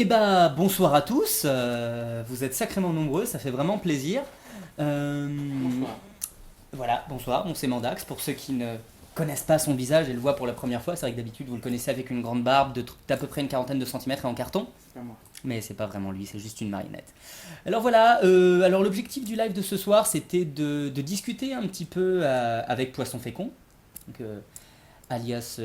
Eh ben, bonsoir à tous. Vous êtes sacrément nombreux, ça fait vraiment plaisir. Euh, Bonsoir. voilà, bonsoir. Bon, c'est Mandax. Pour ceux qui ne connaissent pas son visage et le voient pour la première fois, c'est vrai que d'habitude vous le connaissez avec une grande barbe d'à peu près une quarantaine de centimètres et en carton. C'est pas moi. Mais c'est pas vraiment lui, c'est juste une marionnette. Alors voilà, alors l'objectif du live de ce soir, c'était de discuter un petit peu avec Poisson Fécond. Donc, alias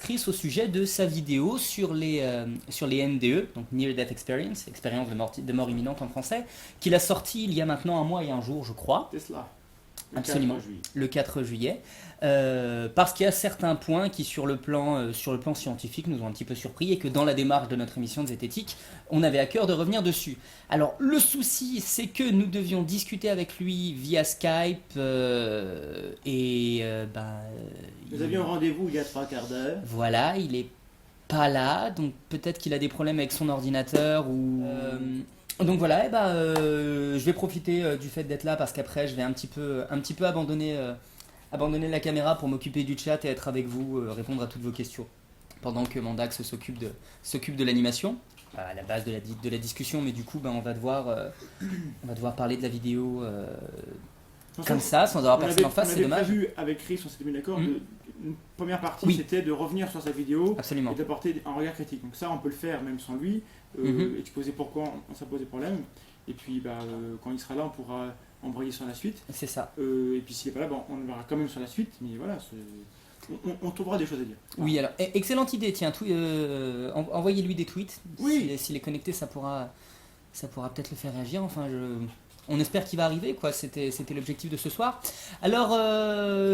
Chris, au sujet de sa vidéo sur les NDE, donc Near Death Experience, expérience de mort imminente en français, qu'il a sorti il y a maintenant un mois et un jour, je crois, Tesla. Le absolument, 4 juillet. le 4 juillet, parce qu'il y a certains points qui, sur le plan scientifique, nous ont un petit peu surpris et que dans la démarche de notre émission de Zététique, on avait à cœur de revenir dessus. Alors, le souci, c'est que nous devions discuter avec lui via Skype Nous avions rendez-vous il y a 3 quarts d'heure. voilà, il est pas là, donc peut-être qu'il a des problèmes avec son ordinateur ou. Donc voilà, je vais profiter du fait d'être là parce qu'après je vais un petit peu abandonner la caméra pour m'occuper du chat et être avec vous, répondre à toutes vos questions. Pendant que Mandax s'occupe de l'animation, à la base de la discussion, mais du coup on va devoir parler de la vidéo comme ça, sans avoir personne en face, c'est dommage. Prévu avec Chris, on s'était mis d'accord. Mm. Une première partie, Oui. c'était de revenir sur sa vidéo Absolument. et d'apporter un regard critique. Donc ça, on peut le faire même sans lui. Exposer pourquoi ça pose des problèmes. Et puis, quand il sera là, on pourra embrayer sur la suite. C'est ça. Et puis, s'il n'est pas là, on le verra quand même sur la suite. Mais voilà, on trouvera des choses à dire. Oui, alors, excellente idée, tiens, envoyez-lui des tweets. Oui. S'il est connecté, ça pourra peut-être le faire réagir. Enfin, on espère qu'il va arriver, quoi. C'était l'objectif de ce soir. Alors,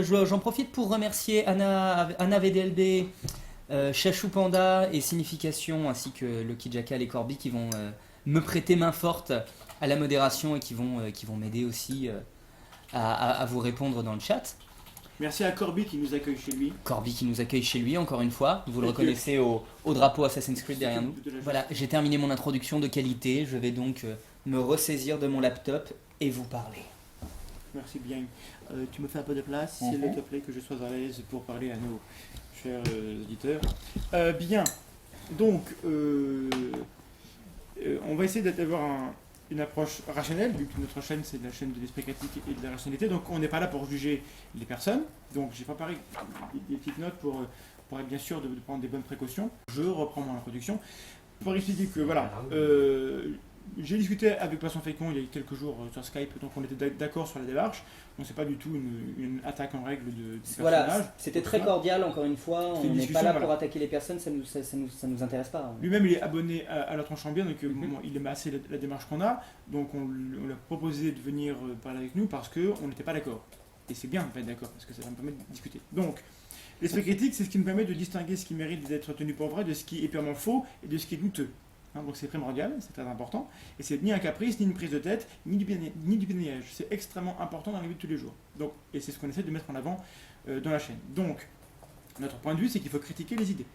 j'en profite pour remercier Anna VDLB, Chachou Panda et Signification, ainsi que Lucky Jackal et Corby qui vont me prêter main forte à la modération et qui vont m'aider aussi à vous répondre dans le chat. Merci à Corby qui nous accueille chez lui. Corby qui nous accueille chez lui, encore une fois. Vous le Et reconnaissez au drapeau Assassin's Creed derrière nous. De la Voilà, j'ai terminé mon introduction de qualité. Je vais donc me ressaisir de mon laptop et vous parler. Merci bien. Tu me fais un peu de place, s'il te plaît, que je sois à l'aise pour parler à nos chers auditeurs. Bien. Donc, on va essayer d'avoir une approche rationnelle, vu que notre chaîne, c'est la chaîne de l'esprit critique et de la rationalité. Donc, on n'est pas là pour juger les personnes. Donc, j'ai préparé des petites notes pour être bien sûr de prendre des bonnes précautions. Je reprends mon introduction. Pour expliquer que, voilà, j'ai discuté avec Poisson Fécond il y a quelques jours sur Skype, donc on était d'accord sur la démarche. Donc c'est pas du tout une attaque en règle du personnage. Voilà, c'était très cordial, encore une fois. C'est une On n'est pas discussion, là voilà. pour attaquer les personnes, ça nous intéresse pas. Lui-même il est abonné à la tronche en bien, donc il aime assez la démarche qu'on a. Donc on lui a proposé de venir parler avec nous parce qu'on n'était pas d'accord. Et c'est bien de pas être d'accord, parce que ça va me permettre de discuter. Donc, l'esprit critique, c'est ce qui nous permet de distinguer ce qui mérite d'être tenu pour vrai de ce qui est purement faux et de ce qui est douteux. Donc c'est primordial, c'est très important. Et c'est ni un caprice, ni une prise de tête, ni du pinéage. C'est extrêmement important dans la vie de tous les jours. Donc, et c'est ce qu'on essaie de mettre en avant dans la chaîne. Donc, notre point de vue, c'est qu'il faut critiquer les idées.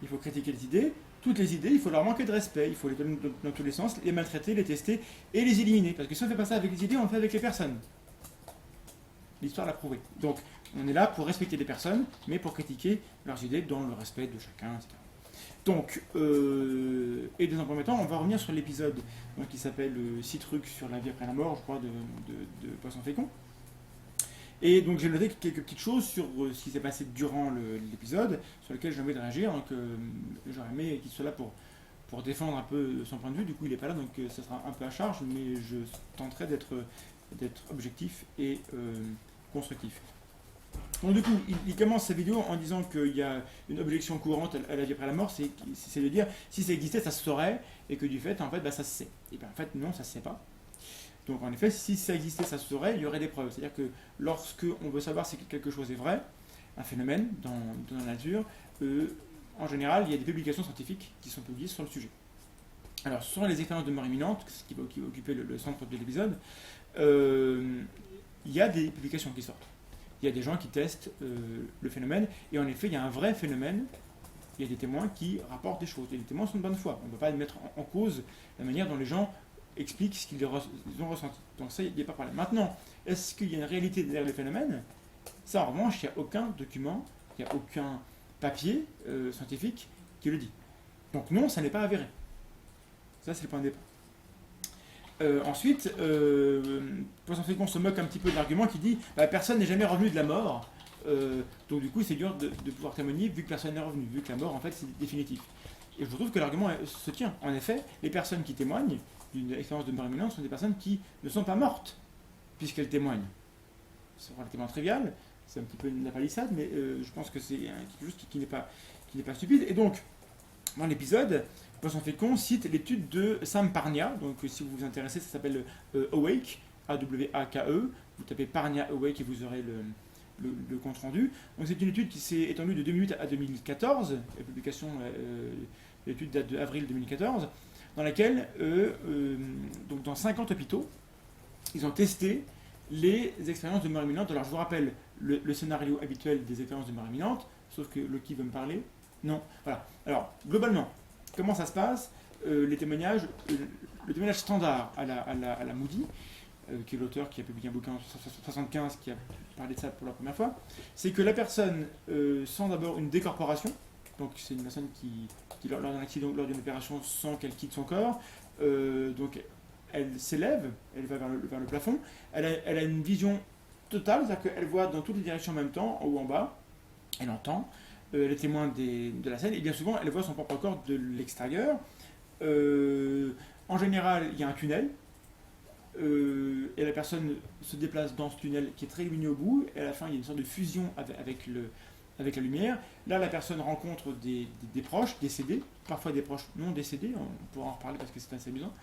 Il faut critiquer les idées. Toutes les idées, il faut leur manquer de respect. Il faut les donner dans tous les sens, les maltraiter, les tester et les éliminer. Parce que si on ne fait pas ça avec les idées, on le fait avec les personnes. L'histoire l'a prouvé. Donc, on est là pour respecter les personnes, mais pour critiquer leurs idées dans le respect de chacun, etc. Donc, et dans un premier temps, on va revenir sur l'épisode qui s'appelle 6 trucs sur la vie après la mort, je crois, de Poisson Fécond. Et donc j'ai noté quelques petites choses sur ce qui s'est passé durant l'épisode, sur lesquelles j'ai envie de réagir. Donc j'aurais aimé qu'il soit là pour défendre un peu son point de vue. Du coup, il n'est pas là, donc ça sera un peu à charge, mais je tenterai d'être objectif et constructif. Donc du coup, il commence sa vidéo en disant qu'il y a une objection courante à la vie après la mort, c'est de dire si ça existait, ça se saurait, et que du fait, en fait, ça se sait. Et bien en fait, non, ça se sait pas. Donc en effet, si ça existait, ça se saurait, il y aurait des preuves. C'est-à-dire que lorsque on veut savoir si quelque chose est vrai, un phénomène dans la nature, en général, il y a des publications scientifiques qui sont publiées sur le sujet. Alors sur les expériences de mort imminente, ce qui va occuper le centre de l'épisode, il y a des publications qui sortent. Il y a des gens qui testent le phénomène, et en effet, il y a un vrai phénomène. Il y a des témoins qui rapportent des choses, et les témoins sont de bonne foi. On ne peut pas mettre en cause la manière dont les gens expliquent ce qu'ils ont ressenti. Donc ça, il n'y a pas de problème. Maintenant, est-ce qu'il y a une réalité derrière le phénomène? Ça, en revanche, il n'y a aucun document, il n'y a aucun papier scientifique qui le dit. Donc non, ça n'est pas avéré. Ça, c'est le point de départ. Ensuite, Poisson Fécond se moque un petit peu de l'argument qui dit personne n'est jamais revenu de la mort, donc du coup c'est dur de pouvoir témoigner vu que personne n'est revenu, vu que la mort en fait c'est définitif. Et je trouve que l'argument se tient. En effet, les personnes qui témoignent d'une expérience de mort imminente sont des personnes qui ne sont pas mortes puisqu'elles témoignent. C'est relativement trivial, c'est un petit peu une palissade, mais je pense que c'est quelque chose qui n'est pas stupide. Et donc, dans l'épisode, Poisson Fécond cite l'étude de Sam Parnia. Donc, si vous vous intéressez, ça s'appelle Awake, A-W-A-K-E. Vous tapez Parnia Awake et vous aurez le compte rendu. Donc, c'est une étude qui s'est étendue de 2008 à 2014. La publication, l'étude date de avril 2014, dans laquelle, donc dans 50 hôpitaux, ils ont testé les expériences de mort imminente. Alors, je vous rappelle le scénario habituel des expériences de mort imminente, sauf que Loki veut me parler. Non, voilà. Alors, globalement, comment ça se passe les témoignages, le témoignage standard à la Moody, qui est l'auteur qui a publié un bouquin en 1975 qui a parlé de ça pour la première fois, c'est que la personne sent d'abord une décorporation, donc c'est une personne qui lors d'un accident, lors d'une opération, sent qu'elle quitte son corps, donc elle s'élève, elle va vers le plafond, elle a une vision totale, c'est-à-dire qu'elle voit dans toutes les directions en même temps, en haut ou en bas, elle entend, elle est témoin de la scène, et bien souvent elle voit son propre corps de l'extérieur. En général, il y a un tunnel, et la personne se déplace dans ce tunnel qui est très lumineux au bout, et à la fin il y a une sorte de fusion avec la lumière. Là, la personne rencontre des proches décédés, parfois des proches non décédés, on pourra en reparler parce que c'est assez amusant.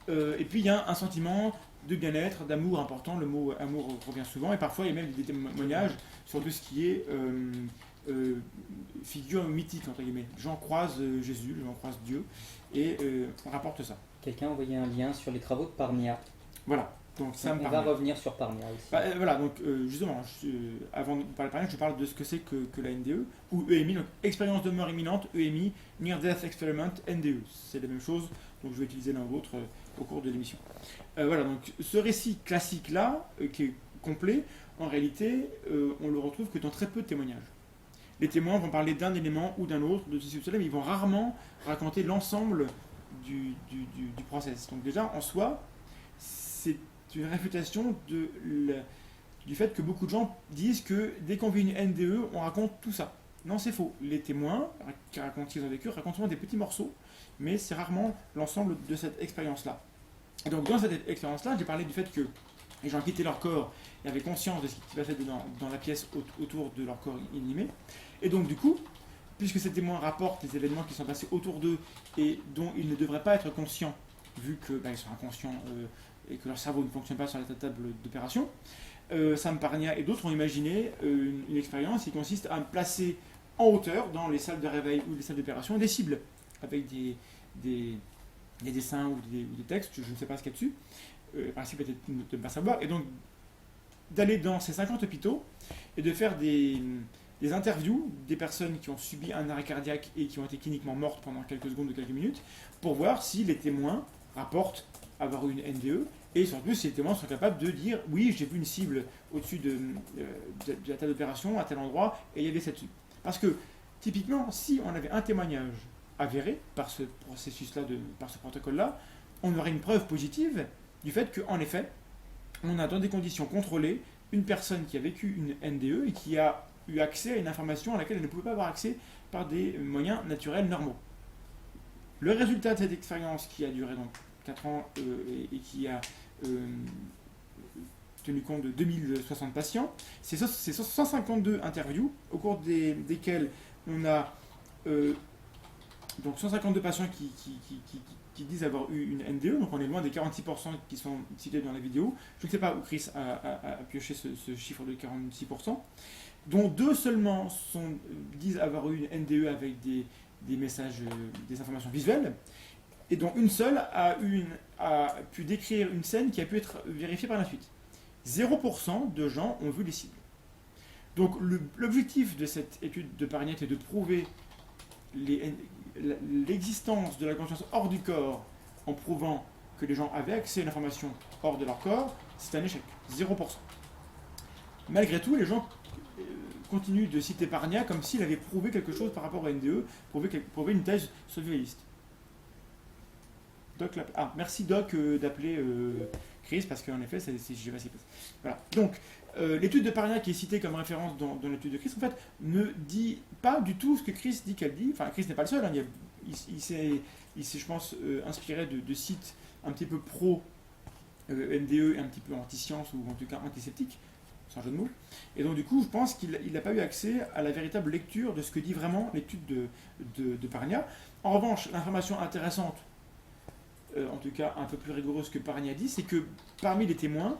Et puis il y a un sentiment de bien-être, d'amour important, le mot amour revient souvent, et parfois il y a même des témoignages sur tout ce qui est figure mythique, entre guillemets. Les gens croisent Jésus, les gens croisent Dieu, et on rapporte ça. Quelqu'un a envoyé un lien sur les travaux de Parnia. Voilà. Donc ça me On va revenir sur Parnia aussi. voilà, donc justement, avant de parler de Parnia, je parle de ce que c'est que la NDE, ou EMI, donc expérience de mort imminente, EMI, Near Death Experiment, NDE. C'est la même chose, donc je vais utiliser l'un ou l'autre au cours de l'émission. Voilà, donc ce récit classique-là, qui est complet, en réalité, on le retrouve que dans très peu de témoignages. Les témoins vont parler d'un élément ou d'un autre, de ceci ou de cela, mais ils vont rarement raconter l'ensemble du process. Donc déjà, en soi, c'est une réfutation du fait que beaucoup de gens disent que dès qu'on vit une NDE, on raconte tout ça. Non, c'est faux. Les témoins qui racontent ce qu'ils ont vécu racontent souvent des petits morceaux, mais c'est rarement l'ensemble de cette expérience-là. Et donc dans cette expérience-là, j'ai parlé du fait que les gens quittaient leur corps et avaient conscience de ce qui se passait dans la pièce autour de leur corps inanimé. Et donc du coup, puisque ces témoins rapportent les événements qui sont passés autour d'eux et dont ils ne devraient pas être conscients, vu qu'ils sont inconscients et que leur cerveau ne fonctionne pas sur la table d'opération, Sam Parnia et d'autres ont imaginé une expérience qui consiste à placer en hauteur, dans les salles de réveil ou les salles d'opération, des cibles, avec des dessins ou des textes, je ne sais pas ce qu'il y a dessus, le principe était de ne pas savoir, et donc d'aller dans ces 50 hôpitaux et de faire des interviews des personnes qui ont subi un arrêt cardiaque et qui ont été cliniquement mortes pendant quelques secondes ou quelques minutes, pour voir si les témoins rapportent avoir eu une NDE, et surtout si les témoins sont capables de dire « oui, j'ai vu une cible au-dessus de la table d'opération, à tel endroit, et il y avait cette cible ». Parce que, typiquement, si on avait un témoignage avéré par ce processus-là, par ce protocole-là, on aurait une preuve positive du fait qu'en effet, on a dans des conditions contrôlées une personne qui a vécu une NDE et qui a eu accès à une information à laquelle elle ne pouvait pas avoir accès par des moyens naturels normaux. Le résultat de cette expérience qui a duré donc 4 ans et qui a tenu compte de 2060 patients, c'est 152 interviews au cours desquelles on a donc 152 patients qui disent avoir eu une NDE, donc on est loin des 46% qui sont cités dans la vidéo. Je ne sais pas où Chris a pioché ce chiffre de 46%, dont 2 seulement disent avoir eu une NDE avec des messages, des informations visuelles, et dont une seule a pu décrire une scène qui a pu être vérifiée par la suite. 0% de gens ont vu les cibles. Donc l'objectif de cette étude de Parnia est de prouver l'existence de la conscience hors du corps en prouvant que les gens avaient accès à l'information hors de leur corps. C'est un échec, 0%. Malgré tout, les gens continuent de citer Parnia comme s'il avait prouvé quelque chose par rapport à NDE, prouvé une thèse survivaliste. Merci Doc d'appeler Chris, parce qu'en effet, je sais pas ce qui passe. Voilà. Donc, l'étude de Parnia qui est citée comme référence dans l'étude de Chris, en fait, ne dit pas du tout ce que Chris dit qu'elle dit. Enfin, Chris n'est pas le seul. Hein. Il s'est, je pense, inspiré de sites un petit peu pro MDE et un petit peu anti-science, ou en tout cas antisceptiques, sans jeu de mots. Et donc, du coup, je pense qu'il n'a pas eu accès à la véritable lecture de ce que dit vraiment l'étude de Parnia. En revanche, l'information intéressante, en tout cas un peu plus rigoureuse que Parnia dit, c'est que parmi les témoins,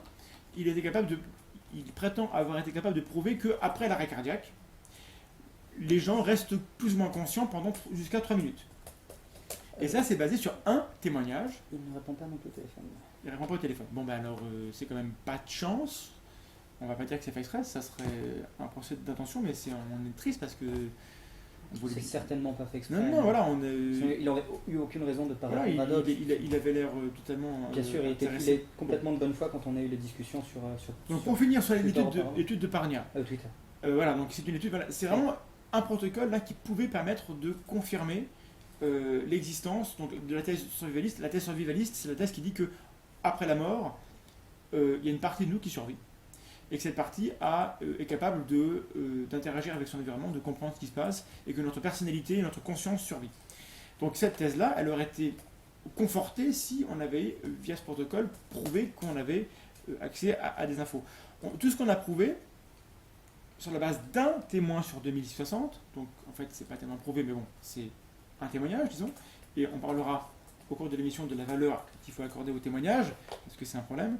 il prétend avoir été capable de prouver qu'après l'arrêt cardiaque, les gens restent plus ou moins conscients pendant jusqu'à 3 minutes. Et ça, c'est basé sur un témoignage. Il ne répond pas non plus au téléphone. Il ne répond pas au téléphone. Bon, ben alors, c'est quand même pas de chance. On va pas dire que c'est fait exprès, ça serait un procès d'intention, mais on est triste parce que... C'est certainement pas fait exprès. Non, voilà, il n'aurait eu aucune raison de parler. Voilà, il avait l'air totalement... Bien sûr, il est complètement de bonne foi quand on a eu les discussions sur... Donc pour finir sur l'étude de Parnia. Twitter. Voilà, donc c'est une étude, voilà, c'est vraiment un protocole là qui pouvait permettre de confirmer l'existence donc, de la thèse survivaliste. La thèse survivaliste, c'est la thèse qui dit que après la mort, il y a une partie de nous qui survit. Et que cette partie est capable d'interagir avec son environnement, de comprendre ce qui se passe, et que notre personnalité et notre conscience survit. Donc cette thèse-là, elle aurait été confortée si on avait, via ce protocole, prouvé qu'on avait accès à des infos. Tout ce qu'on a prouvé, sur la base d'un témoin sur 2060, donc en fait c'est pas tellement prouvé, mais bon, c'est un témoignage, disons, et on parlera au cours de l'émission de la valeur qu'il faut accorder au témoignage, parce que c'est un problème.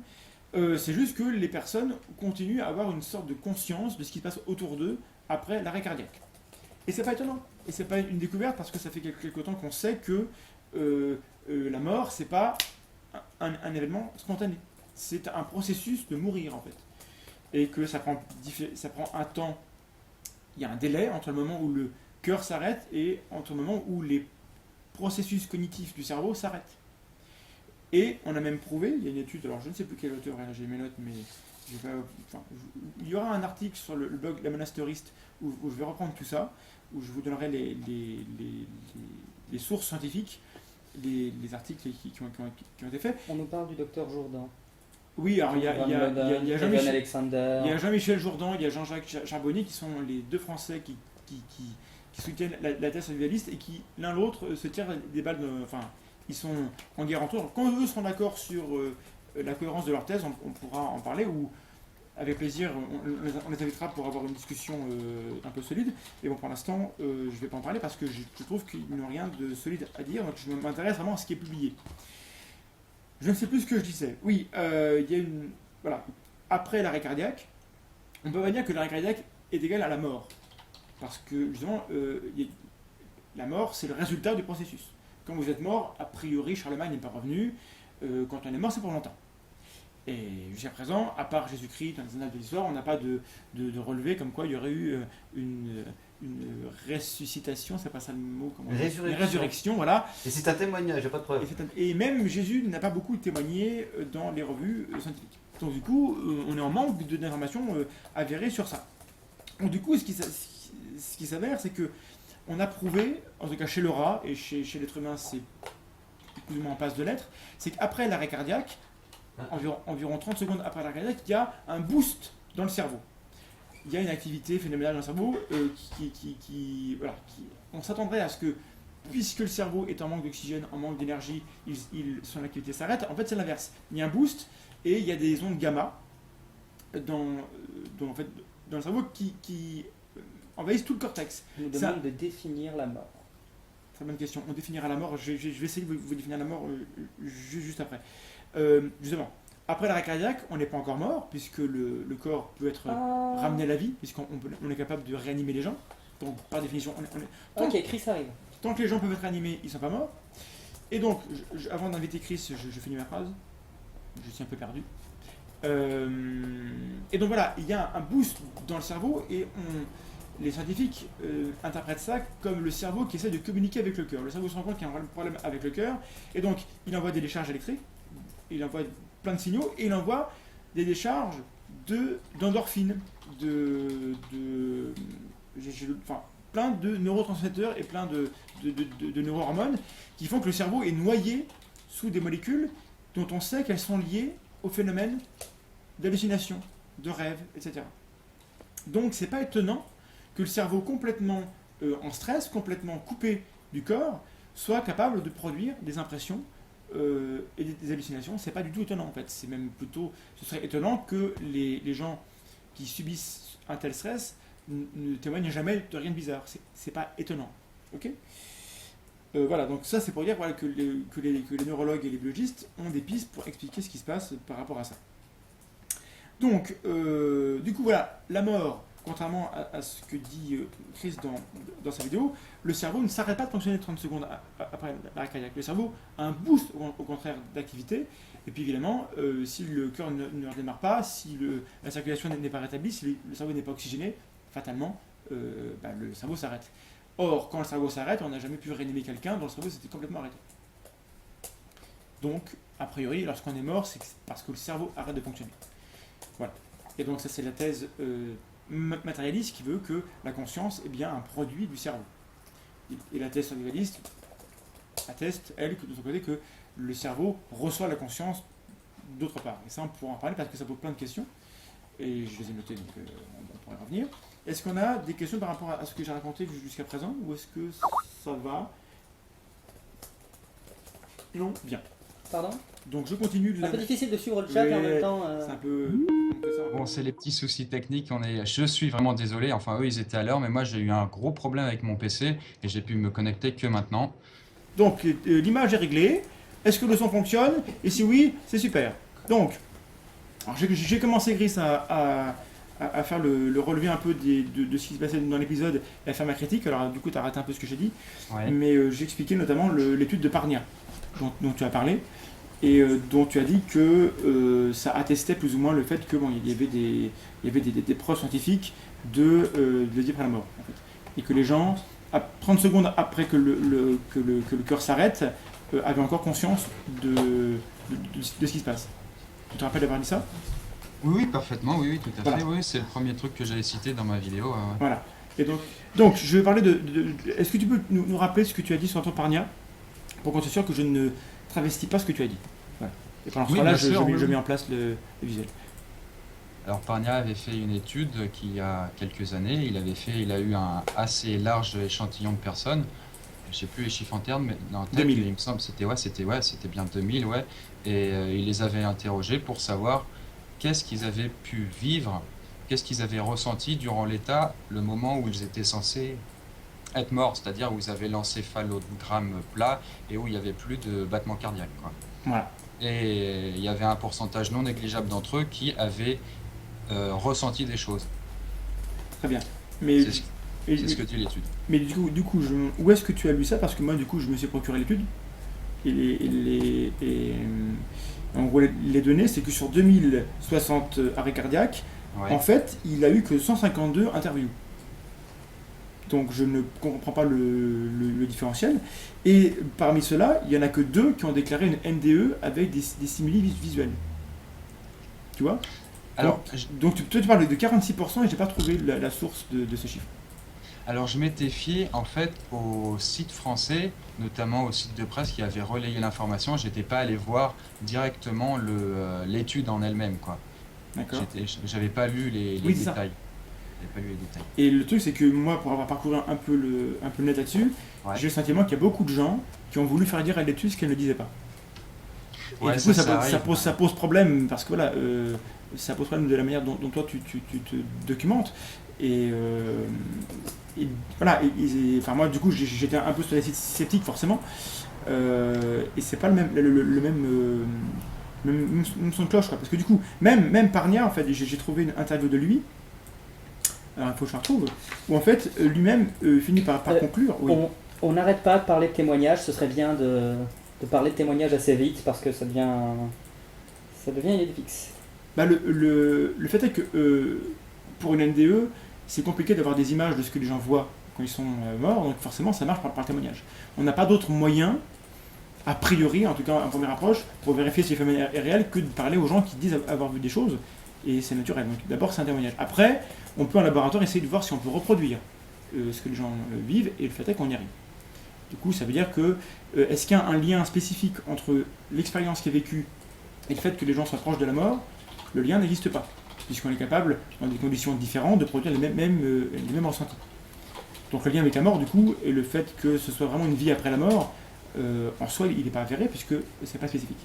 C'est juste que les personnes continuent à avoir une sorte de conscience de ce qui se passe autour d'eux après l'arrêt cardiaque. Et c'est pas étonnant. Et c'est pas une découverte parce que ça fait quelque temps qu'on sait que la mort, c'est pas un événement spontané. C'est un processus de mourir en fait. Et que ça prend un temps, il y a un délai entre le moment où le cœur s'arrête et entre le moment où les processus cognitifs du cerveau s'arrêtent. Et on a même prouvé, il y a une étude, alors je ne sais plus quel auteur, j'ai mes notes, mais il y aura un article sur le blog La Monasteriste où je vais reprendre tout ça, où je vous donnerai les sources scientifiques, les articles qui ont été faits. On nous parle du docteur Jourdan. Oui, alors il y a Jean-Michel Jourdan, il y a Jean-Jacques Charbonnier qui sont les deux Français qui soutiennent la thèse survivaliste et qui, l'un l'autre, se tirent des balles ils sont en guerre entre eux. Quand eux seront d'accord sur la cohérence de leur thèse, on pourra en parler, ou avec plaisir, on les invitera pour avoir une discussion un peu solide. Et bon, pour l'instant, je ne vais pas en parler parce que je trouve qu'ils n'ont rien de solide à dire, donc je m'intéresse vraiment à ce qui est publié. Je ne sais plus ce que je disais. Oui, il y a une... Voilà. Après l'arrêt cardiaque, on peut pas dire que l'arrêt cardiaque est égal à la mort. Parce que, justement, la mort, c'est le résultat du processus. Quand vous êtes mort, a priori, Charlemagne n'est pas revenu. Quand on est mort, c'est pour longtemps. Et jusqu'à présent, à part Jésus-Christ dans les annales de l'histoire, on n'a pas de relevé comme quoi il y aurait eu une ressuscitation, c'est pas ça le mot, comment Résurrection. Une résurrection, voilà. Et c'est un témoignage, il n'y a pas de preuve. Et même Jésus n'a pas beaucoup témoigné dans les revues scientifiques. Donc du coup, on est en manque d'informations avérées sur ça. Donc du coup, ce qui s'avère, c'est que on a prouvé, en tout cas chez le rat, et chez l'être humain, c'est plus ou moins en passe de l'être, c'est qu'après l'arrêt cardiaque, environ 30 secondes après l'arrêt cardiaque, il y a un boost dans le cerveau. Il y a une activité phénoménale dans le cerveau on s'attendrait à ce que, puisque le cerveau est en manque d'oxygène, en manque d'énergie, son activité s'arrête. En fait, c'est l'inverse. Il y a un boost et il y a des ondes gamma dans le cerveau qui envahissent tout le cortex. On nous demande de définir la mort. Très bonne question. On définira la mort. Je vais essayer de vous définir la mort juste après. Justement, après l'arrêt cardiaque, on n'est pas encore mort, puisque le corps peut être ramené à la vie, puisqu'on est capable de réanimer les gens. Donc, par définition, ok, Chris arrive. Tant que les gens peuvent être réanimés, ils ne sont pas morts. Et donc, avant d'inviter Chris, je finis ma phrase. Je suis un peu perdu. Et donc voilà, il y a un boost dans le cerveau et les scientifiques interprètent ça comme le cerveau qui essaie de communiquer avec le cœur. Le cerveau se rend compte qu'il y a un problème avec le cœur et donc il envoie des décharges électriques, il envoie plein de signaux et il envoie des décharges d'endorphines, plein de neurotransmetteurs et plein de neurohormones qui font que le cerveau est noyé sous des molécules dont on sait qu'elles sont liées au phénomène d'hallucination, de rêve, etc. Donc c'est pas étonnant que le cerveau complètement en stress, complètement coupé du corps, soit capable de produire des impressions et des hallucinations. C'est pas du tout étonnant en fait. C'est même plutôt, ce serait étonnant que les gens qui subissent un tel stress ne témoignent jamais de rien de bizarre. C'est pas étonnant. Ok. Voilà, donc ça c'est pour dire voilà, que les neurologues et les biologistes ont des pistes pour expliquer ce qui se passe par rapport à ça. Donc, du coup voilà, la mort, contrairement à ce que dit Chris dans sa vidéo, le cerveau ne s'arrête pas de fonctionner 30 secondes après l'arrêt cardiaque. Le cerveau a un boost au contraire d'activité, et puis évidemment, si le cœur ne redémarre pas, si la circulation n'est pas rétablie, si le cerveau n'est pas oxygéné, fatalement, le cerveau s'arrête. Or, quand le cerveau s'arrête, on n'a jamais pu réanimer quelqu'un dont le cerveau s'était complètement arrêté. Donc, a priori, lorsqu'on est mort, c'est parce que le cerveau arrête de fonctionner. Voilà. Et donc, ça, c'est la thèse matérialiste qui veut que la conscience est bien un produit du cerveau. Et la thèse survivaliste atteste, elle, de son côté, que le cerveau reçoit la conscience d'autre part. Et ça, on pourra en parler parce que ça pose plein de questions. Et je les ai notées, donc on pourrait y revenir. Est-ce qu'on a des questions par rapport à ce que j'ai raconté jusqu'à présent, ou est-ce que ça va? Non? Bien. Pardon? Donc je continue. C'est un peu difficile de suivre le chat et en même temps. C'est un peu. Bon, c'est les petits soucis techniques. Je suis vraiment désolé. Enfin, eux, ils étaient à l'heure, mais moi, j'ai eu un gros problème avec mon PC et j'ai pu me connecter que maintenant. Donc l'image est réglée. Est-ce que le son fonctionne? Et si oui, c'est super. Donc, j'ai commencé, Gris, à faire le relevé un peu de ce qui se passait dans l'épisode et à faire ma critique. Alors du coup, tu as raté un peu ce que j'ai dit. Ouais. Mais j'ai expliqué notamment l'étude de Parnia, dont tu as parlé, et dont tu as dit que ça attestait plus ou moins le fait que il y avait des preuves scientifiques de vie après la mort. En fait. Et que les gens, 30 secondes après que le cœur s'arrête, avaient encore conscience de ce qui se passe. Tu te rappelles d'avoir dit ça? Oui, parfaitement, oui, tout à Voilà. fait. Oui, c'est le premier truc que j'avais cité dans ma vidéo. Voilà. Et donc, je vais parler est-ce que tu peux nous rappeler ce que tu as dit sur ton Parnia, pour qu'on soit sûr que je ne travestis pas ce que tu as dit. Voilà. Et pendant ce Oui, temps-là, bien sûr, je oui. mets en place le visuel. Alors, Parnia avait fait une étude qui y a quelques années. Il a eu un assez large échantillon de personnes. Je sais plus les chiffres en termes, mais en tête, 2000. il me semble, c'était bien 2000, ouais. Et il les avait interrogés pour savoir qu'est-ce qu'ils avaient pu vivre, qu'est-ce qu'ils avaient ressenti durant l'état, le moment où ils étaient censés être morts, c'est-à-dire où ils avaient l'encéphalogramme plat et où il n'y avait plus de battement cardiaque, quoi. Voilà. Et il y avait un pourcentage non négligeable d'entre eux qui avaient ressenti des choses. Très bien. Mais, C'est ce que dit l'étude. mais du coup où est-ce que tu as lu ça? Parce que moi, du coup, je me suis procuré l'étude. En gros, les données, c'est que sur 2060 arrêts cardiaques, Ouais. en fait, il a eu que 152 interviews. Donc je ne comprends pas le différentiel. Et parmi ceux-là, il n'y en a que 2 qui ont déclaré une NDE avec des stimuli visuels. Tu vois? Alors, Donc toi tu parles de 46% et je n'ai pas trouvé la source de ce chiffre. Alors je m'étais fié en fait au site français, notamment au site de presse qui avait relayé l'information. J'étais pas allé voir directement l'étude en elle-même, quoi. D'accord. J'avais pas lu les Oui, c'est ça. détails. J'avais pas lu les détails. Et le truc c'est que moi, pour avoir parcouru un peu le net là-dessus, Ouais. j'ai le sentiment qu'il y a beaucoup de gens qui ont voulu faire dire à l'étude ce qu'elle ne disait pas. Et Ouais, du coup, ça arrive. ça pose problème parce que voilà, ça pose problème de la manière dont toi tu te documentes. Et voilà, enfin moi du coup j'étais un peu sceptique forcément. Et c'est pas le même son de cloche, quoi. Parce que du coup, même Parnia, en fait, j'ai trouvé une interview de lui. Alors il faut que je la retrouve. Où en fait, lui-même finit par conclure. Oui. On n'arrête pas de parler de témoignages, ce serait bien de parler de témoignages assez vite parce que ça devient une idée fixe. Bah, le fait est que pour une NDE, c'est compliqué d'avoir des images de ce que les gens voient quand ils sont morts, donc forcément ça marche par témoignage. On n'a pas d'autre moyen, a priori, en tout cas en première approche, pour vérifier si le phénomène est réel que de parler aux gens qui disent avoir vu des choses, et c'est naturel. Donc d'abord c'est un témoignage. Après, on peut en laboratoire essayer de voir si on peut reproduire ce que les gens vivent, et le fait est qu'on y arrive. Du coup, ça veut dire que est-ce qu'il y a un lien spécifique entre l'expérience qui est vécue et le fait que les gens soient proches de la mort? Le lien n'existe pas, puisqu'on est capable, dans des conditions différentes, de produire les mêmes ressentis. Donc le lien avec la mort, du coup, et le fait que ce soit vraiment une vie après la mort, en soi, il n'est pas avéré, puisque c'est pas spécifique.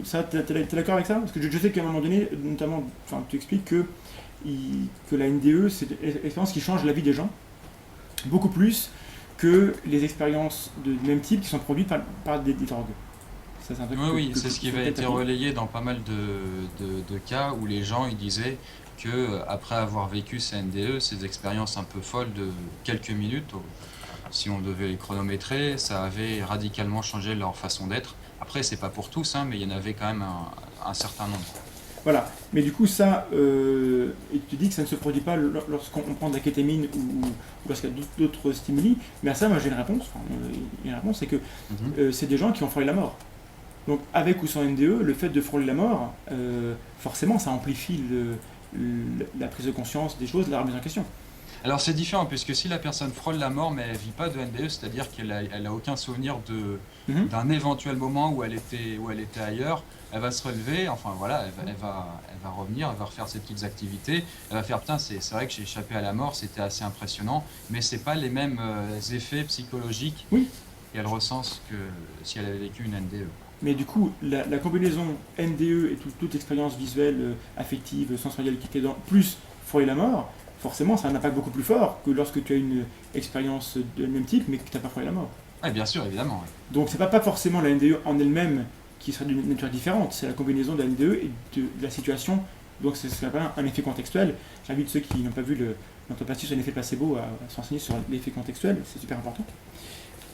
Ça, t'es d'accord avec ça? Parce que je sais qu'à un moment donné, notamment, tu expliques que la NDE, c'est une expérience qui change la vie des gens, beaucoup plus que les expériences de même type qui sont produites par des drogues. Ça, c'est un truc Oui, c'est ce qui avait été relayé dans pas mal de cas où les gens ils disaient que après avoir vécu ces NDE, ces expériences un peu folles de quelques minutes, si on devait les chronométrer, ça avait radicalement changé leur façon d'être. Après, c'est pas pour tous, hein, mais il y en avait quand même un certain nombre. Voilà, mais du coup ça, et tu dis que ça ne se produit pas lorsqu'on prend de la kétamine ou lorsqu'il y a d'autres stimuli, mais à ça moi j'ai une réponse, c'est que c'est des gens qui ont frôlé la mort. Donc avec ou sans NDE, le fait de frôler la mort, forcément ça amplifie la prise de conscience des choses, la remise en question. Alors c'est différent, puisque si la personne frôle la mort mais elle vit pas de NDE, c'est-à-dire qu'elle a aucun souvenir d'un éventuel moment où elle était ailleurs, elle va se relever, enfin voilà, elle va revenir, elle va refaire ses petites activités, elle va faire putain, c'est vrai que j'ai échappé à la mort, c'était assez impressionnant, mais c'est pas les mêmes effets psychologiques qu'elle ressent que si elle avait vécu une NDE. Mais du coup, la combinaison NDE et toute expérience visuelle, affective, sensorielle qui était dans, plus frôler la mort, forcément ça a un impact beaucoup plus fort que lorsque tu as une expérience de même type mais que tu n'as pas frôlé la mort. Oui, bien sûr, évidemment. Oui. Donc c'est pas forcément la NDE en elle-même qui serait d'une nature différente, c'est la combinaison de la NDE et de la situation, donc c'est ce qu'on appelle un effet contextuel. J'invite ceux qui n'ont pas vu notre partie sur l'effet placebo à s'enseigner sur l'effet contextuel, c'est super important.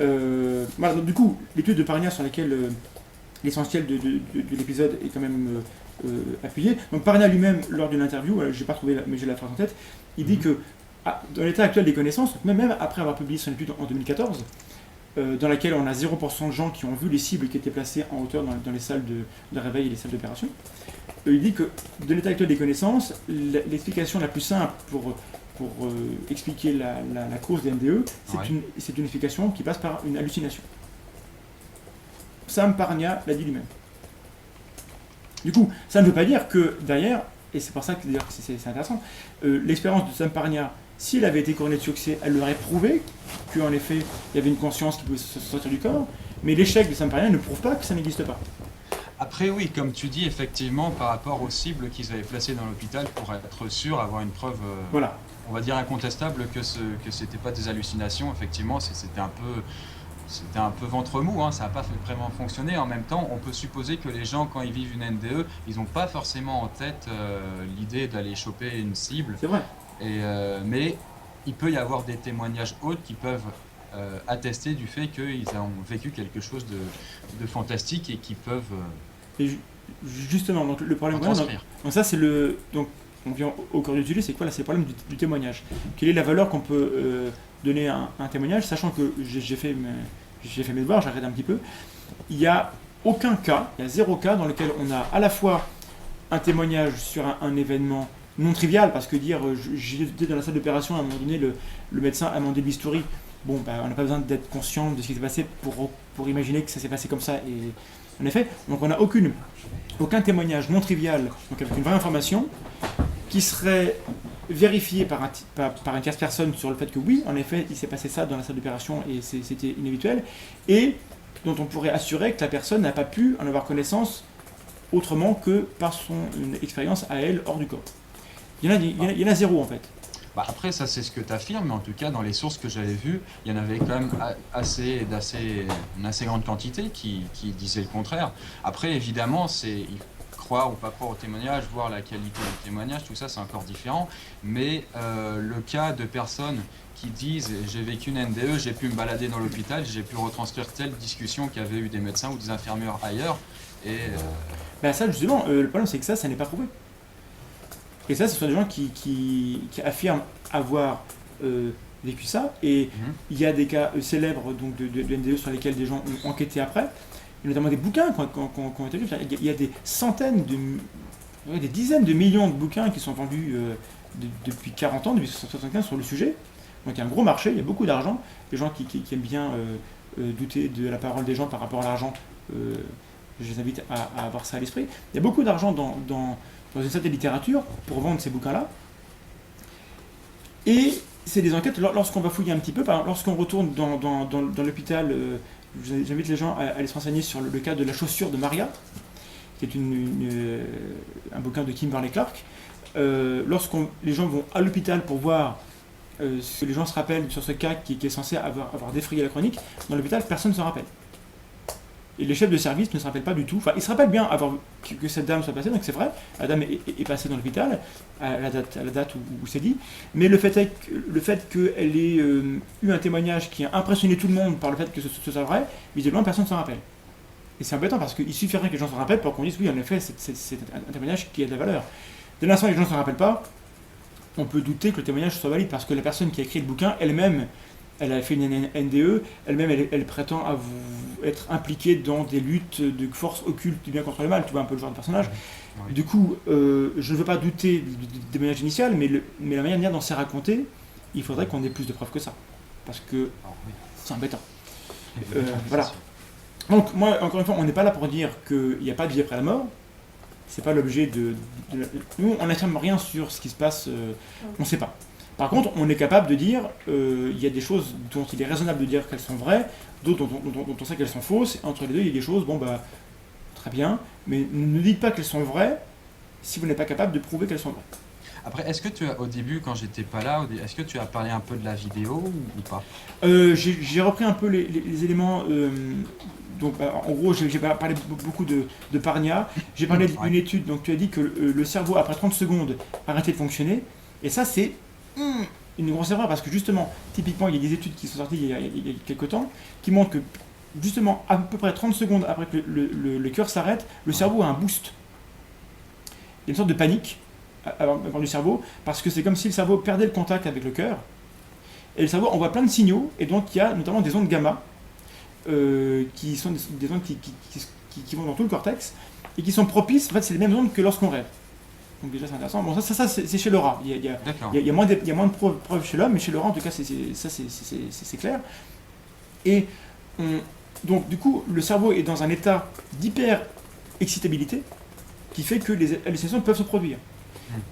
Voilà, donc du coup, l'étude de Parnia sur laquelle l'essentiel de l'épisode est quand même appuyé. Donc Parnia lui-même, lors d'une interview, je n'ai pas trouvé, mais j'ai la phrase en tête, il dit que dans l'état actuel des connaissances, même après avoir publié son étude en 2014, dans laquelle on a 0% de gens qui ont vu les cibles qui étaient placées en hauteur dans les salles de réveil et les salles d'opération, il dit que de l'état actuel des connaissances, l'explication la plus simple pour expliquer la cause des NDE, c'est une explication qui passe par une hallucination. Sam Parnia l'a dit lui-même. Du coup, ça ne veut pas dire que derrière, et c'est pour ça que c'est intéressant, l'expérience de Sam Parnia, s'il avait été couronné de succès, elle aurait prouvé qu'en effet, il y avait une conscience qui pouvait se sortir du corps, mais l'échec de Sam Parnia ne prouve pas que ça n'existe pas. Après oui, comme tu dis, effectivement, par rapport aux cibles qu'ils avaient placées dans l'hôpital pour être sûr, avoir une preuve, voilà. On va dire incontestable que c'était pas des hallucinations, effectivement, c'était un peu ventre mou, hein, ça n'a pas vraiment fonctionné. En même temps, on peut supposer que les gens, quand ils vivent une NDE, ils n'ont pas forcément en tête l'idée d'aller choper une cible. C'est vrai. Mais il peut y avoir des témoignages autres qui peuvent attester du fait qu'ils ont vécu quelque chose de fantastique et qui peuvent et justement, donc le problème transcrire. Donc ça c'est donc on vient au cœur du sujet, c'est quoi là? C'est le problème du témoignage. Quelle est la valeur qu'on peut donner à un témoignage, sachant que j'ai fait mes devoirs, j'ai regardé un petit peu. Il n'y a aucun cas, il y a 0 cas dans lequel on a à la fois un témoignage sur un événement non trivial, parce que dire j'étais dans la salle d'opération, à un moment donné le médecin a demandé le bistouri, bon ben, on n'a pas besoin d'être conscient de ce qui s'est passé pour imaginer que ça s'est passé comme ça. Et en effet, donc on n'a aucun témoignage non trivial, donc avec une vraie information, qui serait vérifié par une tierce personne sur le fait que oui, en effet, il s'est passé ça dans la salle d'opération et c'était inhabituel, et dont on pourrait assurer que la personne n'a pas pu en avoir connaissance autrement que par son expérience à elle hors du corps. Il y en a 0 en fait. Bah après, ça c'est ce que tu affirmes, mais en tout cas, dans les sources que j'avais vues, il y en avait quand même une assez grande quantité qui disaient le contraire. Après, évidemment, croire ou pas croire au témoignage, voir la qualité du témoignage, tout ça c'est encore différent, mais le cas de personnes qui disent j'ai vécu une NDE, j'ai pu me balader dans l'hôpital, j'ai pu retranscrire telle discussion qu'avaient eu des médecins ou des infirmières ailleurs, et... Ben ça justement, le problème c'est que ça n'est pas prouvé. Et ça, ce sont des gens qui affirment avoir vécu ça, et il y a des cas célèbres donc, de NDE sur lesquels des gens ont enquêté après, et notamment des bouquins qui ont été lus. Il y a des centaines, des dizaines de millions de bouquins qui sont vendus depuis 40 ans, depuis 1975 sur le sujet, Donc il y a un gros marché, il y a beaucoup d'argent. Les gens qui aiment bien douter de la parole des gens par rapport à l'argent, je les invite à avoir ça à l'esprit. Il y a beaucoup d'argent dans une certaine littérature pour vendre ces bouquins-là. Et c'est des enquêtes, lorsqu'on va fouiller un petit peu, lorsqu'on retourne dans l'hôpital, j'invite les gens à aller se renseigner sur le cas de la chaussure de Maria, qui est un bouquin de Kim Barley Clark. Lorsque les gens vont à l'hôpital pour voir ce que les gens se rappellent sur ce cas qui est censé avoir défrayé la chronique, dans l'hôpital, personne ne se rappelle. Et les chefs de service ne se rappellent pas du tout. Enfin, ils se rappellent bien que cette dame soit passée, donc c'est vrai, la dame est passée dans l'hôpital à la date où c'est dit. Mais le fait qu'elle ait eu un témoignage qui a impressionné tout le monde par le fait que ce soit vrai, visiblement personne ne s'en rappelle. Et c'est embêtant parce qu'il suffirait que les gens s'en rappellent pour qu'on dise oui, en effet, c'est un témoignage qui a de la valeur. Dès l'instant où les gens ne s'en rappellent pas, on peut douter que le témoignage soit valide parce que la personne qui a écrit le bouquin, elle-même, elle a fait une NDE, elle-même, elle prétend être impliquée dans des luttes de forces occultes du bien contre le mal, tu vois un peu le genre de personnage. Oui. Du coup, je ne veux pas douter du témoignage initial, mais la manière dont c'est raconté, il faudrait qu'on ait plus de preuves que ça. Parce que c'est embêtant. Voilà. Donc, moi, encore une fois, on n'est pas là pour dire qu'il n'y a pas de vie après la mort. C'est pas l'objet Nous, on n'affirme rien sur ce qui se passe, on ne sait pas. Par contre, on est capable de dire il y a des choses dont il est raisonnable de dire qu'elles sont vraies, d'autres dont on sait qu'elles sont fausses. Entre les deux, il y a des choses, très bien, mais ne dites pas qu'elles sont vraies si vous n'êtes pas capable de prouver qu'elles sont vraies. Après, est-ce que tu as, au début, quand j'étais pas là, est-ce que tu as parlé un peu de la vidéo ou pas? J'ai repris un peu les éléments. Donc, en gros, j'ai parlé beaucoup de Parnia. J'ai parlé d'une étude. Donc, tu as dit que le cerveau, après 30 secondes, arrêtait de fonctionner. Et ça, c'est une grosse erreur parce que justement, typiquement, il y a des études qui sont sorties il y a quelques temps qui montrent que, justement, à peu près 30 secondes après que le cœur s'arrête, le cerveau a un boost. Il y a une sorte de panique avant du cerveau parce que c'est comme si le cerveau perdait le contact avec le cœur. Et le cerveau envoie plein de signaux. Et donc, il y a notamment des ondes gamma. Qui sont des ondes qui vont dans tout le cortex et qui sont propices, en fait c'est les mêmes ondes que lorsqu'on rêve. Donc déjà c'est intéressant. Bon ça c'est chez le rat. Il y a moins de preuves chez l'homme, mais chez le rat en tout cas c'est clair. Et donc du coup le cerveau est dans un état d'hyper-excitabilité qui fait que les hallucinations peuvent se produire.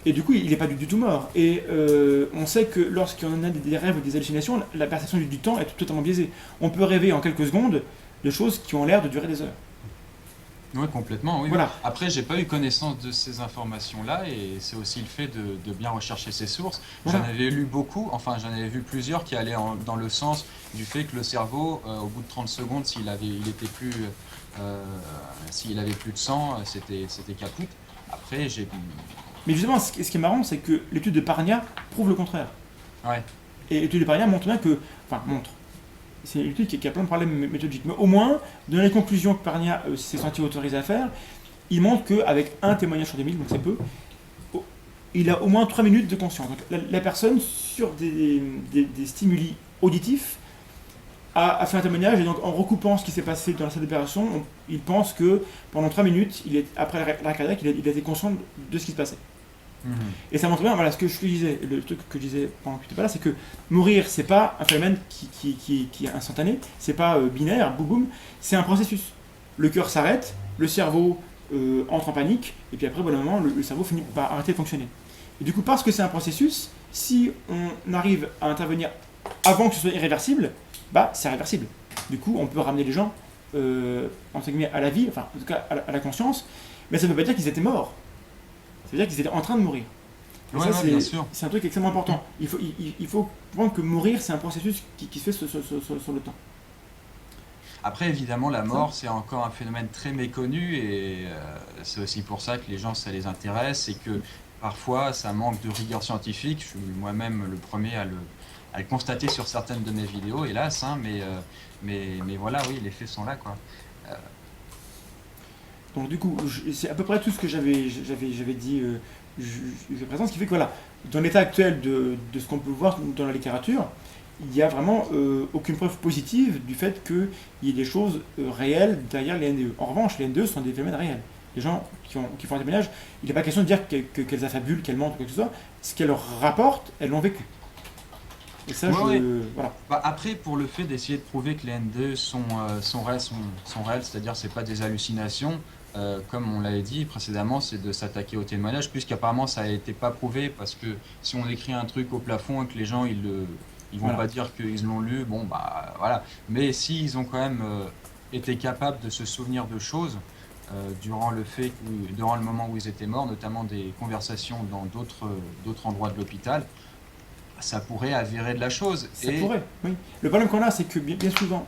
Et du coup, il n'est pas du tout mort. Et on sait que lorsqu'on a des rêves ou des hallucinations, la perception du temps est totalement biaisée. On peut rêver en quelques secondes de choses qui ont l'air de durer des heures. Oui, complètement. Oui, voilà. Oui. Après, j'ai pas eu connaissance de ces informations-là, et c'est aussi le fait de bien rechercher ses sources. Voilà. J'en avais lu beaucoup, enfin j'en avais vu plusieurs qui allaient dans le sens du fait que le cerveau, au bout de 30 secondes, s'il avait plus de sang, c'était caput. Après, Mais justement, ce qui est marrant, c'est que l'étude de Parnia prouve le contraire. Ouais. Et l'étude de Parnia montre bien que... Enfin, c'est une étude qui a plein de problèmes méthodiques. Mais au moins, dans les conclusions que Parnia s'est senti autorisé à faire, il montre qu'avec un témoignage sur 2000, donc c'est peu, il a au moins 3 minutes de conscience. Donc la personne, sur des stimuli auditifs, a fait un témoignage, et donc en recoupant ce qui s'est passé dans la salle d'opération, il pense que pendant 3 minutes, après l'arrêt cardiaque, il a été conscient de ce qui se passait. Et ça montre bien, voilà, ce que je te disais, le truc que je disais pendant que tu n'étais pas là, c'est que mourir, c'est pas un phénomène qui est instantané, c'est pas binaire, boum boum, c'est un processus. Le cœur s'arrête, le cerveau entre en panique, et puis après, au bout d'un moment, le cerveau finit par arrêter de fonctionner. Et du coup, parce que c'est un processus, si on arrive à intervenir avant que ce soit irréversible, c'est réversible. Du coup, on peut ramener les gens entre guillemets à la vie, enfin, en tout cas à la conscience, mais ça ne veut pas dire qu'ils étaient morts. Ça veut dire qu'ils étaient en train de mourir. Et ça, c'est un truc extrêmement important. Il faut comprendre que mourir, c'est un processus qui se fait sur le temps. Après, évidemment, la mort, c'est encore un phénomène très méconnu, et c'est aussi pour ça que les gens, ça les intéresse, et que parfois, ça manque de rigueur scientifique. Je suis moi-même le premier à le constater sur certaines de mes vidéos, hélas, hein, mais voilà, oui, les faits sont là, quoi. Donc du coup, c'est à peu près tout ce que j'avais dit jusqu'à présent, ce qui fait que voilà, dans l'état actuel de ce qu'on peut voir dans la littérature, il n'y a vraiment aucune preuve positive du fait qu'il y ait des choses réelles derrière les NDE. En revanche, les NDE sont des phénomènes réels. Les gens qui font un témoignage, il n'est pas question de dire qu'elles affabulent, qu'elles mentent ou quoi que ce soit. Ce qu'elles leur rapportent, elles l'ont vécu. Et ça, Ouais, ouais. voilà. Bah, après, pour le fait d'essayer de prouver que les N2 sont réels, c'est-à-dire c'est pas des hallucinations, comme on l'avait dit précédemment, c'est de s'attaquer au témoignage, puisqu'apparemment ça a été pas prouvé, parce que si on écrit un truc au plafond et que les gens ils vont Voilà. pas dire qu'ils l'ont lu, bon bah voilà. Mais s'ils ont quand même été capables de se souvenir de choses durant le moment où ils étaient morts, notamment des conversations dans d'autres endroits de l'hôpital, ça pourrait avérer de la chose. Ça Et pourrait, oui. Le problème qu'on a, c'est que bien souvent,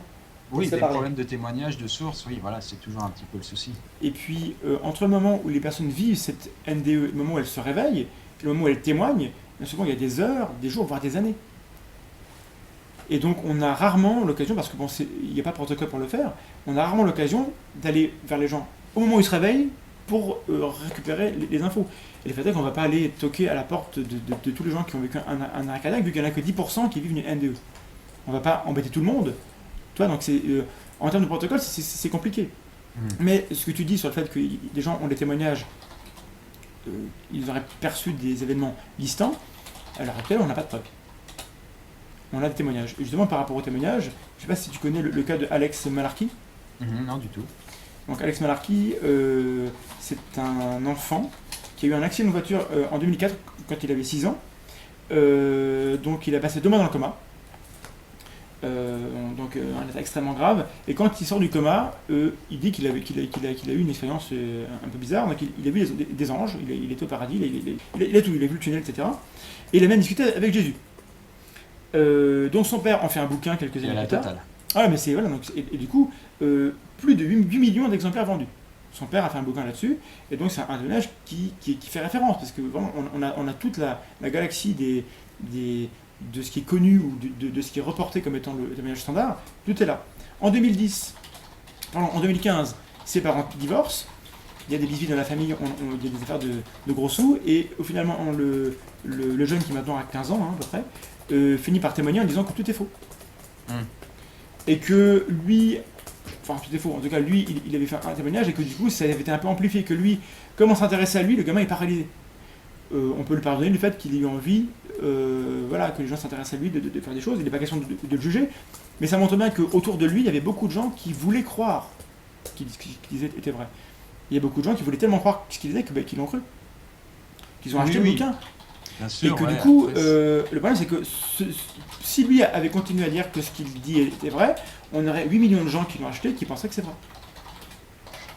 oui, C'est des pareil. problèmes de témoignage, de source, oui, voilà, c'est toujours un petit peu le souci. et puis entre le moment où les personnes vivent cette NDE, le moment où elles se réveillent, et le moment où elles témoignent, bien souvent il y a des heures, des jours, voire des années. Et donc on a rarement l'occasion, parce que bon, il n'y a pas de protocole pour le faire, on a rarement l'occasion d'aller vers les gens au moment où ils se réveillent pour récupérer les infos. Et le fait est qu'on ne va pas aller toquer à la porte de tous les gens qui ont vécu un arrêt cardiaque, vu qu'il n'y en a que 10% qui vivent une NDE. On ne va pas embêter tout le monde. Tu vois, donc en termes de protocole, c'est compliqué. Hmm. Mais ce que tu dis sur le fait que des gens ont des témoignages, ils auraient perçu des événements distants, à l'heure actuelle, on n'a pas de preuves. On a des témoignages. Et justement, par rapport aux témoignages, je ne sais pas si tu connais le cas de Alex Malarkey. Non, du tout. Donc Alex Malarkey, c'est un enfant qui a eu un accident de voiture en 2004 quand il avait 6 ans. Donc il a passé 2 mois dans le coma. Donc un état extrêmement grave. Et quand il sort du coma, il dit qu'il a eu une expérience un peu bizarre. Donc il a vu des anges, il était au paradis, il a tout, il a vu le tunnel, etc. Et il a même discuté avec Jésus. Donc son père en fait un bouquin quelques Il y a années la plus tard. totale. Ah mais c'est voilà, donc, et du coup, plus de 8 millions d'exemplaires vendus. Son père a fait un bouquin là-dessus, et donc c'est un témoignage qui fait référence, parce que vraiment, on a toute la galaxie de ce qui est connu ou de ce qui est reporté comme étant le témoignage standard, tout est là. En 2015, ses parents divorcent, il y a des bisbis dans la famille, il y a des affaires de gros sous, et finalement le jeune qui maintenant a 15 ans à peu près, finit par témoigner en disant que tout est faux. Et que lui, enfin tout est faux, en tout cas lui il avait fait un témoignage et que du coup ça avait été un peu amplifié, que lui, comme on s'intéressait à lui, le gamin est paralysé. On peut lui pardonner le fait qu'il ait eu envie, voilà, que les gens s'intéressent à lui, de faire des choses, il n'est pas question de le juger, mais ça montre bien qu'autour de lui il y avait beaucoup de gens qui voulaient croire ce qu'il disait était vrai. Il y a beaucoup de gens qui voulaient tellement croire ce qu'il disait qu'ils l'ont cru, qu'ils ont acheté le bouquin. Bien Et sûr, que ouais, du coup, après, le problème c'est que si lui avait continué à dire que ce qu'il dit était vrai, on aurait 8 millions de gens qui l'ont acheté qui pensaient que c'est vrai.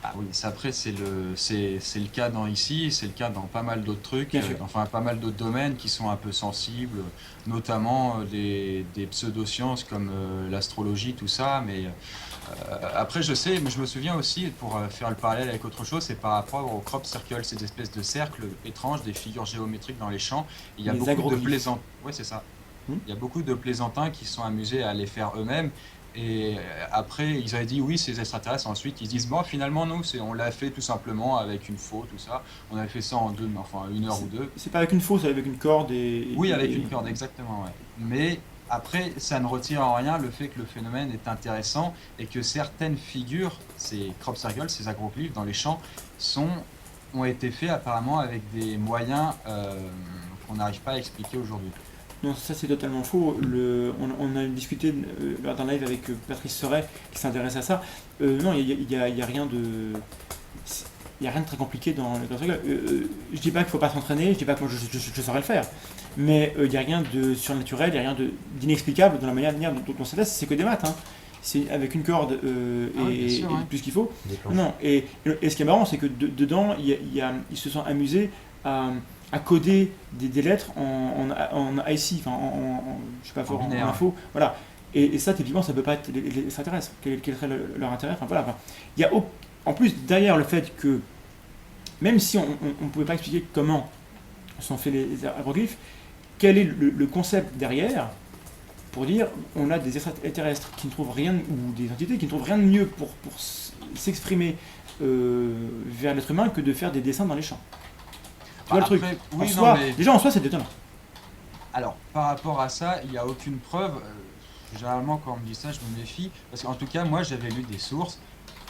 ah oui, après c'est le cas dans ici, c'est le cas dans pas mal d'autres trucs, Bien sûr. enfin pas mal d'autres domaines qui sont un peu sensibles, notamment des pseudosciences comme l'astrologie, tout ça, mais après je sais, mais je me souviens aussi, pour faire le parallèle avec autre chose, c'est par rapport au crop circle, ces espèces de cercles étranges, des figures géométriques dans les champs. Il y a Les beaucoup de agroglyphes. plaisantins, ouais c'est ça, il y a beaucoup de plaisantins qui se sont amusés à les faire eux-mêmes. Et après, ils avaient dit oui, c'est les extraterrestres. Ensuite, ils disent bon, finalement, nous, on l'a fait tout simplement avec une faux, tout ça. On avait fait ça en enfin 1 heure ou 2. C'est pas avec une fausse, c'est avec une corde Oui, avec et- une corde, exactement, ouais. Mais après, ça ne retire en rien le fait que le phénomène est intéressant et que certaines figures, ces crop circles, ces agroglyphes dans les champs, ont été faits apparemment avec des moyens qu'on n'arrive pas à expliquer aujourd'hui. Non, ça c'est totalement faux. On a discuté lors d'un live avec Patrice Seret qui s'intéresse à ça. Non, il y a rien de. Il n'y a rien de très compliqué dans le crop circle. Je dis pas qu'il faut pas s'entraîner, je dis pas que moi je saurais le faire. Mais il n'y a rien de surnaturel, il n'y a rien d'inexplicable dans la manière dont on s'est fait, c'est que des maths. Hein. C'est avec une corde Ah oui, bien sûr, et ouais. plus qu'il faut. Des planches. Non, et ce qui est marrant, c'est que dedans, ils se sont amusés à coder des lettres en IC, enfin je sais pas, En binaire. info, voilà. Et ça, typiquement, ça peut pas être les extraterrestres. Quel serait leur intérêt? Enfin voilà. Enfin, il y a en plus derrière le fait que même si on ne pouvait pas expliquer comment sont faits les agroglyphes, quel est le concept derrière pour dire on a des extraterrestres qui ne trouvent rien, ou des entités qui ne trouvent rien de mieux pour s'exprimer vers l'être humain que de faire des dessins dans les champs. Tu vois le truc. Après, En oui, soi, non, mais déjà en soi c'est détonnant. alors, par rapport à ça, il n'y a aucune preuve. Généralement, quand on me dit ça, je me méfie. Parce qu'en tout cas, moi, j'avais lu des sources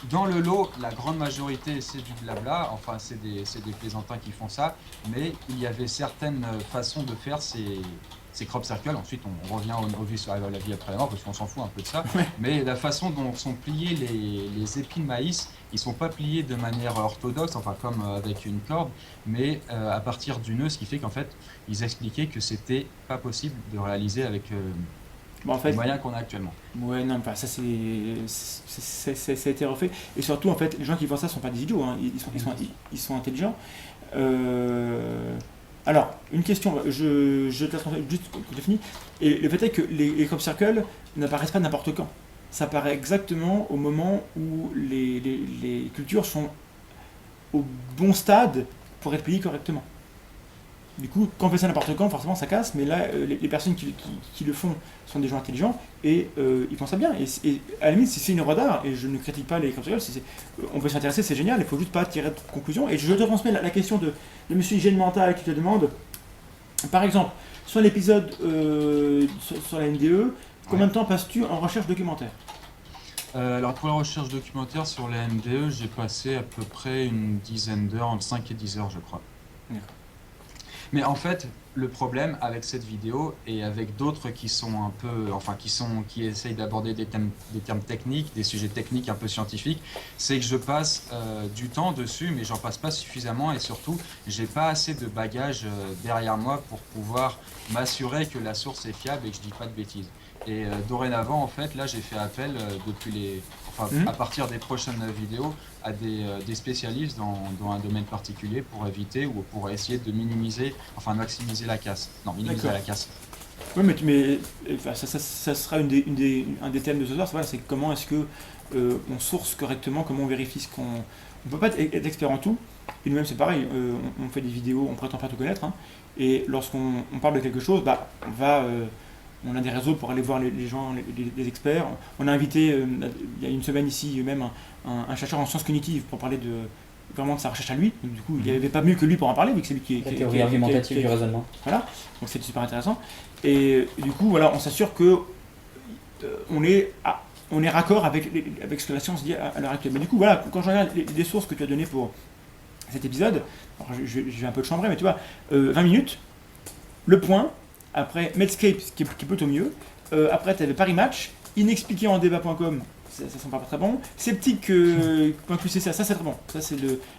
Dans le lot, la grande majorité, c'est du blabla, enfin, c'est des plaisantins qui font ça, mais il y avait certaines façons de faire ces crop circles. Ensuite, on revient au vie sur la vie après la mort, parce qu'on s'en fout un peu de ça. Mais la façon dont sont pliés les épis de maïs, ils sont pas pliés de manière orthodoxe, enfin, comme avec une corde, mais à partir du nœud, ce qui fait qu'en fait, ils expliquaient que c'était pas possible de réaliser avec Bon, en les fait, moyens qu'on a actuellement. ouais, non, enfin, ça ça a été refait. Et surtout, en fait, les gens qui font ça sont pas des idiots, hein. Ils sont intelligents. Alors, une question, je te laisse juste quand tu finis. Et le fait est que les crop circles n'apparaissent pas n'importe quand. Ça apparaît exactement au moment où les cultures sont au bon stade pour être pliées correctement. Du coup, quand on fait ça n'importe quand, forcément ça casse, mais là, les personnes qui le font sont des gens intelligents et ils font ça bien. Et à la limite, si c'est une œuvre d'art, et je ne critique pas les crop circles, on peut s'intéresser, c'est génial, il faut juste pas tirer de conclusion. Et je te transmets la question de monsieur Hygiène Mentale qui te demande, par exemple, sur l'épisode sur la NDE, combien de temps passes-tu en recherche documentaire? Alors pour la recherche documentaire sur la MDE, j'ai passé à peu près une dizaine d'heures, entre 5 et 10 heures je crois. D'accord. Mais en fait, le problème avec cette vidéo et avec d'autres qui sont un peu, enfin qui essayent d'aborder des termes techniques, des sujets techniques un peu scientifiques, c'est que je passe du temps dessus, mais j'en passe pas suffisamment et surtout, j'ai pas assez de bagages derrière moi pour pouvoir m'assurer que la source est fiable et que je dis pas de bêtises. Et dorénavant, en fait, là, j'ai fait appel à partir des prochaines vidéos, à des spécialistes dans un domaine particulier pour éviter ou pour essayer de maximiser la casse. Non, minimiser D'accord. la casse. Oui, enfin, ça sera un des thèmes de ce soir, c'est comment est-ce que on source correctement, comment on vérifie ce qu'on... On peut pas être expert en tout, et nous-mêmes c'est pareil, on fait des vidéos, on prétend pas tout connaître, hein, et lorsqu'on parle de quelque chose, bah, on a des réseaux pour aller voir les gens, les experts. On a invité, il y a une semaine ici, même un chercheur en sciences cognitives pour parler vraiment de sa recherche à lui. Donc, du coup, il n'y avait pas mieux que lui pour en parler, vu que c'est lui La théorie argumentative du raisonnement. Voilà, donc c'est super intéressant. Et du coup, voilà, on s'assure que on est raccord avec ce que la science dit à l'heure actuelle. Mais du coup, voilà, quand je regarde les sources que tu as données pour cet épisode, alors je vais un peu de chambrer, mais tu vois, 20 minutes, Le Point, après Medscape, qui est plutôt mieux, après tu avais Paris Match, Inexpliqué en débat.com, ça sent pas très bon, Sceptique.qc, ça c'est très bon, ça c'est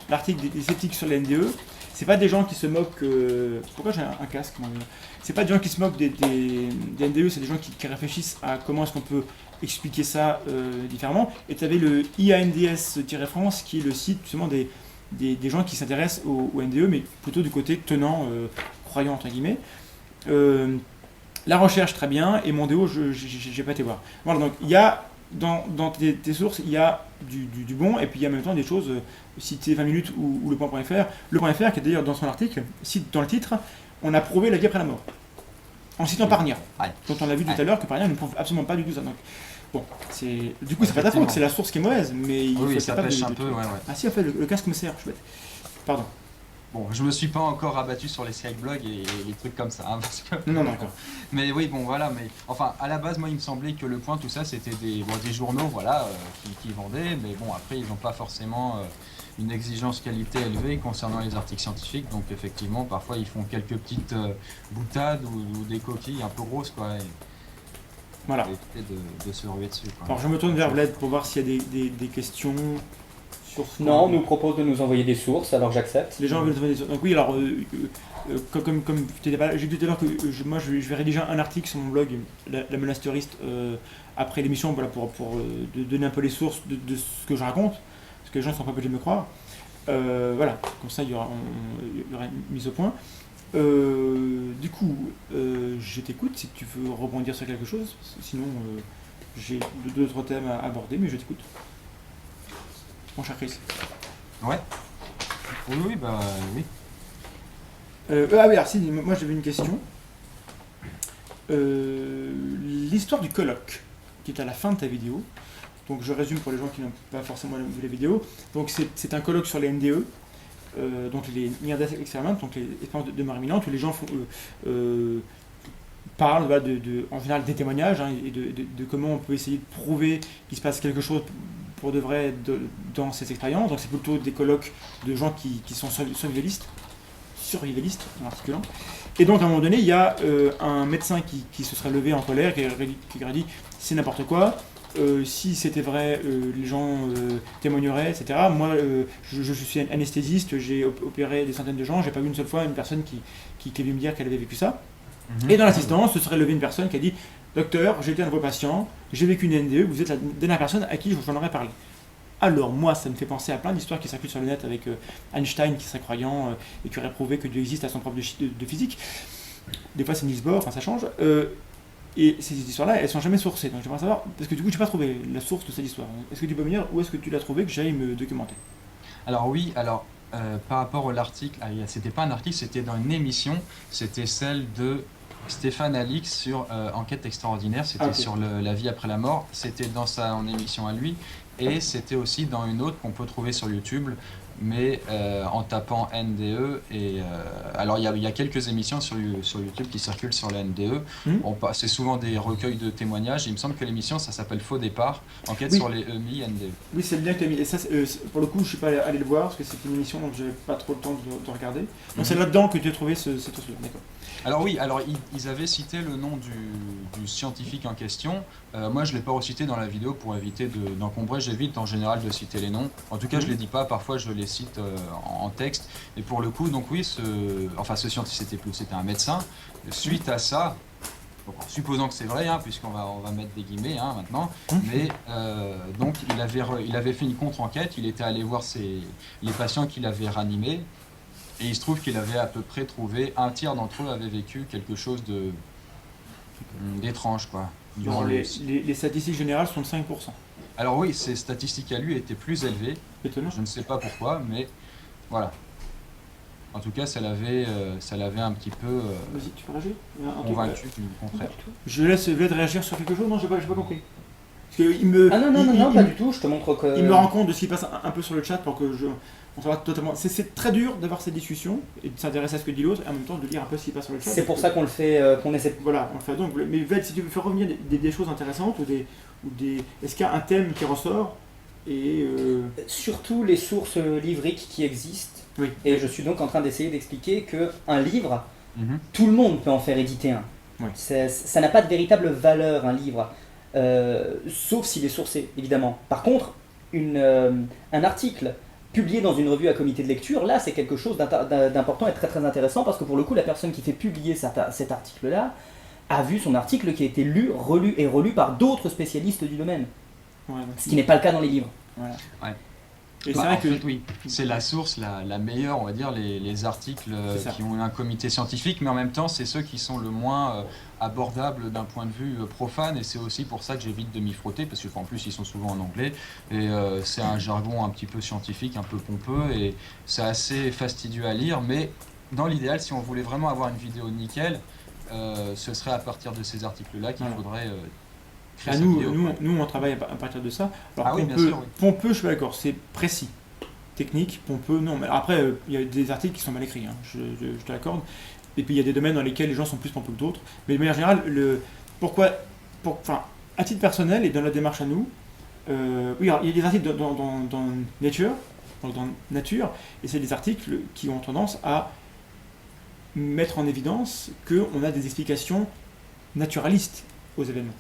l'article des sceptiques sur la NDE. C'est pas des gens qui se moquent. Pourquoi j'ai un casque moi C'est pas des gens qui se moquent des NDE, c'est des gens qui réfléchissent à comment est-ce qu'on peut expliquer ça différemment. Et tu avais le IANDS-France qui est le site justement des gens qui s'intéressent au NDE, mais plutôt du côté tenant, croyant entre guillemets. La recherche très bien, et Mondeo, j'ai pas été voir. Voilà, donc il y a dans tes sources, il y a du bon, et puis il y a en même temps des choses citées 20 minutes ou le point.fr. Le point.fr, qui est d'ailleurs dans son article, cite dans le titre, on a prouvé la vie après la mort. En citant Parnia, dont on a vu tout à l'heure que Parnia ne prouve absolument pas du tout ça. Donc, bon, du coup, c'est pas ta faute, c'est la source qui est mauvaise, mais il faut être ça capable pêche un peu, ouais. Ah si, en fait, le casque me sert, je suis bête. Pardon. Bon, je me suis pas encore abattu sur les skyblogs et les trucs comme ça, hein, parce que... Non, d'accord. Mais oui, bon, voilà, mais enfin, à la base, moi, il me semblait que Le Point, tout ça, c'était des journaux, voilà, qui vendaient, mais bon, après, ils n'ont pas forcément une exigence qualité élevée concernant les articles scientifiques, donc effectivement, parfois, ils font quelques petites boutades ou des coquilles un peu grosses, quoi, et voilà. éviter de se ruer dessus, quoi. Alors, je me tourne vers Bled pour voir s'il y a des questions. Non, on nous propose de nous envoyer des sources, alors j'accepte. Les gens veulent envoyer des sources. Donc oui, alors, comme j'ai dit tout à l'heure que moi je vais rédiger un article sur mon blog, la menasteriste, après l'émission, voilà, pour donner un peu les sources de ce que je raconte, parce que les gens ne sont pas obligés de me croire. Voilà, comme ça il y aura une mise au point. Du coup, je t'écoute si tu veux rebondir sur quelque chose, sinon j'ai d'autres thèmes à aborder, mais je t'écoute. Mon cher Chris. Ouais. Oui, bah oui. Oui, alors si, moi j'avais une question. L'histoire du colloque, qui est à la fin de ta vidéo. Donc je résume pour les gens qui n'ont pas forcément vu la vidéo. Donc c'est un colloque sur les NDE, donc les Near Death Experiments, donc les expériences de mort imminente, où les gens parlent en général des témoignages, hein, et de comment on peut essayer de prouver qu'il se passe quelque chose pour de vrai dans ces expériences. Donc c'est plutôt des colloques de gens qui sont survivalistes en articulant. Et donc à un moment donné, il y a un médecin qui se serait levé en colère, qui aurait dit c'est n'importe quoi. Si c'était vrai, les gens témoigneraient, etc. Moi, je suis anesthésiste, j'ai opéré des centaines de gens, j'ai pas vu une seule fois une personne qui est venue me dire qu'elle avait vécu ça. Et dans l'assistance, se serait levée une personne qui a dit docteur, j'ai été un de vos patients, j'ai vécu une NDE, vous êtes la dernière personne à qui j'en aurais parlé. Alors moi, ça me fait penser à plein d'histoires qui circulent sur le net avec Einstein qui serait croyant et qui aurait prouvé que Dieu existe à son prof de physique. Des fois c'est Niels Bohr, enfin ça change. Et ces histoires-là, elles sont jamais sourcées. Donc j'aimerais savoir, parce que du coup, je n'ai pas trouvé la source de cette histoire. Est-ce que tu peux me dire où est-ce que tu l'as trouvé, que j'aille me documenter? Alors oui, par rapport à l'article, c'était pas un article, c'était dans une émission, c'était celle de Stéphane Alix sur Enquête extraordinaire, c'était sur la vie après la mort, c'était dans son émission à lui, et c'était aussi dans une autre qu'on peut trouver sur YouTube, mais en tapant NDE, alors il y a quelques émissions sur YouTube qui circulent sur la NDE, c'est souvent des recueils de témoignages, il me semble que l'émission ça s'appelle Faux départ, enquête sur les EMI NDE. Oui, c'est bien que tu as mis, et ça, pour le coup je ne suis pas allé le voir, parce que c'est une émission donc j'avais pas trop le temps de regarder, donc c'est là-dedans que tu as trouvé cette truc-là, d'accord. Alors oui, ils avaient cité le nom du scientifique en question. Moi, je ne l'ai pas recité dans la vidéo pour éviter d'encombrer. J'évite en général de citer les noms. En tout cas, je ne les dis pas. Parfois, je les cite en texte. Et pour le coup, donc oui, ce scientifique, c'était un médecin. Suite à ça, bon, supposons que c'est vrai, puisqu'on va mettre des guillemets maintenant, mais donc il avait fait une contre-enquête. Il était allé voir les patients qu'il avait ranimés. Et il se trouve qu'il avait à peu près trouvé un tiers d'entre eux avaient vécu quelque chose d'étrange, quoi. Les statistiques générales sont de 5%. Alors oui, ces statistiques à lui étaient plus élevées. Étonnant. Je ne sais pas pourquoi, mais voilà. En tout cas, ça l'avait un petit peu Vas-y, tu peux réagir convaincu du contraire. Je laisse Vlad réagir sur quelque chose. Non, j'ai pas compris. Parce que il Ah non, pas du tout, je te montre que... Il me rend compte de ce qui passe un peu sur le chat pour que on soit totalement... C'est très dur d'avoir cette discussion et de s'intéresser à ce que dit l'autre et en même temps de lire un peu ce qui passe sur le chat. C'est pour ça qu'on le fait, qu'on essaie... Voilà, on le fait donc. Mais Vlad, si tu veux faire revenir des choses intéressantes ou des... Est-ce qu'il y a un thème qui ressort et Surtout les sources livriques qui existent. Oui. Et je suis donc en train d'essayer d'expliquer qu'un livre, tout le monde peut en faire éditer un. Oui. Ça n'a pas de véritable valeur, un livre. Sauf s'il est sourcé, évidemment. Par contre, un article publié dans une revue à comité de lecture, là, c'est quelque chose d'important et très très intéressant parce que pour le coup, la personne qui fait publier cet article-là a vu son article qui a été lu, relu et relu par d'autres spécialistes du domaine. Ouais, Ce qui n'est pas le cas dans les livres. Voilà. Ouais. Et c'est vrai que oui, c'est la source la meilleure, on va dire, les articles qui ont un comité scientifique, mais en même temps, c'est ceux qui sont le moins abordables d'un point de vue profane, et c'est aussi pour ça que j'évite de m'y frotter, parce qu'en plus, ils sont souvent en anglais, et c'est un jargon un petit peu scientifique, un peu pompeux, et c'est assez fastidieux à lire, mais dans l'idéal, si on voulait vraiment avoir une vidéo nickel, ce serait à partir de ces articles-là qu'il faudrait... nous, on travaille à partir de ça. Alors, oui, bien sûr, oui. Pompeux, je suis pas d'accord, c'est précis. Technique, pompeux, non. Mais après, il y a des articles qui sont mal écrits, je te l'accorde. Et puis, il y a des domaines dans lesquels les gens sont plus pompeux que d'autres. Mais de manière générale, à titre personnel et dans la démarche à nous, oui, alors, il y a des articles dans Nature, donc dans Nature, et c'est des articles qui ont tendance à mettre en évidence qu'on a des explications naturalistes aux événements.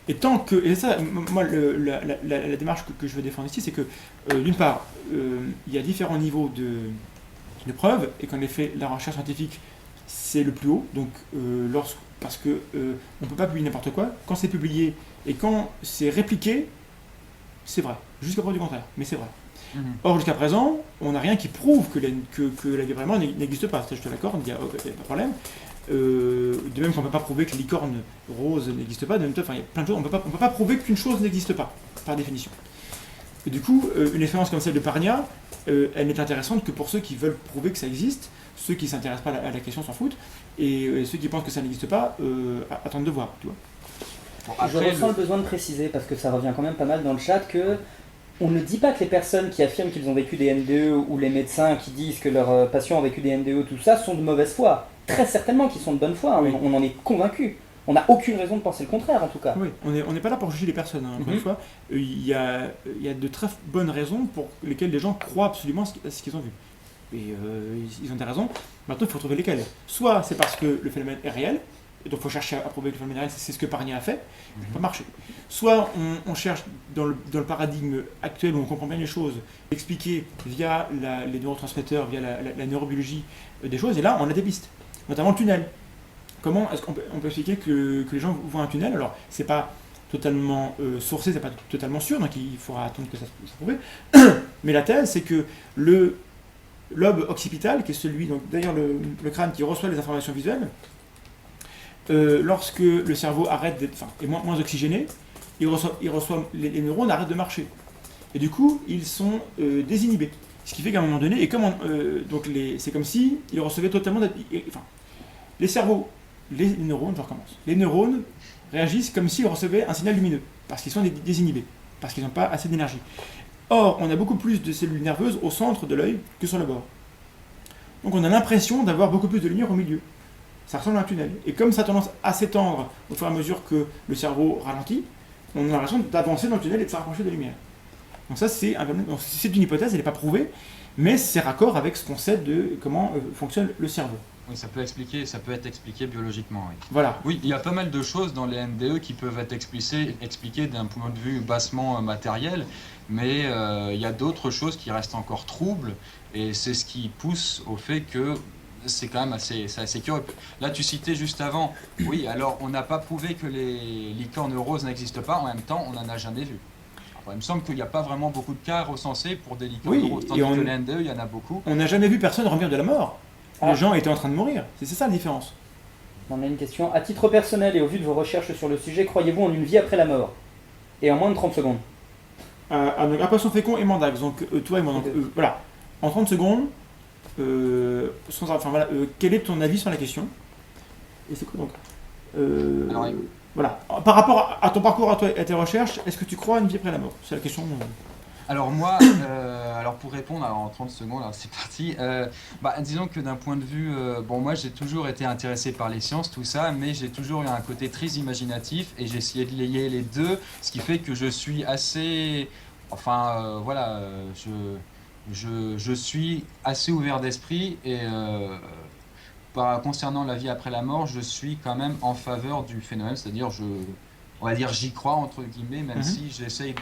Et tant que, et ça, moi, la démarche que je veux défendre ici, c'est que, d'une part, il y a différents niveaux de preuves, et qu'en effet, la recherche scientifique, c'est le plus haut, donc, parce que on ne peut pas publier n'importe quoi. Quand c'est publié, et quand c'est répliqué, c'est vrai. Jusqu'à preuve du contraire, mais c'est vrai. Or, jusqu'à présent, on n'a rien qui prouve que la vie vraiment n'existe pas. Ça, je te l'accorde, il n'y a pas de problème. De même qu'on ne peut pas prouver que les licornes roses n'existent pas, de même temps, il y a plein de choses, on ne peut pas prouver qu'une chose n'existe pas, par définition. Et du coup, une expérience comme celle de Parnia, elle n'est intéressante que pour ceux qui veulent prouver que ça existe, ceux qui ne s'intéressent pas à la question s'en foutent, et ceux qui pensent que ça n'existe pas, attendent de voir, tu vois. Bon, je ressens le besoin de préciser, parce que ça revient quand même pas mal dans le chat, que on ne dit pas que les personnes qui affirment qu'ils ont vécu des NDE ou les médecins qui disent que leurs patients ont vécu des NDE, tout ça, sont de mauvaise foi. Très certainement qu'ils sont de bonne foi, oui. On en est convaincus. On n'a aucune raison de penser le contraire, en tout cas. Oui, on n'est pas là pour juger les personnes, hein, encore une fois. Il y a de très bonnes raisons pour lesquelles les gens croient absolument à ce qu'ils ont vu. Et ils ont des raisons. Maintenant, il faut trouver lesquelles. Soit c'est parce que le phénomène est réel, et donc il faut chercher à prouver que le phénomène est réel, c'est ce que Parnier a fait, ça n'a pas marché. Soit on cherche dans le paradigme actuel où on comprend bien les choses, expliquer via les neurotransmetteurs, via la neurobiologie des choses, et là on a des pistes, notamment le tunnel. Comment est-ce qu'on peut expliquer que les gens voient un tunnel? Alors, c'est pas totalement sourcé, c'est pas totalement sûr, donc il faudra attendre que ça se prouve. Mais la thèse, c'est que le lobe occipital, qui est celui, donc derrière le crâne qui reçoit les informations visuelles, lorsque le cerveau arrête est moins oxygéné, les neurones arrêtent de marcher. Et du coup, ils sont désinhibés. Ce qui fait qu'à un moment donné, c'est comme si ils recevaient totalement... les cerveaux, les neurones, je recommence. Les neurones réagissent comme s'ils recevaient un signal lumineux, parce qu'ils sont désinhibés, parce qu'ils n'ont pas assez d'énergie. Or, on a beaucoup plus de cellules nerveuses au centre de l'œil que sur le bord. Donc on a l'impression d'avoir beaucoup plus de lumière au milieu. Ça ressemble à un tunnel. Et comme ça a tendance à s'étendre au fur et à mesure que le cerveau ralentit, on a l'impression d'avancer dans le tunnel et de se rapprocher de la lumière. Donc ça, c'est une hypothèse, elle n'est pas prouvée, mais c'est raccord avec ce qu'on sait de comment fonctionne le cerveau. Oui, ça peut être expliqué biologiquement, oui. Voilà. Oui, il y a pas mal de choses dans les NDE qui peuvent être expliquées d'un point de vue bassement matériel, mais il y a d'autres choses qui restent encore troubles, et c'est ce qui pousse au fait que c'est quand même assez curieux. Là, tu citais juste avant, oui, alors on n'a pas prouvé que les licornes roses n'existent pas, en même temps, on n'en a jamais vu. Alors, il me semble qu'il n'y a pas vraiment beaucoup de cas recensés pour des licornes roses, tandis que les NDE, il y en a beaucoup. On n'a jamais vu personne revenir de la mort. Les gens étaient en train de mourir. C'est ça la différence. On a une question. À titre personnel et au vu de vos recherches sur le sujet, croyez-vous en une vie après la mort? Et en moins de 30 secondes. Donc, un poisson fécond et Mandax. Donc, toi et moi. Voilà. En 30 secondes, quel est ton avis sur la question? Et c'est quoi donc voilà. Par rapport à ton parcours, à tes recherches, est-ce que tu crois à une vie après la mort? C'est la question. Alors moi, pour répondre en 30 secondes, alors c'est parti. Disons que d'un point de vue, moi j'ai toujours été intéressé par les sciences, tout ça, mais j'ai toujours eu un côté très imaginatif et j'ai essayé de lier les deux, ce qui fait que je suis assez, je suis assez ouvert d'esprit et concernant la vie après la mort, je suis quand même en faveur du phénomène, c'est-à-dire j'y crois entre guillemets, même si j'essaye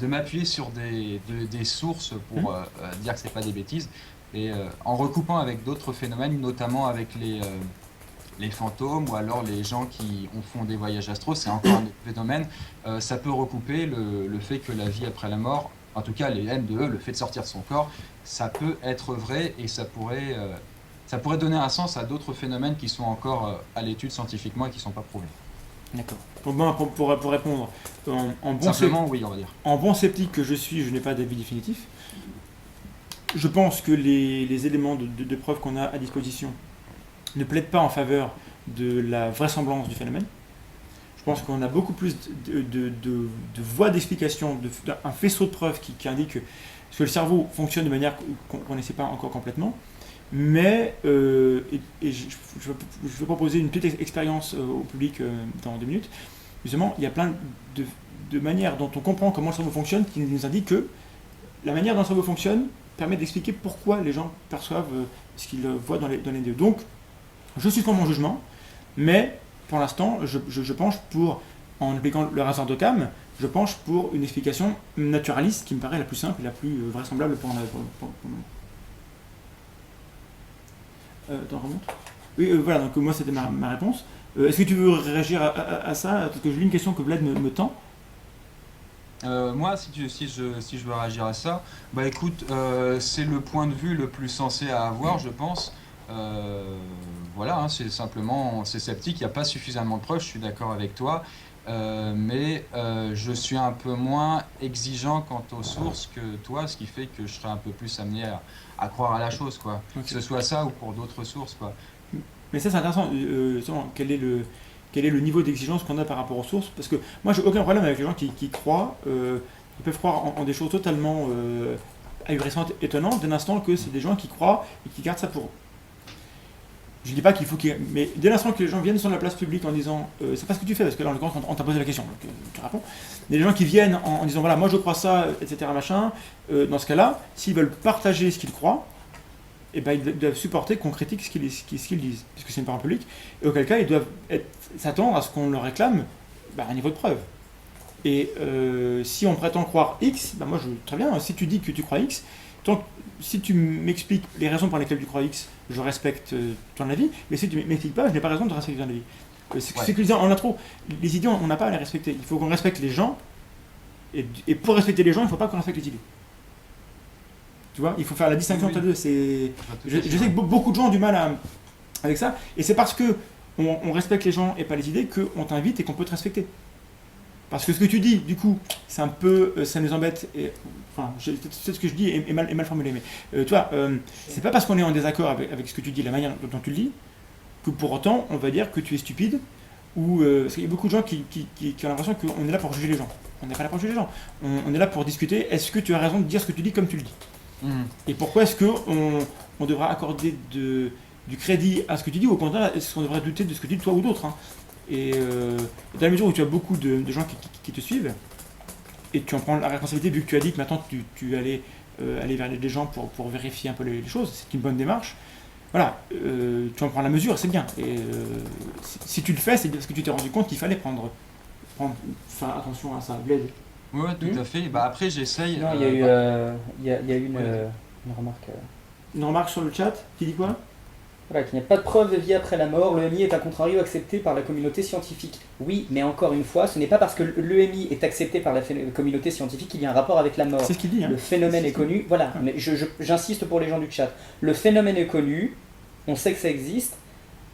de m'appuyer sur des sources pour dire que c'est pas des bêtises, et en recoupant avec d'autres phénomènes, notamment avec les fantômes ou alors les gens qui font des voyages astraux, c'est encore un autre phénomène, ça peut recouper le fait que la vie après la mort, en tout cas les NDE, le fait de sortir de son corps, ça peut être vrai et ça pourrait donner un sens à d'autres phénomènes qui sont encore à l'étude scientifiquement et qui ne sont pas prouvés. D'accord. Pour répondre, oui, on va dire. En bon sceptique que je suis, je n'ai pas d'avis définitif. Je pense que les éléments de preuve qu'on a à disposition ne plaident pas en faveur de la vraisemblance du phénomène. Je pense qu'on a beaucoup plus de voies d'explication, un faisceau de preuves qui indique que le cerveau fonctionne de manière qu'on ne sait pas encore complètement. Mais je vais proposer une petite expérience au public dans 2 minutes. Justement, il y a plein de manières dont on comprend comment le cerveau fonctionne qui nous indiquent que la manière dont le cerveau fonctionne permet d'expliquer pourquoi les gens perçoivent ce qu'ils voient dans les deux. Donc, je suis pour mon jugement, mais pour l'instant, je penche pour, en appliquant le hasard d'Occam, je penche pour une explication naturaliste qui me paraît la plus simple et la plus vraisemblable pour Oui, voilà, donc moi c'était ma réponse. Est-ce que tu veux réagir à ça? Parce que j'ai lu une question que Vlad me tend. Moi, si je veux réagir à ça, écoute, c'est le point de vue le plus sensé à avoir, je pense. C'est simplement, c'est sceptique, il n'y a pas suffisamment de preuves, je suis d'accord avec toi. Mais je suis un peu moins exigeant quant aux sources que toi, ce qui fait que je serais un peu plus amené à croire à la chose, quoi. Okay. Que ce soit ça ou pour d'autres sources, quoi. Mais ça c'est intéressant, quel est le niveau d'exigence qu'on a par rapport aux sources? Parce que moi j'ai aucun problème avec les gens qui croient, ils peuvent croire en des choses totalement ahurissantes, étonnantes, dès l'instant que c'est des gens qui croient et qui gardent ça pour eux. Je dis pas qu'il faut mais dès l'instant que les gens viennent sur la place publique en disant c'est pas ce que tu fais, parce que là en l'occurrence on t'a posé la question, donc tu réponds. Mais les gens qui viennent en disant voilà, moi je crois ça, etc. machin, dans ce cas-là, s'ils veulent partager ce qu'ils croient, et ben ils doivent supporter qu'on critique ce qu'ils disent, puisque c'est une parole publique, et auquel cas ils doivent s'attendre à ce qu'on leur réclame un niveau de preuve. Et si on prétend croire X, moi très bien, si tu dis que tu crois X, si tu m'expliques les raisons pour lesquelles tu crois X, je respecte ton avis, mais si tu ne m'expliques pas, je n'ai pas raison de respecter ton avis. C'est que je disais, on a trop. Les idées, on n'a pas à les respecter. Il faut qu'on respecte les gens, et pour respecter les gens, il ne faut pas qu'on respecte les idées. Tu vois, il faut faire la distinction entre les deux. Je sais que beaucoup de gens ont du mal avec ça, et c'est parce que on respecte les gens et pas les idées qu'on t'invite et qu'on peut te respecter. Parce que ce que tu dis, du coup, c'est un peu, ça nous embête. C'est ce que je dis est mal formulé, mais tu vois, c'est pas parce qu'on est en désaccord avec ce que tu dis, la manière dont tu le dis, que pour autant on va dire que tu es stupide, ou parce qu'il y a beaucoup de gens qui ont l'impression qu'on est là pour juger les gens. On n'est pas là pour juger les gens. On est là pour discuter. Est-ce que tu as raison de dire ce que tu dis comme tu le dis? Et pourquoi est-ce qu'on devra accorder du crédit à ce que tu dis, ou au contraire, est-ce qu'on devrait douter de ce que tu dis, toi ou d'autres, hein? Et dans la mesure où tu as beaucoup de gens qui te suivent, et tu en prends la responsabilité, vu que tu as dit que maintenant tu allais aller vers les gens pour vérifier un peu les choses, c'est une bonne démarche. Voilà, tu en prends la mesure, c'est bien. Et si tu le fais, c'est parce que tu t'es rendu compte qu'il fallait faire attention à ça. Bled. Ouais, tout à fait. Après, j'essaye. Non, il y a eu une remarque. Une remarque sur le chat, qui dit quoi? Voilà, qu'il n'y a pas de preuve de vie après la mort. L'EMI est à contrario accepté par la communauté scientifique. Oui, mais encore une fois, ce n'est pas parce que l'EMI est accepté par la communauté scientifique qu'il y a un rapport avec la mort. C'est ce qu'il dit. Hein. Le phénomène est connu. Voilà, mais j'insiste pour les gens du chat. Le phénomène est connu, on sait que ça existe,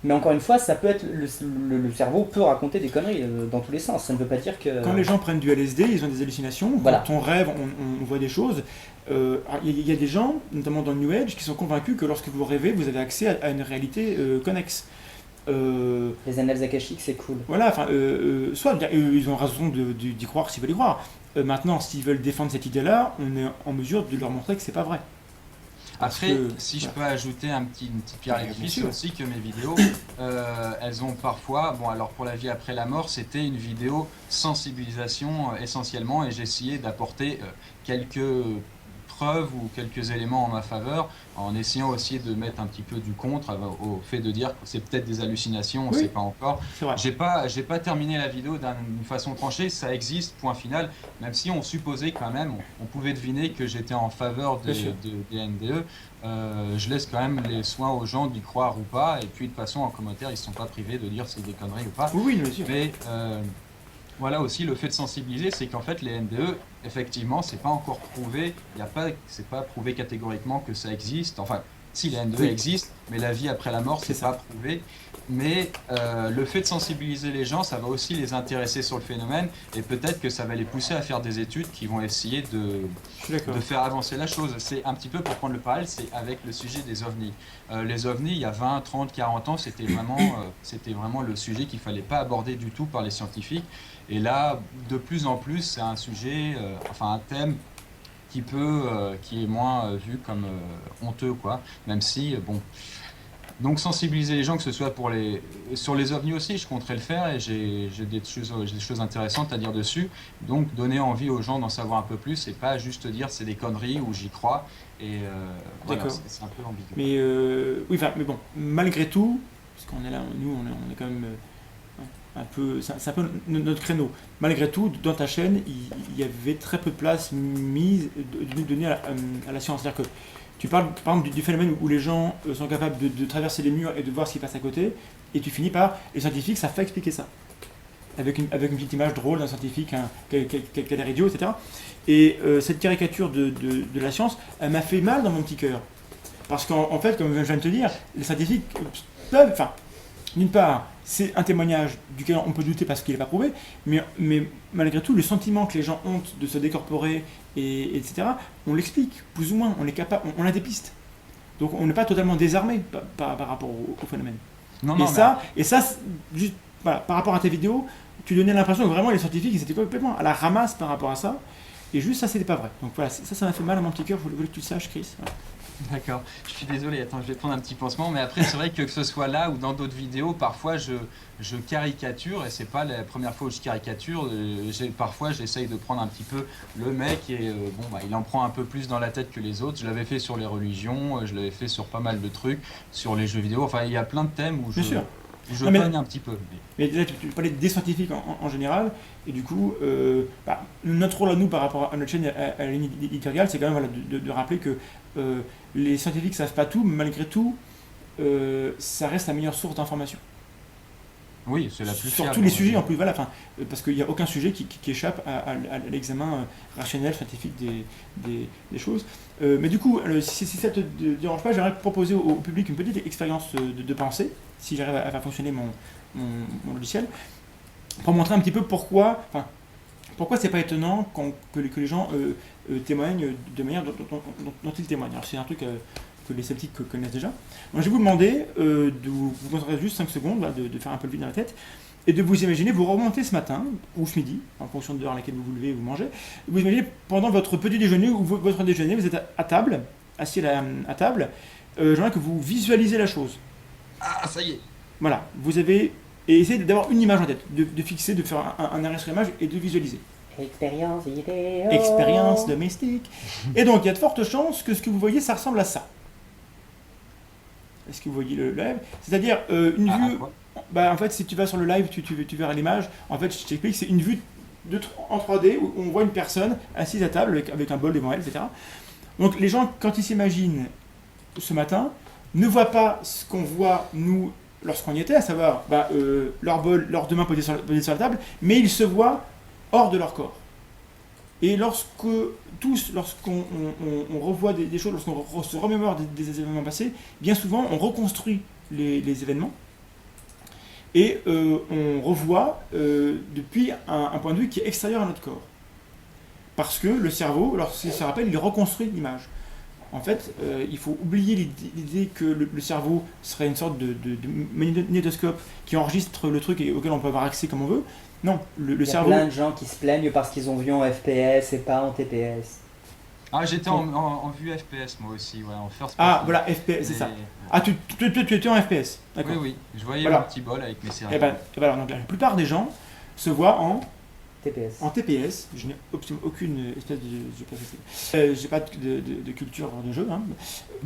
mais encore une fois, ça peut être le cerveau peut raconter des conneries dans tous les sens. Ça ne veut pas dire que... Quand les gens prennent du LSD, ils ont des hallucinations. Voilà. Quand on rêve, on voit des choses. Il y a des gens, notamment dans le New Age, qui sont convaincus que lorsque vous rêvez, vous avez accès à une réalité connexe. Les annales akashiques, c'est cool. Voilà, soit ils ont raison d'y croire s'ils veulent y croire. Maintenant, s'ils veulent défendre cette idée-là, on est en mesure de leur montrer que c'est pas vrai. Après, si je peux ajouter une petite pierre à l'édifice, c'est aussi que mes vidéos, elles ont parfois, alors pour la vie après la mort, c'était une vidéo sensibilisation essentiellement, et j'ai essayé d'apporter quelques preuves ou quelques éléments en ma faveur, en essayant aussi de mettre un petit peu du contre au fait de dire que c'est peut-être des hallucinations, on ne sait pas encore. J'ai pas terminé la vidéo d'une façon tranchée, ça existe, point final, même si on supposait quand même, on pouvait deviner que j'étais en faveur des NDE. Je laisse quand même les soins aux gens d'y croire ou pas, et puis de toute façon en commentaire ils ne sont pas privés de dire c'est des conneries ou pas. Oui, bien sûr. Mais voilà aussi le fait de sensibiliser, c'est qu'en fait les NDE, effectivement, c'est pas encore prouvé, c'est pas prouvé catégoriquement que ça existe. Enfin, si les NDE existent, mais la vie après la mort, c'est pas prouvé. Mais le fait de sensibiliser les gens, ça va aussi les intéresser sur le phénomène, et peut-être que ça va les pousser à faire des études qui vont essayer de faire avancer la chose. C'est un petit peu, pour prendre le parallèle, c'est avec le sujet des ovnis. Les ovnis, il y a 20, 30, 40 ans, c'était vraiment le sujet qu'il fallait pas aborder du tout par les scientifiques. Et là, de plus en plus, c'est un sujet, un thème qui est moins vu comme honteux, quoi. Même si, Donc sensibiliser les gens, que ce soit sur les ovnis aussi, je compterais le faire, et j'ai des choses intéressantes à dire dessus. Donc donner envie aux gens d'en savoir un peu plus, et pas juste dire c'est des conneries ou j'y crois. Et voilà, c'est un peu ambigu. Mais bon, malgré tout, parce qu'on est là, nous on est quand même un peu, c'est un peu notre créneau. Malgré tout, dans ta chaîne, il y avait très peu de place donnée à la science. C'est-à-dire que tu parles par exemple du phénomène où les gens sont capables de traverser les murs et de voir ce qui passe à côté, et tu finis par les scientifiques, ça fait expliquer ça. Avec une petite image drôle d'un scientifique qui a l'air idiot, etc. Et cette caricature de la science, elle m'a fait mal dans mon petit cœur. Parce qu'en fait, comme je viens de te dire, les scientifiques peuvent, d'une part, c'est un témoignage duquel on peut douter parce qu'il n'est pas prouvé, mais malgré tout, le sentiment que les gens ont de se décorporer, etc., on l'explique, plus ou moins, on est capable, on a des pistes. Donc on n'est pas totalement désarmé par rapport au phénomène. Juste par rapport à tes vidéos, tu donnais l'impression que vraiment les scientifiques ils étaient complètement à la ramasse par rapport à ça. Et juste ça, c'était pas vrai. Donc voilà, ça m'a fait mal à mon petit cœur, je voulais que tu le saches, Chris. Voilà. D'accord, je suis désolé, attends, je vais prendre un petit pansement, mais après c'est vrai que ce soit là ou dans d'autres vidéos, parfois je caricature, et c'est pas la première fois où je caricature, parfois j'essaye de prendre un petit peu le mec, et bon bah il en prend un peu plus dans la tête que les autres. Je l'avais fait sur les religions, je l'avais fait sur pas mal de trucs, sur les jeux vidéo, enfin il y a plein de thèmes où Bien sûr. je Non, mais- pogne un petit peu. Mais déjà, tu parlais des scientifiques en général, et du coup, notre rôle à nous par rapport à notre chaîne, à la ligne éditoriale, c'est quand même voilà, de rappeler que les scientifiques ne savent pas tout, mais malgré tout, ça reste la meilleure source d'information. Oui, c'est la plus Sur fiable, tous les on va sujets, dire. en plus, voilà, parce qu'il n'y a aucun sujet qui échappe à l'examen rationnel, scientifique des choses. Mais du coup, si ça ne te dérange pas, j'aimerais proposer au public une petite expérience de pensée, si j'arrive à faire fonctionner mon logiciel, pour montrer un petit peu pourquoi c'est pas étonnant que les gens témoignent de manière dont ils témoignent. Alors c'est un truc que les sceptiques connaissent déjà. Donc, je vais vous demander de vous concentrer juste 5 secondes, là, de faire un peu le vide dans la tête, et de vous imaginer, vous remontez ce matin, ou ce midi, en fonction de l'heure à laquelle vous vous levez et vous mangez, vous imaginez pendant votre petit déjeuner ou votre déjeuner, vous êtes à table, assis à table, j'aimerais que vous visualisez la chose. Ah, ça y est. Voilà, vous avez... Et essayez d'avoir une image en tête, de fixer, de faire un arrêt sur l'image et de visualiser. Expérience vidéo. Expérience domestique. Et donc, il y a de fortes chances que ce que vous voyez, ça ressemble à ça. Est-ce que vous voyez le live? C'est-à-dire une Ah, vue... quoi En fait, si tu vas sur le live, tu verras l'image. En fait, je t'explique, c'est une vue en 3D où on voit une personne assise à table avec un bol devant elle, etc. Donc, les gens, quand ils s'imaginent ce matin, ne voient pas ce qu'on voit, nous, lorsqu'on y était, à savoir leur bol, leurs deux mains posées sur la table, mais ils se voient hors de leur corps. Et lorsqu'on revoit des choses, lorsqu'on se remémore des événements passés, bien souvent on reconstruit les événements et on revoit depuis un point de vue qui est extérieur à notre corps. Parce que le cerveau, lorsqu'il se rappelle, il reconstruit l'image. En fait, il faut oublier l'idée que le cerveau serait une sorte de magnétoscope qui enregistre le truc et auquel on peut avoir accès comme on veut. Non, le Il y a cerveau... plein de gens qui se plaignent parce qu'ils ont vu en FPS et pas en TPS. Ah, j'étais en vue FPS moi aussi, ouais, en first Ah, person. voilà, FPS, c'est Et- ça. Ah, tu étais en FPS, d'accord. Oui, oui, je voyais Voilà. mon petit bol avec mes Et céréales. ben voilà, donc la plupart des gens se voient TPS. en TPS. Je n'ai absolument aucune espèce de... j'ai pas de culture de jeu. Hein.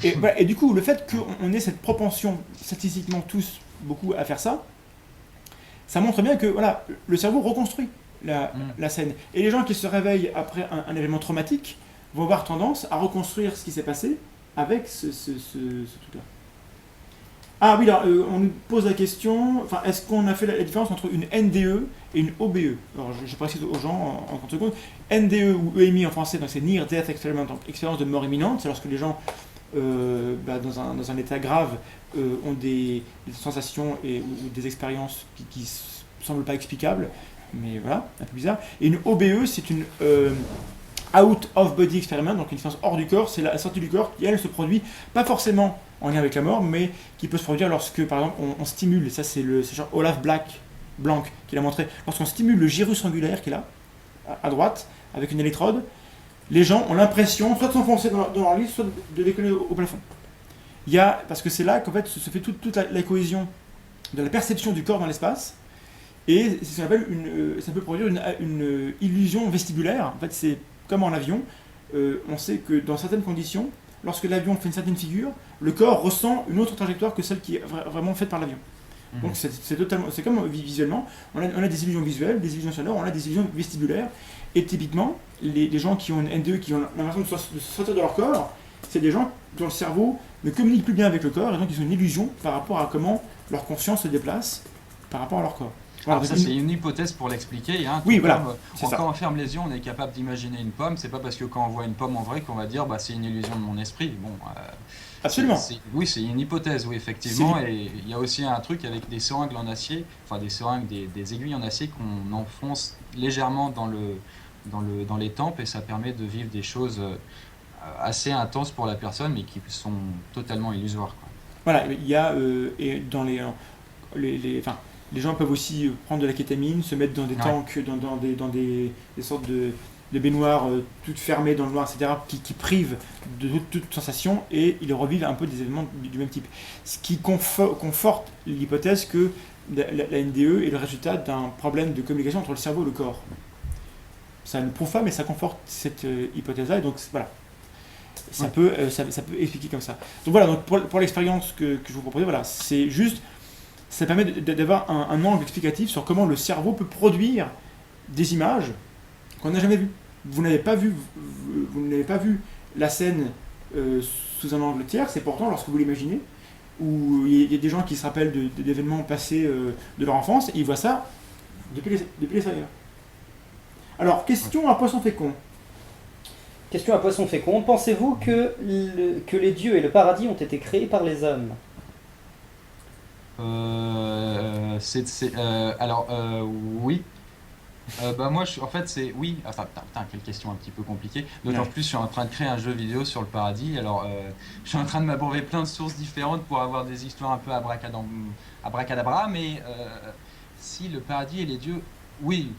Et, voilà, et du coup, le fait qu'on ait cette propension, statistiquement tous, beaucoup à faire ça, ça montre bien que voilà, le cerveau reconstruit la scène. Et les gens qui se réveillent après un événement traumatique vont avoir tendance à reconstruire ce qui s'est passé avec ce truc-là. Ah oui, alors, on nous pose la question, est-ce qu'on a fait la différence entre une NDE et une OBE? Alors je précise aux gens en 30 secondes. NDE ou EMI en français, donc c'est Near Death Experiment, donc expérience de mort imminente, c'est lorsque les gens dans un état grave ont des sensations ou des expériences qui ne semblent pas explicables, mais voilà, un peu bizarre. Et une OBE, c'est une out of body experiment, donc une expérience hors du corps, c'est la sortie du corps qui elle se produit pas forcément en lien avec la mort, mais qui peut se produire lorsque par exemple on stimule, et ça c'est genre Olaf Blanc qui l'a montré, lorsqu'on stimule le gyrus angulaire qui est là, à droite, avec une électrode, les gens ont l'impression soit de s'enfoncer dans leur lit, soit de décoller au plafond. Parce que c'est là qu'en fait se fait toute la cohésion de la perception du corps dans l'espace, et c'est ce qu'on appelle ça peut produire une illusion vestibulaire. En fait, c'est comme en avion, on sait que dans certaines conditions, lorsque l'avion fait une certaine figure, le corps ressent une autre trajectoire que celle qui est vraiment faite par l'avion. Donc c'est comme visuellement, on a des illusions visuelles, des illusions sonores, on a des illusions vestibulaires, et typiquement, les gens qui ont une NDE, qui ont l'impression de sortir de leur corps, c'est des gens dont le cerveau ne communique plus bien avec le corps, et donc ils ont une illusion par rapport à comment leur conscience se déplace par rapport à leur corps. Voilà, Alors ça c'est une hypothèse pour l'expliquer. Hein. Oui, Tout voilà, comme, c'est ça. quand on ferme les yeux, on est capable d'imaginer une pomme. C'est pas parce que quand on voit une pomme en vrai qu'on va dire c'est une illusion de mon esprit. Bon, Absolument. Oui, c'est une hypothèse, oui, effectivement. Et il y a aussi un truc avec des seringues en acier, enfin des seringues, des aiguilles en acier qu'on enfonce légèrement dans les tempes, et ça permet de vivre des choses assez intenses pour la personne, mais qui sont totalement illusoires, quoi. Voilà, il y a et dans les gens peuvent aussi prendre de la kétamine, se mettre dans des tanks, dans des sortes de de baignoire toutes fermées dans le noir, etc., qui privent de toute sensation, et ils revivent un peu des événements du même type. Ce qui conforte l'hypothèse que la NDE est le résultat d'un problème de communication entre le cerveau et le corps. Ça ne le prouve pas, mais ça conforte cette hypothèse-là, et donc voilà. Ça peut expliquer comme ça. Donc voilà, donc pour l'expérience que je vous propose, voilà, c'est juste, ça permet d'avoir un angle explicatif sur comment le cerveau peut produire des images qu'on n'a jamais vues. Vous n'avez pas vu la scène sous un angle tiers, c'est pourtant lorsque vous l'imaginez, où il y a des gens qui se rappellent d'événements passés de leur enfance, et ils voient ça depuis l'extérieur. Alors, question à poisson fécond. Question à poisson fécond. Pensez-vous que les dieux et le paradis ont été créés par les hommes? Oui. Moi, en fait, c'est oui. Enfin, putain, quelle question un petit peu compliquée. D'autant plus, je suis en train de créer un jeu vidéo sur le paradis. Alors, je suis en train de m'abreuver plein de sources différentes pour avoir des histoires un peu abracadabra. Mais si le paradis et les dieux, oui.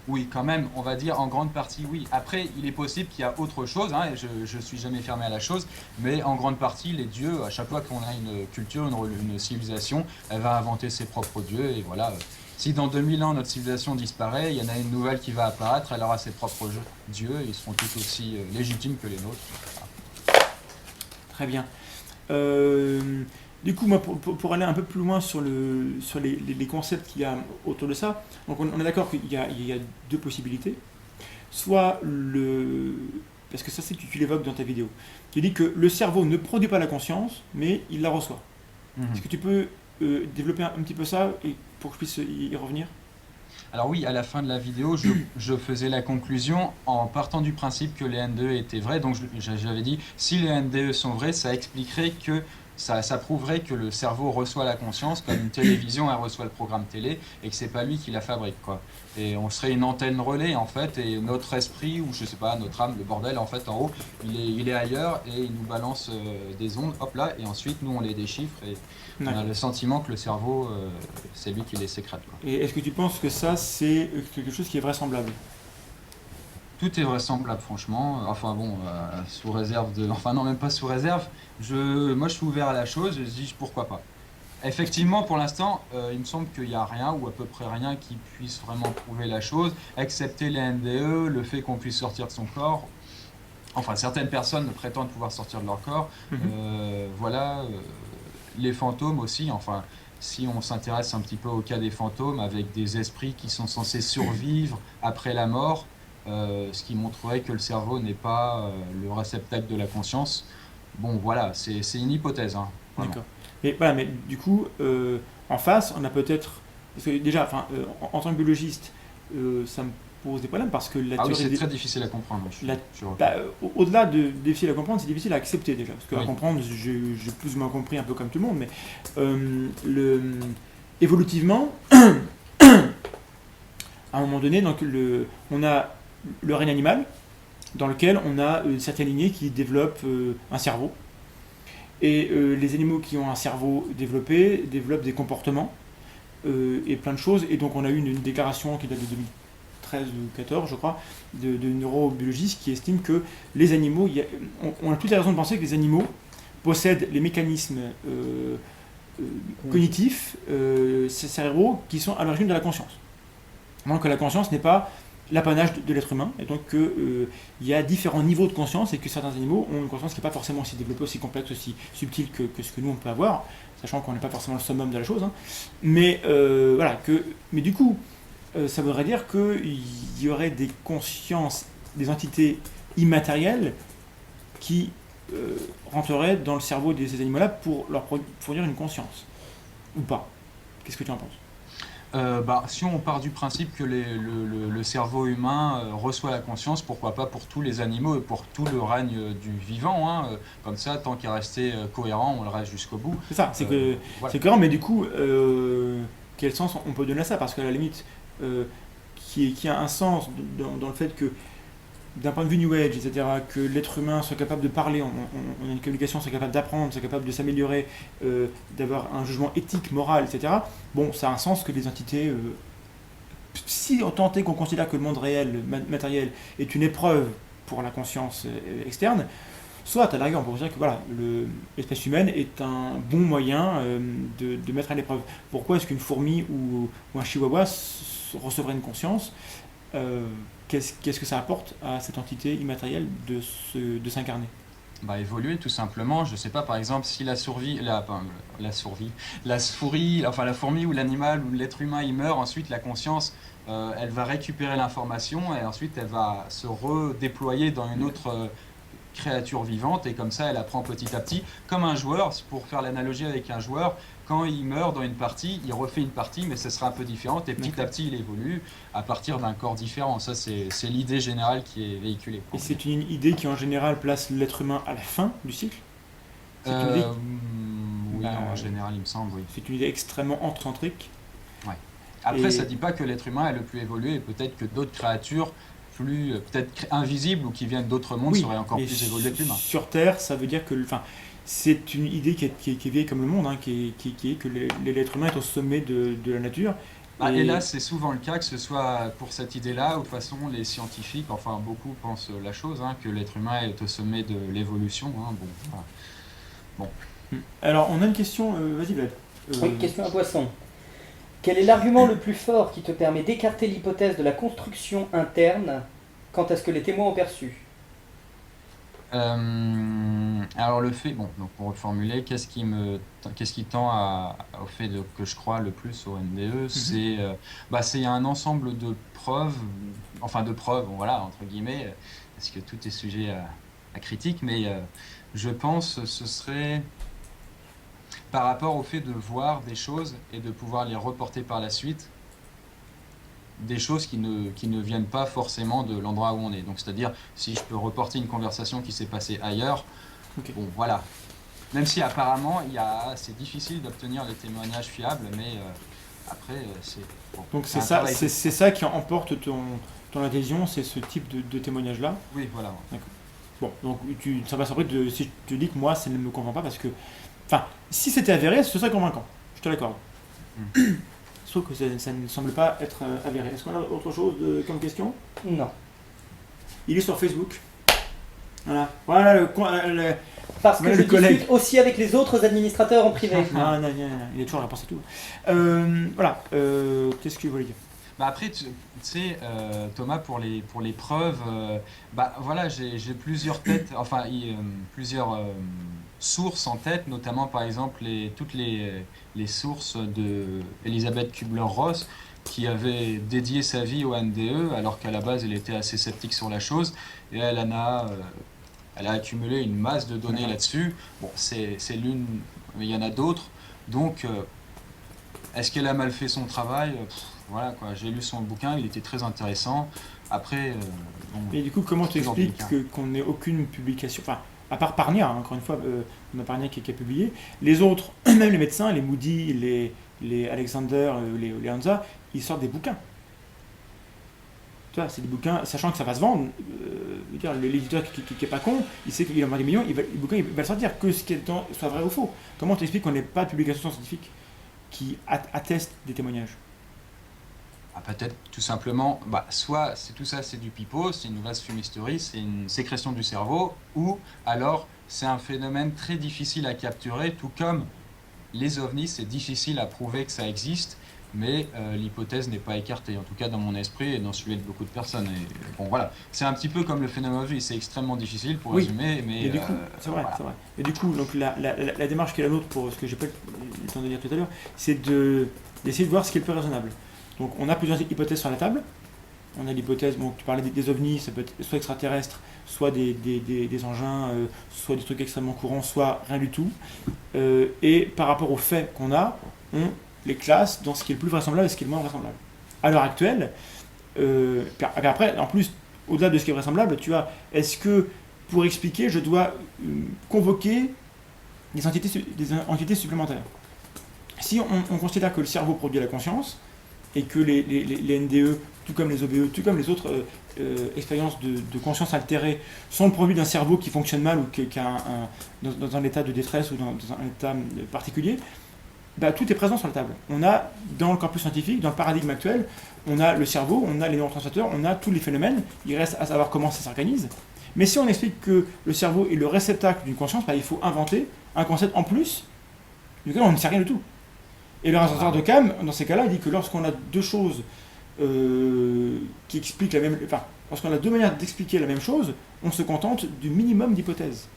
Oui, quand même, on va dire en grande partie oui. Après, il est possible qu'il y a autre chose, hein, et je suis jamais fermé à la chose, mais en grande partie, les dieux, à chaque fois qu'on a une culture, une civilisation, elle va inventer ses propres dieux, et voilà. Si dans 2000 ans, notre civilisation disparaît, il y en a une nouvelle qui va apparaître, elle aura ses propres dieux, et ils seront tous aussi légitimes que les nôtres. Voilà. Très bien. Du coup, moi, pour aller un peu plus loin sur les concepts qu'il y a autour de ça, donc on est d'accord qu'il y a deux possibilités. Soit parce que ça c'est tu l'évoques dans ta vidéo, tu dis que le cerveau ne produit pas la conscience, mais il la reçoit. Est-ce que tu peux développer un petit peu ça, et pour que je puisse y revenir? Alors oui, à la fin de la vidéo, je faisais la conclusion en partant du principe que les NDE étaient vrais. Donc j'avais dit, si les NDE sont vrais, ça expliquerait que ça prouverait que le cerveau reçoit la conscience comme une télévision, elle reçoit le programme télé, et que c'est pas lui qui la fabrique, quoi. Et on serait une antenne relais, en fait, et notre esprit, ou je sais pas, notre âme, le bordel, en fait, en haut, il est ailleurs, et il nous balance des ondes, hop là, et ensuite, nous, on les déchiffre, et on a le sentiment que le cerveau, c'est lui qui les sécrète, quoi. Et est-ce que tu penses que ça, c'est quelque chose qui est vraisemblable? Tout est vraisemblable, franchement. Enfin bon, sous réserve de... Enfin non, même pas sous réserve. Moi, je suis ouvert à la chose et je dis pourquoi pas. Effectivement, pour l'instant, il me semble qu'il n'y a rien, ou à peu près rien, qui puisse vraiment prouver la chose, excepté les NDE, le fait qu'on puisse sortir de son corps. Enfin, certaines personnes prétendent pouvoir sortir de leur corps. Voilà, les fantômes aussi, enfin... Si on s'intéresse un petit peu au cas des fantômes, avec des esprits qui sont censés survivre après la mort, ce qui montrerait que le cerveau n'est pas le réceptacle de la conscience. Bon, voilà, c'est une hypothèse. Hein, d'accord. Et voilà, mais du coup, en face, on a peut-être... Parce que déjà, en tant que biologiste, ça me pose des problèmes, parce que la théorie... c'est très difficile à comprendre. Au-delà de difficile à comprendre, c'est difficile à accepter déjà. Parce qu'à comprendre, j'ai plus ou moins compris, un peu comme tout le monde, mais évolutivement, à un moment donné, donc, on a le règne animal, dans lequel on a certaines lignées qui développent un cerveau. Et les animaux qui ont un cerveau développé développent des comportements et plein de choses. Et donc on a eu une déclaration qui date de 2013 ou 2014, je crois, de neurobiologistes qui estiment que les animaux, on a toutes les raisons de penser que les animaux possèdent les mécanismes cognitifs, cérébraux, qui sont à l'origine de la conscience. Donc que la conscience n'est pas l'apanage de l'être humain, et donc qu'il y a différents niveaux de conscience, et que certains animaux ont une conscience qui n'est pas forcément aussi développée, aussi complexe, aussi subtile que ce que nous on peut avoir, sachant qu'on n'est pas forcément le summum de la chose, hein. Mais mais du coup, ça voudrait dire qu'il y aurait des consciences, des entités immatérielles qui rentreraient dans le cerveau de ces animaux-là pour leur fournir une conscience, ou pas? Qu'est-ce que tu en penses? Si on part du principe que le cerveau humain reçoit la conscience, pourquoi pas pour tous les animaux et pour tout le règne du vivant, hein, comme ça, tant qu'il est resté cohérent, on le reste jusqu'au bout. C'est ça, c'est cohérent, mais du coup, quel sens on peut donner à ça? Parce qu'à la limite, qui a un sens dans le fait que, d'un point de vue New Age, etc., que l'être humain soit capable de parler, on a une communication, soit capable d'apprendre, soit capable de s'améliorer, d'avoir un jugement éthique, moral, etc., bon, ça a un sens que les entités si on tentait qu'on considère que le monde réel, matériel, est une épreuve pour la conscience externe, soit à la rigueur on pourrait dire que voilà, l'espèce humaine est un bon moyen de mettre à l'épreuve. Pourquoi est-ce qu'une fourmi ou un chihuahua recevrait une conscience? Qu'est-ce que ça apporte à cette entité immatérielle de s'incarner? Bah, évoluer tout simplement. Je sais pas, par exemple, si la souris, la souris, enfin la fourmi ou l'animal ou l'être humain il meurt, ensuite la conscience, elle va récupérer l'information et ensuite elle va se redéployer dans une autre créature vivante et comme ça elle apprend petit à petit, comme un joueur, pour faire l'analogie avec un joueur, quand il meurt dans une partie, il refait une partie mais ce sera un peu différente et petit à petit il évolue à partir d'un corps différent. Ça c'est l'idée générale qui est véhiculée. Et c'est une idée qui en général place l'être humain à la fin du cycle? C'est une idée, Oui, bah, en général il me semble, oui. c'est une idée extrêmement anthrocentrique. Après, Et- ça ne dit pas que l'être humain est le plus évolué, et peut-être que d'autres créatures plus peut-être invisibles ou qui viennent d'autres mondes Oui, seraient encore mais plus évoluées que l'humain. sur Terre, ça veut dire que, enfin, c'est une idée qui est vieille comme le monde, hein, qui est que l'être humain est au sommet de la nature. Et là, c'est souvent le cas, que ce soit pour cette idée-là, ou de toute façon, les scientifiques, enfin beaucoup pensent la chose, hein, que l'être humain est au sommet de l'évolution. Hein, bon, voilà. Alors, on a une question, vas-y Vlad. Oui, question à Poisson. Quel est l'argument le plus fort qui te permet d'écarter l'hypothèse de la construction interne quant à ce que les témoins ont perçu? Alors le fait, bon, donc pour reformuler, qu'est-ce qui tend au fait que je crois le plus au NDE, c'est un ensemble de preuves, enfin de preuves, voilà, entre guillemets, parce que tout est sujet à critique, mais je pense ce serait par rapport au fait de voir des choses et de pouvoir les reporter par la suite, des choses qui ne viennent pas forcément de l'endroit où on est. Donc c'est-à-dire, si je peux reporter une conversation qui s'est passée ailleurs, Ok. bon voilà. Même si apparemment, c'est difficile d'obtenir des témoignages fiables, mais après, c'est... Bon, Donc un travail. c'est ça qui emporte ton adhésion, c'est ce type de témoignage-là. Oui, voilà. Bon, donc ça va s'apprécier si je te dis que moi, ça ne me convainc pas parce que, enfin, si c'était avéré, ce serait convaincant. Je te l'accorde. Sauf que ça ne semble pas être avéré. Est-ce qu'on a autre chose comme question? Non. Il est sur Facebook. Voilà Parce que Voilà je le collègue. discute aussi avec les autres administrateurs en privé. Non, il a toujours la réponse à tout. Voilà. Qu'est-ce que vous voulez dire? Bah après, tu sais, Thomas, pour les preuves, bah voilà, j'ai plusieurs têtes, enfin plusieurs sources en tête, notamment par exemple toutes les sources de Elisabeth Kubler-Ross, qui avait dédié sa vie au NDE, alors qu'à la base elle était assez sceptique sur la chose, et elle a accumulé une masse de données là-dessus. Bon, c'est l'une, mais il y en a d'autres, donc est-ce qu'elle a mal fait son travail? Voilà quoi, j'ai lu son bouquin, il était très intéressant. Après, Et du coup, comment tu toujours expliques délicat. qu'on n'ait aucune publication, enfin, à part Parnia, hein, encore une fois, on a Parnia qui a publié, les autres, même les médecins, les Moody, les Alexander, les Hansa, ils sortent des bouquins. Tu vois, c'est des bouquins, sachant que ça va se vendre, je veux dire, l'éditeur qui est pas con, il sait qu'il en vend des millions, le bouquin il va le sortir, que ce qui est dedans soit vrai ou faux. Comment tu expliques qu'on n'ait pas de publication scientifique qui atteste des témoignages? Peut-être tout simplement, soit tout ça c'est du pipeau, c'est une vaste fumisterie, c'est une sécrétion du cerveau, ou alors c'est un phénomène très difficile à capturer, tout comme les ovnis, c'est difficile à prouver que ça existe, mais l'hypothèse n'est pas écartée, en tout cas dans mon esprit et dans celui de beaucoup de personnes. Et bon voilà, c'est un petit peu comme le phénomène ovni, c'est extrêmement difficile pour Oui. résumer, mais Et du coup, c'est vrai, voilà. c'est vrai. Et du coup, donc la démarche qui est la nôtre, pour ce que j'ai pas eu le temps de dire tout à l'heure, c'est d'essayer de voir ce qui est le plus raisonnable. Donc on a plusieurs hypothèses sur la table. On a l'hypothèse, bon, tu parlais des ovnis, ça peut être soit extraterrestres, soit des engins, soit des trucs extrêmement courants, soit rien du tout. Et par rapport aux faits qu'on a, on les classe dans ce qui est le plus vraisemblable et ce qui est le moins vraisemblable. À l'heure actuelle, puis après, en plus, au-delà de ce qui est vraisemblable, tu as, est-ce que pour expliquer, je dois convoquer des entités supplémentaires? Si on considère que le cerveau produit la conscience, et que les NDE, tout comme les OBE, tout comme les autres expériences de conscience altérée, sont le produit d'un cerveau qui fonctionne mal ou qui est dans un état de détresse ou dans un état particulier, bah, tout est présent sur la table. On a, dans le corpus scientifique, dans le paradigme actuel, on a le cerveau, on a les neurotransmetteurs, on a tous les phénomènes. Il reste à savoir comment ça s'organise. Mais si on explique que le cerveau est le réceptacle d'une conscience, bah, il faut inventer un concept en plus, duquel on ne sait rien du tout. Et le résultat de Cam, dans ces cas-là, il dit que lorsqu'on a deux choses qui expliquent la même... Enfin, lorsqu'on a deux manières d'expliquer la même chose, on se contente du minimum d'hypothèses.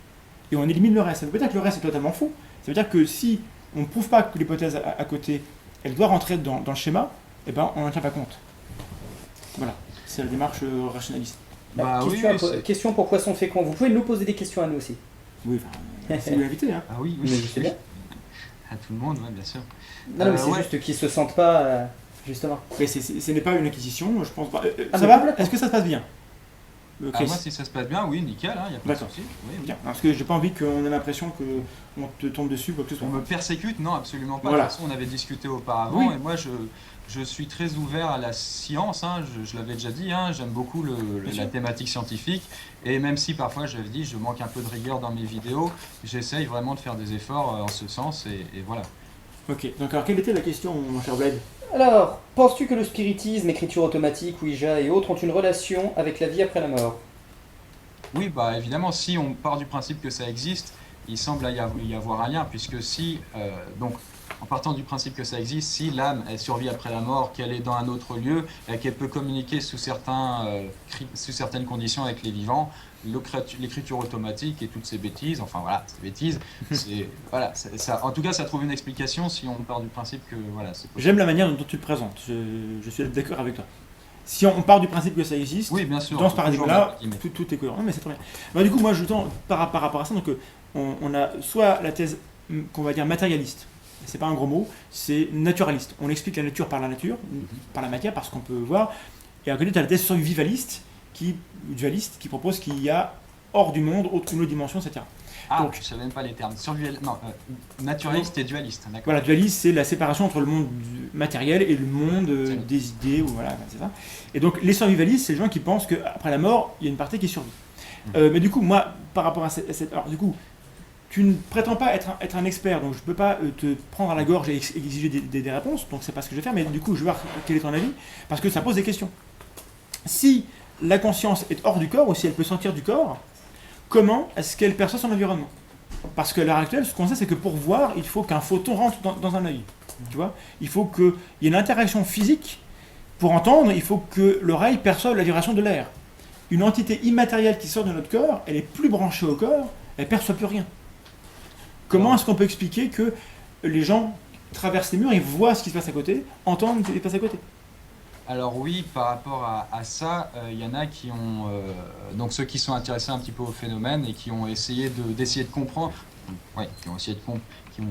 Et on élimine le reste. Ça veut pas dire que le reste est totalement faux. Ça veut dire que si on ne prouve pas que l'hypothèse à côté, elle doit rentrer dans le schéma, eh ben, on n'en tient pas compte. Voilà, c'est la démarche rationaliste. Bah oui, question pour Poisson Fécond. Vous pouvez nous poser des questions à nous aussi. Oui, c'est l'invité. Hein. Ah oui, Mais je sais bien. À tout le monde, ouais, bien sûr. Non, mais c'est juste qu'ils se sentent pas, justement. Mais ce n'est pas une acquisition, je pense pas. Ah, ça va? Est-ce que ça se passe bien? Moi, si ça se passe bien, oui, nickel, il n'y a pas de souci. Oui, bien. Parce que j'ai pas envie qu'on ait l'impression qu'on te tombe dessus, quoi que ce soit. On me persécute? Non, absolument pas. Voilà. De toute façon, on avait discuté auparavant, Oui. et moi, je suis très ouvert à la science, hein, je l'avais déjà dit, hein, j'aime beaucoup la thématique scientifique, et même si parfois, j'avais dit, je manque un peu de rigueur dans mes vidéos, j'essaye vraiment de faire des efforts en ce sens, et voilà. Ok, donc alors quelle était la question, mon cher Bled? Alors, penses-tu que le spiritisme, écriture automatique, Ouija et autres ont une relation avec la vie après la mort? Oui, bah évidemment, si on part du principe que ça existe, il semble y avoir un lien, puisque si, donc, en partant du principe que ça existe, si l'âme, elle survit après la mort, qu'elle est dans un autre lieu, et qu'elle peut communiquer sous certaines conditions avec les vivants, l'écriture automatique et toutes ces bêtises, enfin voilà, ces bêtises, voilà, en tout cas, ça trouve une explication si on part du principe que voilà, c'est possible. J'aime la manière dont tu le présentes, je suis d'accord avec toi. Si on part du principe que ça existe, oui, bien sûr, dans ce paradigme-là, tout est cohérent. Non, mais c'est très bien. Bah, du coup, moi, je tends par rapport à ça, donc on a soit la thèse qu'on va dire matérialiste, c'est pas un gros mot, c'est naturaliste. On explique la nature, par la matière, par ce qu'on peut voir. Et à côté, tu as la thèse survivaliste, dualiste, qui propose qu'il y a hors du monde, autre une autre dimension, etc. Ah, donc, je ne savais même pas les termes. Naturaliste et dualiste, d'accord. Voilà, dualiste, c'est la séparation entre le monde matériel et le monde des idées, ou voilà, c'est ça. Et donc, les survivalistes, c'est les gens qui pensent qu'après la mort, il y a une partie qui survit. Mais du coup, moi, par rapport à cette... Alors, du coup, tu ne prétends pas être un expert, donc je ne peux pas te prendre à la gorge et exiger des réponses, donc c'est pas ce que je vais faire, mais du coup, je vais voir quel est ton avis, parce que ça pose des questions. Si la conscience est hors du corps, ou si elle peut sortir du corps, comment est-ce qu'elle perçoit son environnement? Parce qu'à l'heure actuelle, ce qu'on sait, c'est que pour voir, il faut qu'un photon rentre dans un œil. Tu vois, il faut qu'il y ait une interaction physique. Pour entendre, il faut que l'oreille perçoive la vibration de l'air. Une entité immatérielle qui sort de notre corps, elle est plus branchée au corps, elle ne perçoit plus rien. Comment est-ce qu'on peut expliquer que les gens traversent les murs, ils voient ce qui se passe à côté, entendent ce qui se passe à côté? Alors oui, par rapport à ça, il y en a qui ont, donc ceux qui sont intéressés un petit peu au phénomène et qui ont essayé d'essayer de comprendre, qui ont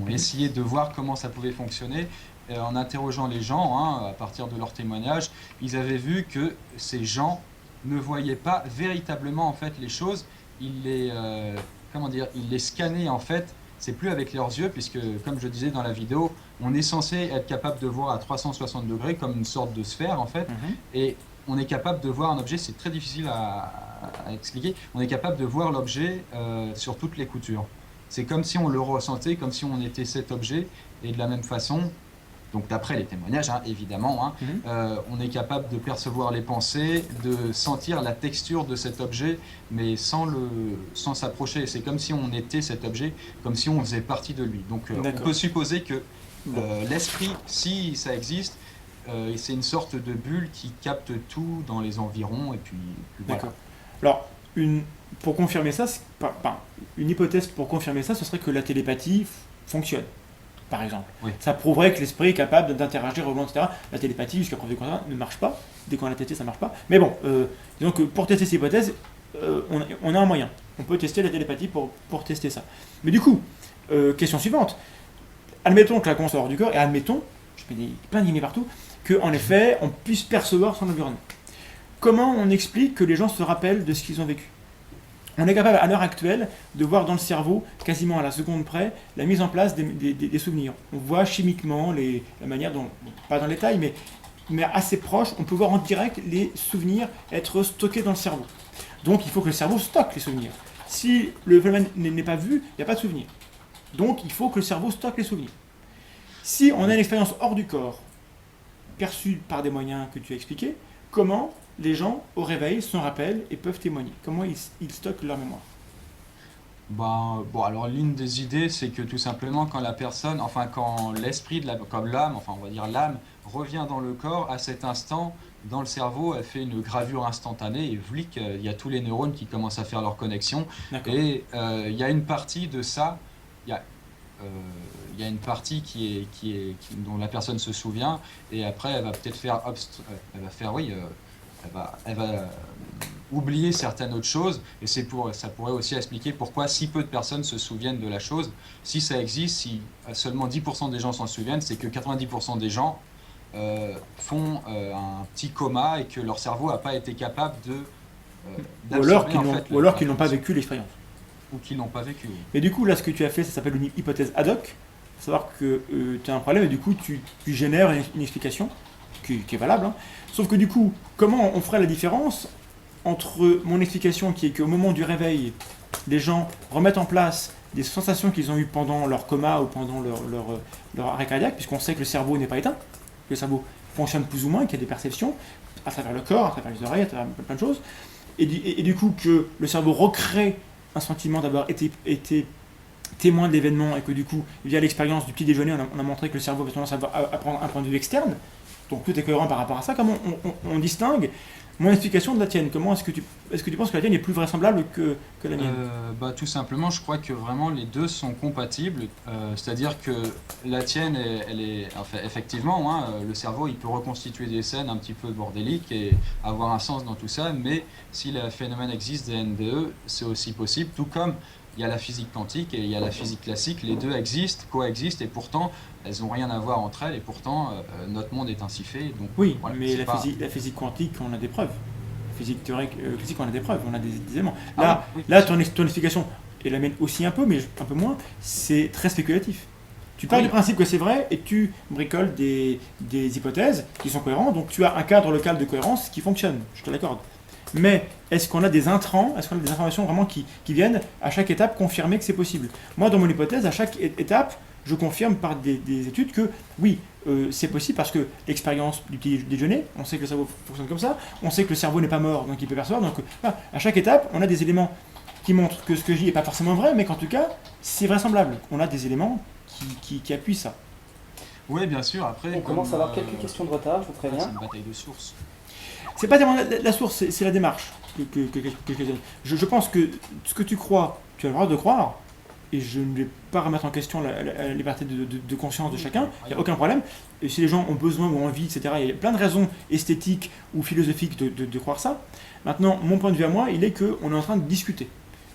essayé de voir comment ça pouvait fonctionner, en interrogeant les gens, hein, à partir de leurs témoignages, ils avaient vu que ces gens ne voyaient pas véritablement en fait les choses, ils les scannaient en fait. C'est plus avec leurs yeux, puisque, comme je disais dans la vidéo, on est censé être capable de voir à 360 degrés, comme une sorte de sphère, en fait. Et on est capable de voir un objet, c'est très difficile à expliquer, on est capable de voir l'objet sur toutes les coutures. C'est comme si on le ressentait, comme si on était cet objet, et de la même façon, donc d'après les témoignages, hein, évidemment, hein, on est capable de percevoir les pensées, de sentir la texture de cet objet, mais sans s'approcher. C'est comme si on était cet objet, comme si on faisait partie de lui. Donc on peut supposer que l'esprit, si ça existe, c'est une sorte de bulle qui capte tout dans les environs, et puis voilà. D'accord. Alors, pour confirmer ça, une hypothèse pour confirmer ça, ce serait que la télépathie fonctionne. Par exemple. Oui. Ça prouverait que l'esprit est capable d'interagir au etc. La télépathie, jusqu'à preuve du contraire, ne marche pas. Dès qu'on l'a testé, ça ne marche pas. Mais bon, disons que pour tester cette hypothèse, on a un moyen. On peut tester la télépathie pour tester ça. Mais du coup, question suivante. Admettons que la conscience est hors du corps, et admettons, je mets plein de guillemets partout, qu'en effet, on puisse percevoir son environnement. Comment on explique que les gens se rappellent de ce qu'ils ont vécu? On est capable, à l'heure actuelle, de voir dans le cerveau, quasiment à la seconde près, la mise en place des souvenirs. On voit chimiquement la manière dont, pas dans les détails, mais assez proche, on peut voir en direct les souvenirs être stockés dans le cerveau. Donc il faut que le cerveau stocke les souvenirs. Si le phénomène n'est pas vu, il n'y a pas de souvenir. Donc il faut que le cerveau stocke les souvenirs. Si on a une expérience hors du corps, perçue par des moyens que tu as expliqués, comment les gens, au réveil, s'en rappellent et peuvent témoigner? Comment ils stockent leur mémoire? Ben, bon, alors l'une des idées, c'est que tout simplement quand la personne, enfin quand l'esprit, comme l'âme, enfin on va dire l'âme, revient dans le corps, à cet instant, dans le cerveau, elle fait une gravure instantanée et vlic, il y a tous les neurones qui commencent à faire leur connexion. D'accord. Et il y a une partie de ça, il y a, euh, il y a une partie dont la personne se souvient, et après elle va peut-être faire, elle va faire, oui, elle va oublier certaines autres choses, et ça pourrait aussi expliquer pourquoi si peu de personnes se souviennent de la chose. Si ça existe, si seulement 10% des gens s'en souviennent, c'est que 90% des gens font un petit coma et que leur cerveau n'a pas été capable d'absorber en fait, ou alors qu'ils n'ont pas vécu l'expérience. ou qu'ils n'ont pas vécu. Mais du coup, là, ce que tu as fait, ça s'appelle une hypothèse ad hoc. Faut savoir que tu as un problème et du coup, tu génères une explication qui est valable. Hein. Sauf que du coup, comment on ferait la différence entre mon explication qui est qu'au moment du réveil, les gens remettent en place des sensations qu'ils ont eues pendant leur coma ou pendant leur arrêt cardiaque, puisqu'on sait que le cerveau n'est pas éteint, que le cerveau fonctionne plus ou moins, qu'il y a des perceptions à travers le corps, à travers les oreilles, à travers plein de choses, et du coup que le cerveau recrée un sentiment d'avoir été témoin de l'événement et que du coup, via l'expérience du petit déjeuner, on a montré que le cerveau avait tendance à prendre un point de vue externe, donc tout est cohérent par rapport à ça. Comment on distingue mon explication de la tienne? Comment est-ce que tu penses que la tienne est plus vraisemblable que la mienne? Bah, tout simplement, je crois que vraiment les deux sont compatibles. C'est-à-dire que la tienne, enfin, effectivement, hein, le cerveau, il peut reconstituer des scènes un petit peu bordéliques et avoir un sens dans tout ça, mais si le phénomène existe des NDE, c'est aussi possible, tout comme il y a la physique quantique et il y a la physique classique, les deux existent, coexistent, et pourtant, elles n'ont rien à voir entre elles, et pourtant, notre monde est ainsi fait. Donc, Oui, voilà, mais la physique quantique, on a des preuves. La physique théorique classique, on a des preuves, on a des éléments. Là, oui. ton explication, et la mienne aussi un peu, mais un peu moins, c'est très spéculatif. Tu pars Oui. du principe que c'est vrai et tu bricoles des hypothèses qui sont cohérentes, donc tu as un cadre local de cohérence qui fonctionne, je te l'accorde. Mais est-ce qu'on a des intrants, est-ce qu'on a des informations vraiment qui viennent à chaque étape confirmer que c'est possible? Moi, dans mon hypothèse, à chaque étape, je confirme par des études que oui, c'est possible parce que l'expérience du petit déjeuner, on sait que le cerveau fonctionne comme ça, on sait que le cerveau n'est pas mort, donc il peut percevoir. Donc voilà, à chaque étape, on a des éléments qui montrent que ce que je dis n'est pas forcément vrai, mais qu'en tout cas, c'est vraisemblable. On a des éléments qui appuient ça. Oui, bien sûr. Après, On commence à avoir quelques questions de retard, je vous c'est préviens. une bataille de sources. C'est pas tellement la source, c'est la démarche que je donne. Je pense que ce que tu crois, tu as le droit de croire, et je ne vais pas remettre en question la liberté de conscience de chacun, il n'y a aucun problème. Et si les gens ont besoin ou envie, etc., il y a plein de raisons esthétiques ou philosophiques de croire ça. Maintenant, mon point de vue à moi, il est qu'on est en train de discuter.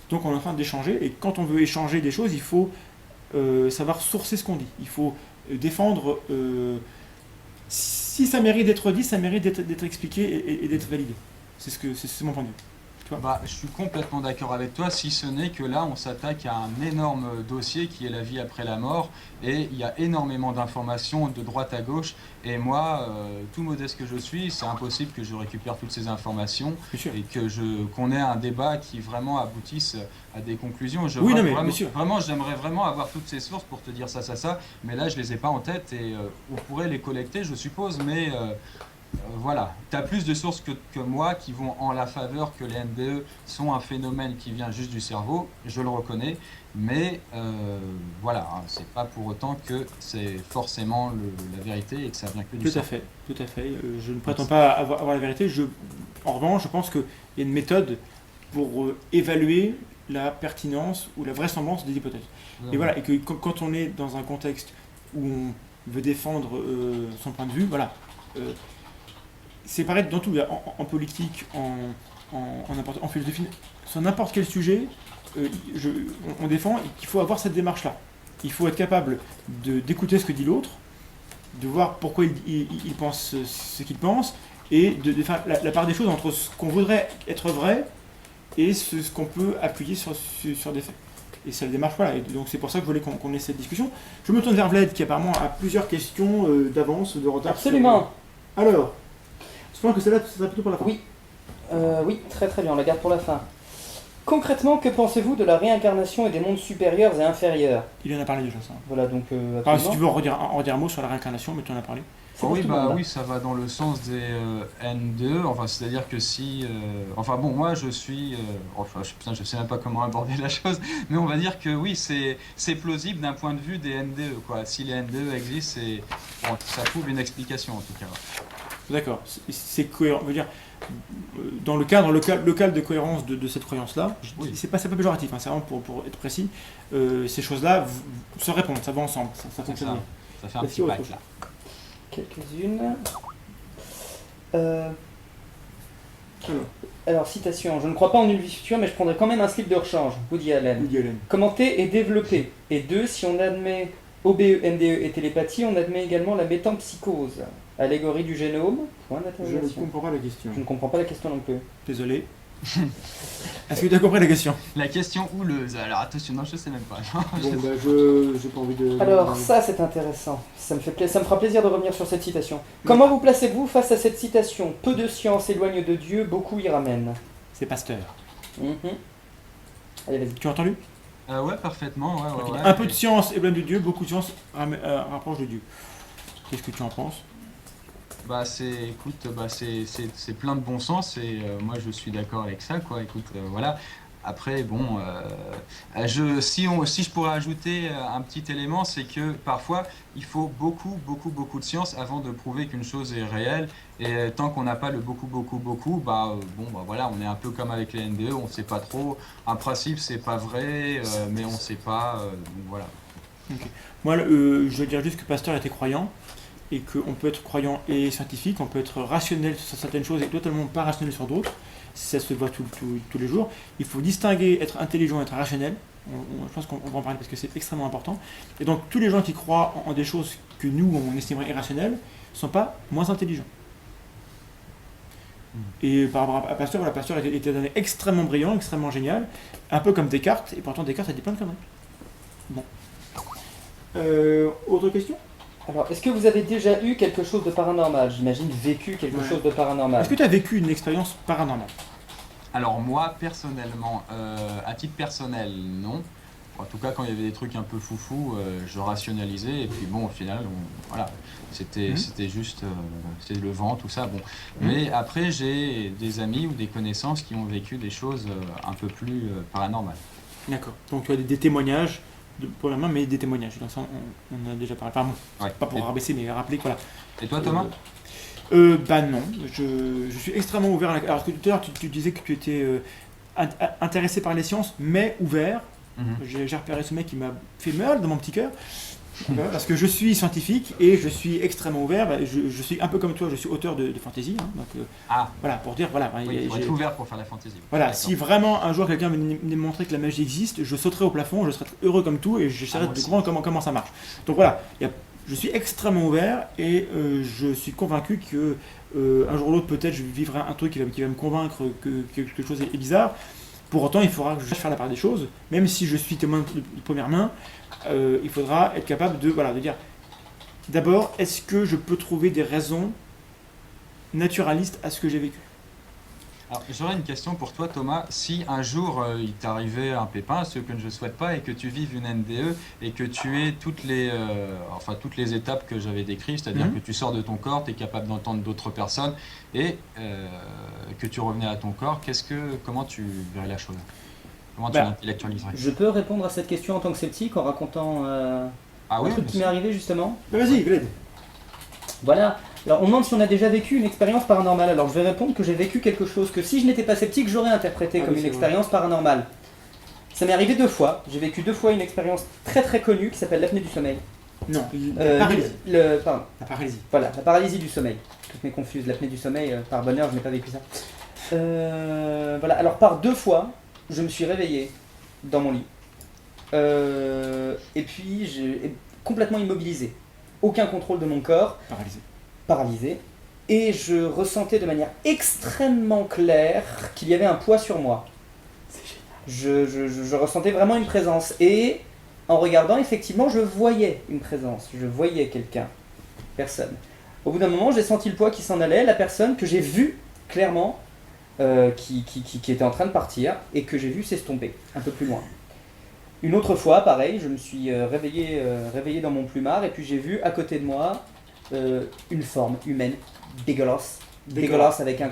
Donc on est en train d'échanger, et quand on veut échanger des choses, il faut savoir sourcer ce qu'on dit. Il faut défendre... si ça mérite d'être dit, ça mérite d'être expliqué et d'être validé. C'est mon point de vue. Tu vois? Bah, je suis complètement d'accord avec toi, si ce n'est que là, on s'attaque à un énorme dossier qui est la vie après la mort, et il y a énormément d'informations de droite à gauche, et moi, tout modeste que je suis, c'est impossible que je récupère toutes ces informations, Bien sûr. et qu'on ait un débat qui vraiment aboutisse à des conclusions. Oui, non, mais vraiment, bien sûr. vraiment, j'aimerais vraiment avoir toutes ces sources pour te dire ça, mais là, je les ai pas en tête, et on pourrait les collecter, je suppose, mais... voilà, tu as plus de sources que moi qui vont en la faveur que les NDE sont un phénomène qui vient juste du cerveau, je le reconnais, mais voilà, hein, c'est pas pour autant que c'est forcément la vérité et que ça vient que du Tout à cerveau. fait, tout à fait. Je ne prétends pas avoir la vérité. En revanche, je pense qu'il y a une méthode pour évaluer la pertinence ou la vraisemblance des hypothèses. Et voilà, et que quand on est dans un contexte où on veut défendre son point de vue, voilà. C'est pareil dans tout, en politique, en philosophie, sur n'importe quel sujet, on défend qu'il faut avoir cette démarche-là. Il faut être capable d'écouter ce que dit l'autre, de voir pourquoi il pense ce qu'il pense, et de faire la part des choses entre ce qu'on voudrait être vrai et ce qu'on peut appuyer sur des faits. Et c'est la démarche, voilà. Et donc c'est pour ça que je voulais qu'on ait cette discussion. Je me tourne vers Vlad qui apparemment a plusieurs questions d'avance, de retard. Absolument. Alors, je pense que celle-là, ça sera plutôt pour la fin. Oui, oui, très très bien, on la garde pour la fin. Concrètement, que pensez-vous de la réincarnation et des mondes supérieurs et inférieurs? Il en a parlé déjà, ça. Voilà, donc Ah, si absolument. tu veux en redire un mot sur la réincarnation, mais tu en as parlé. C'est pour Oui, tout le monde, là. oui, ça va dans le sens des N2, enfin, c'est-à-dire que si... enfin bon, moi je suis... enfin, putain, je sais même pas comment aborder la chose, mais on va dire que oui, c'est plausible d'un point de vue des NDE, quoi. Si les NDE existent, bon, ça trouve une explication en tout cas. D'accord, c'est cohérent. Je veux dire, dans le cadre de cohérence de cette croyance-là, Oui. c'est pas péjoratif, hein, c'est vraiment pour être précis, ces choses-là se répondent, ça va ensemble, ça C'est fonctionne ça. bien. Ça fait un Est-ce petit qu'il y a pack autre là. Quelques-unes. Alors, Alors, citation. Je ne crois pas en une vie future, mais je prendrai quand même un slip de rechange. Woody Allen. Woody Allen. Commenter et développer. Et deux, si on admet OBE, NDE et télépathie, on admet également la métampsychose. Allégorie du génome. Point Je ne d'interrogation. comprends pas la question. Je ne comprends pas la question non plus. Désolé. Est-ce que tu as compris la question? La question houleuse, alors attention, non, je sais même pas. Bon, bah, je j'ai pas envie de... Alors, ça c'est intéressant. Ça me fera plaisir de revenir sur cette citation. Comment vous placez-vous face à cette citation? Peu de science éloigne de Dieu, beaucoup y ramène. C'est Pasteur. Mhm. Allez, vas-y. Tu as entendu? Ouais, parfaitement, ouais. Un peu de science éloigne de Dieu, beaucoup de science rapproche de Dieu. Qu'est-ce que tu en penses? Bah écoute, c'est plein de bon sens et moi je suis d'accord avec ça, quoi. Écoute, voilà. Après, bon, si je pourrais ajouter un petit élément, c'est que parfois il faut beaucoup de science avant de prouver qu'une chose est réelle. Et tant qu'on n'a pas le beaucoup, bah voilà, on est un peu comme avec les NDE, on sait pas trop. Un principe, c'est pas vrai, mais on sait pas. Donc voilà. Ok. Moi, je veux dire juste que Pasteur était croyant, et qu'on peut être croyant et scientifique, on peut être rationnel sur certaines choses et totalement pas rationnel sur d'autres. Ça se voit tous les jours. Il faut distinguer être intelligent et être rationnel. Je pense qu'on va en parler parce que c'est extrêmement important. Et donc tous les gens qui croient en des choses que nous, on estimerait irrationnelles, ne sont pas moins intelligents. Et par rapport à Pasteur, voilà, Pasteur était un extrêmement brillant, extrêmement génial, un peu comme Descartes, et pourtant Descartes a dit plein de conneries. Bon. Autre question? Alors, est-ce que vous avez déjà eu quelque chose de paranormal? J'imagine vécu quelque Ouais. chose de paranormal. Est-ce que tu as vécu une expérience paranormale? Alors moi, personnellement, à titre personnel, non. En tout cas, quand il y avait des trucs un peu foufou, je rationalisais et puis bon, au final, voilà, c'était juste, c'était le vent, tout ça. Bon, mais après, j'ai des amis ou des connaissances qui ont vécu des choses un peu plus paranormales. D'accord. Donc tu as des témoignages, de première main, mais des témoignages. Donc ça, on en a déjà parlé. Enfin, bon, Ouais. pas pour rabaisser, mais rappeler que voilà. Et toi, Thomas? Bah non, je suis extrêmement ouvert à la... Alors que tout à l'heure, tu disais que tu étais intéressé par les sciences, mais ouvert. Mhm. J'ai repéré ce mec qui m'a fait mal dans mon petit cœur. Voilà, parce que je suis scientifique et je suis extrêmement ouvert. Bah, je suis un peu comme toi, je suis auteur de fantasy. Hein, donc voilà, pour dire, voilà. Oui, il faut être ouvert pour faire la fantaisie. Voilà, D'accord. si vraiment un jour quelqu'un venait me montrer que la magie existe, je sauterais au plafond, je serais heureux comme tout et j'essaierais moi de aussi. comprendre comment ça marche. Donc voilà, je suis extrêmement ouvert et je suis convaincu que un jour ou l'autre peut-être je vivrai un truc qui va me convaincre que quelque chose est bizarre. Pour autant, il faudra que je sache faire la part des choses, même si je suis témoin de première main, il faudra être capable de dire d'abord, est-ce que je peux trouver des raisons naturalistes à ce que j'ai vécu? Alors, j'aurais une question pour toi, Thomas. Si un jour il t'arrivait un pépin, ce que je ne souhaite pas, et que tu vives une NDE et que tu aies toutes les étapes que j'avais décrites, c'est-à-dire que tu sors de ton corps, tu es capable d'entendre d'autres personnes et que tu revenais à ton corps, comment tu verrais la chose? Comment tu l'intellectualiserais? Je peux répondre à cette question en tant que sceptique en racontant Ah un oui, truc qui m'est arrivé justement. Vas-y, Gled. Voilà. Alors on demande si on a déjà vécu une expérience paranormale. Alors je vais répondre que j'ai vécu quelque chose que si je n'étais pas sceptique, j'aurais interprété Ah comme oui, une c'est expérience paranormale. Ça m'est arrivé 2 fois. J'ai vécu 2 fois une expérience très très connue qui s'appelle l'apnée du sommeil. Non, la paralysie. Pardon. La paralysie. Voilà, la paralysie du sommeil. Toutes mes confuses. L'apnée du sommeil, par bonheur, je n'ai pas vécu ça. Voilà, alors par 2 fois, je me suis réveillé dans mon lit. Et puis, j'ai complètement immobilisé. Aucun contrôle de mon corps. Paralysé. Et je ressentais de manière extrêmement claire qu'il y avait un poids sur moi. C'est génial. Je ressentais vraiment une présence. Et en regardant, effectivement, je voyais une présence. Je voyais quelqu'un. Personne. Au bout d'un moment, j'ai senti le poids qui s'en allait. La personne que j'ai vue clairement qui était en train de partir et que j'ai vu s'estomper un peu plus loin. Une autre fois, pareil, je me suis réveillé dans mon plumard et puis j'ai vu à côté de moi une forme humaine dégueulasse avec un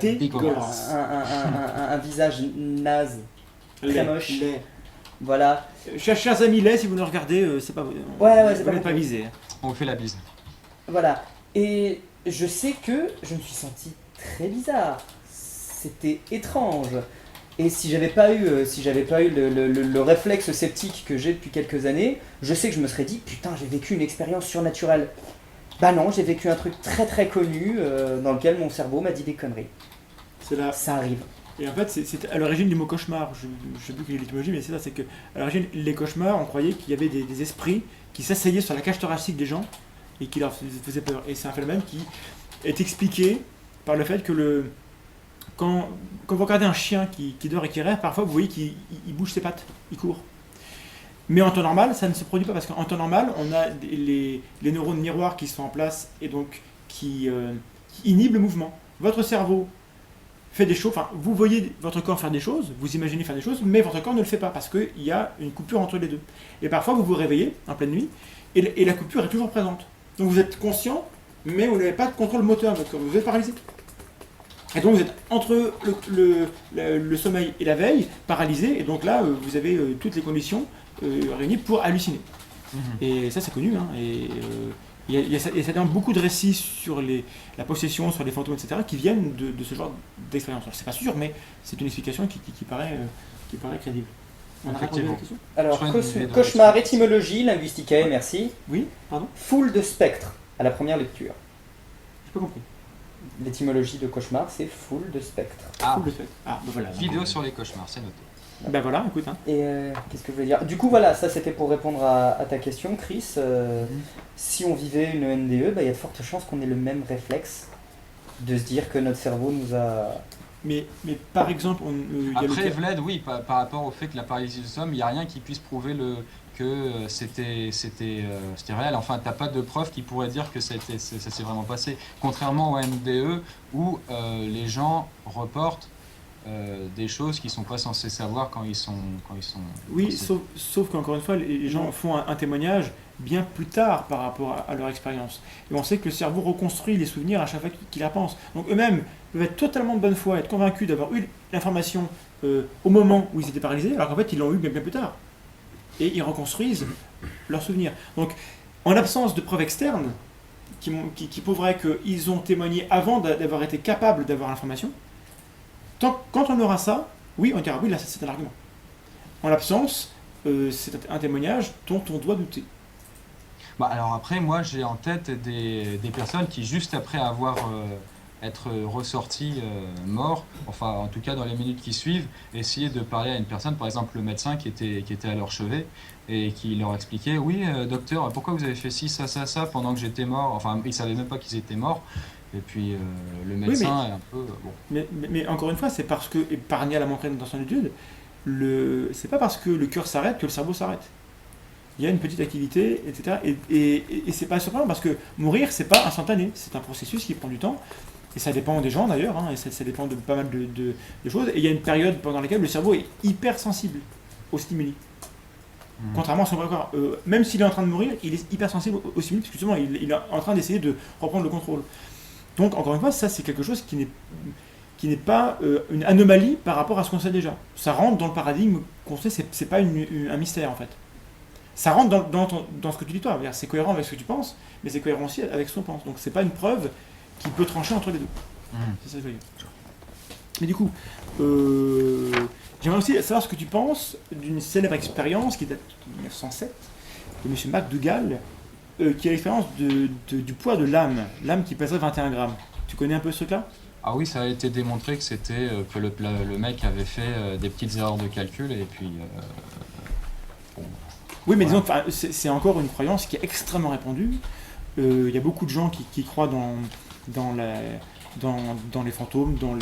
visage naze, très moche. Laid. Voilà. Chers amis laid, si vous nous regardez, c'est pas Ouais, c'est vous pas n'êtes pas bon. visé. On vous fait la bise. Voilà. Et je sais que je me suis senti très bizarre. C'était étrange. Et si j'avais pas eu le réflexe sceptique que j'ai depuis quelques années, je sais que je me serais dit putain, j'ai vécu une expérience surnaturelle. Bah non, j'ai vécu un truc très très connu dans lequel mon cerveau m'a dit des conneries. C'est là. Ça arrive. Et en fait, c'est à l'origine du mot cauchemar. Je sais plus quelle est l'étymologie, mais c'est ça, c'est que à l'origine, les cauchemars, on croyait qu'il y avait des esprits qui s'asseyaient sur la cage thoracique des gens et qui leur faisaient peur. Et c'est un phénomène qui est expliqué par le fait que quand vous regardez un chien qui dort et qui rêve, parfois vous voyez qu'il bouge ses pattes, il court. Mais en temps normal, ça ne se produit pas parce qu'en temps normal, on a les neurones miroirs qui sont en place et donc qui inhibent le mouvement. Votre cerveau fait des choses, enfin, vous voyez votre corps faire des choses, vous imaginez faire des choses, mais votre corps ne le fait pas parce qu'il y a une coupure entre les deux. Et parfois, vous vous réveillez en pleine nuit et la coupure est toujours présente. Donc vous êtes conscient, mais vous n'avez pas de contrôle moteur de votre corps, vous êtes paralysé. Et donc vous êtes entre le sommeil et la veille, paralysé, et donc là, vous avez toutes les conditions réunies pour halluciner. Et ça, c'est connu, hein, et il y a beaucoup de récits sur la possession, sur les fantômes, etc., qui viennent de ce genre d'expérience. Alors, c'est pas sûr, mais c'est une explication qui paraît crédible. On a répondu à la question ? Alors, Soit une idée de cauchemar, réponse. étymologie, linguisticae, merci. Oui, pardon ? Foule de spectres, à la première lecture. J'ai pas compris. L'étymologie de cauchemar, c'est foule de spectres. Ah, Foule de spectres. Ah, ben voilà. vidéo sur les cauchemars, c'est noté. Ben voilà, écoute. Hein. Et qu'est-ce que je voulais dire ? Du coup, voilà, ça c'était pour répondre à ta question, Chris. Si on vivait une NDE, bah, il y a de fortes chances qu'on ait le même réflexe de se dire que notre cerveau nous a... Mais par exemple, il y a Après, le cas- Vlad, oui, par rapport au fait que la paralysie du sommeil, il n'y a rien qui puisse prouver que c'était réel. Enfin, tu n'as pas de preuve qui pourrait dire que ça s'est vraiment passé. Contrairement au NDE, où les gens reportent des choses qu'ils ne sont pas censés savoir quand ils sont... Oui, sauf qu'encore une fois, les gens font un témoignage bien plus tard par rapport à leur expérience. Et on sait que le cerveau reconstruit les souvenirs à chaque fois qu'il y repense. Donc eux-mêmes peuvent être totalement de bonne foi, être convaincus d'avoir eu l'information au moment où ils étaient paralysés, alors qu'en fait ils l'ont eu bien plus tard. Et ils reconstruisent leurs souvenirs. Donc, en l'absence de preuves externes qui prouveraient qu'ils ont témoigné avant d'avoir été capables d'avoir l'information, quand on aura ça, oui, on dira oui, là c'est un argument. En l'absence, c'est un témoignage dont on doit douter. Bah, alors après, moi j'ai en tête des personnes qui, juste après avoir être ressortis morts, enfin en tout cas dans les minutes qui suivent, essayaient de parler à une personne, par exemple le médecin qui était à leur chevet, et qui leur expliquait, oui docteur, pourquoi vous avez fait ci, ça, pendant que j'étais mort, enfin ils ne savaient même pas qu'ils étaient morts, et puis le médecin est un peu... bon. Mais encore une fois, c'est parce que, et Parnia l'a montré dans son étude, c'est pas parce que le cœur s'arrête que le cerveau s'arrête. Il y a une petite activité, etc. Et c'est pas surprenant parce que mourir, c'est pas instantané. C'est un processus qui prend du temps. Et ça dépend des gens d'ailleurs, hein, et ça dépend de pas mal de choses. Et il y a une période pendant laquelle le cerveau est hyper sensible aux stimuli. Contrairement à son vrai corps. Même s'il est en train de mourir, il est hyper sensible aux stimuli parce que justement, il est en train d'essayer de reprendre le contrôle. Donc, encore une fois, ça c'est quelque chose qui n'est pas une anomalie par rapport à ce qu'on sait déjà. Ça rentre dans le paradigme qu'on sait, c'est pas un mystère en fait. Ça rentre dans ce que tu dis toi, c'est cohérent avec ce que tu penses, mais c'est cohérent aussi avec ce qu'on pense. Donc c'est pas une preuve qui peut trancher entre les deux. C'est ça que je veux dire. Mais du coup, j'aimerais aussi savoir ce que tu penses d'une célèbre expérience qui date de 1907, de M. McDougall, qui a l'expérience du poids de l'âme qui pèserait 21 grammes. Tu connais un peu ce truc-là ? Ah oui, ça a été démontré que c'était que le mec avait fait des petites erreurs de calcul, et puis... Oui, mais disons, c'est encore une croyance qui est extrêmement répandue. Il y a beaucoup de gens qui croient dans les fantômes, dans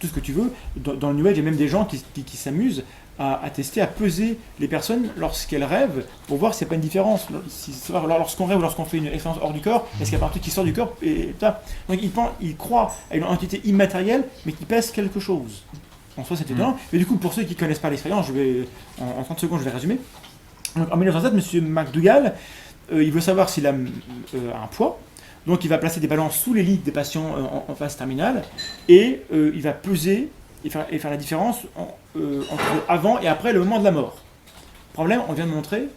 tout ce que tu veux. Dans le New Age, il y a même des gens qui s'amusent à tester, à peser les personnes lorsqu'elles rêvent pour voir s'il n'y a pas une différence. Lorsqu'on rêve ou lorsqu'on fait une expérience hors du corps, est-ce qu'il y a pas un truc qui sort du corps et ça. Donc ils croient à une entité immatérielle mais qui pèse quelque chose. En soi, c'est étonnant. Mais du coup, pour ceux qui ne connaissent pas l'expérience, en 30 secondes, je vais résumer. Donc, en 1907, M. McDougall, il veut savoir si l'âme a un poids. Donc il va placer des balances sous les lits des patients en phase terminale et il va peser et faire la différence entre avant et après le moment de la mort. Problème, on vient de montrer,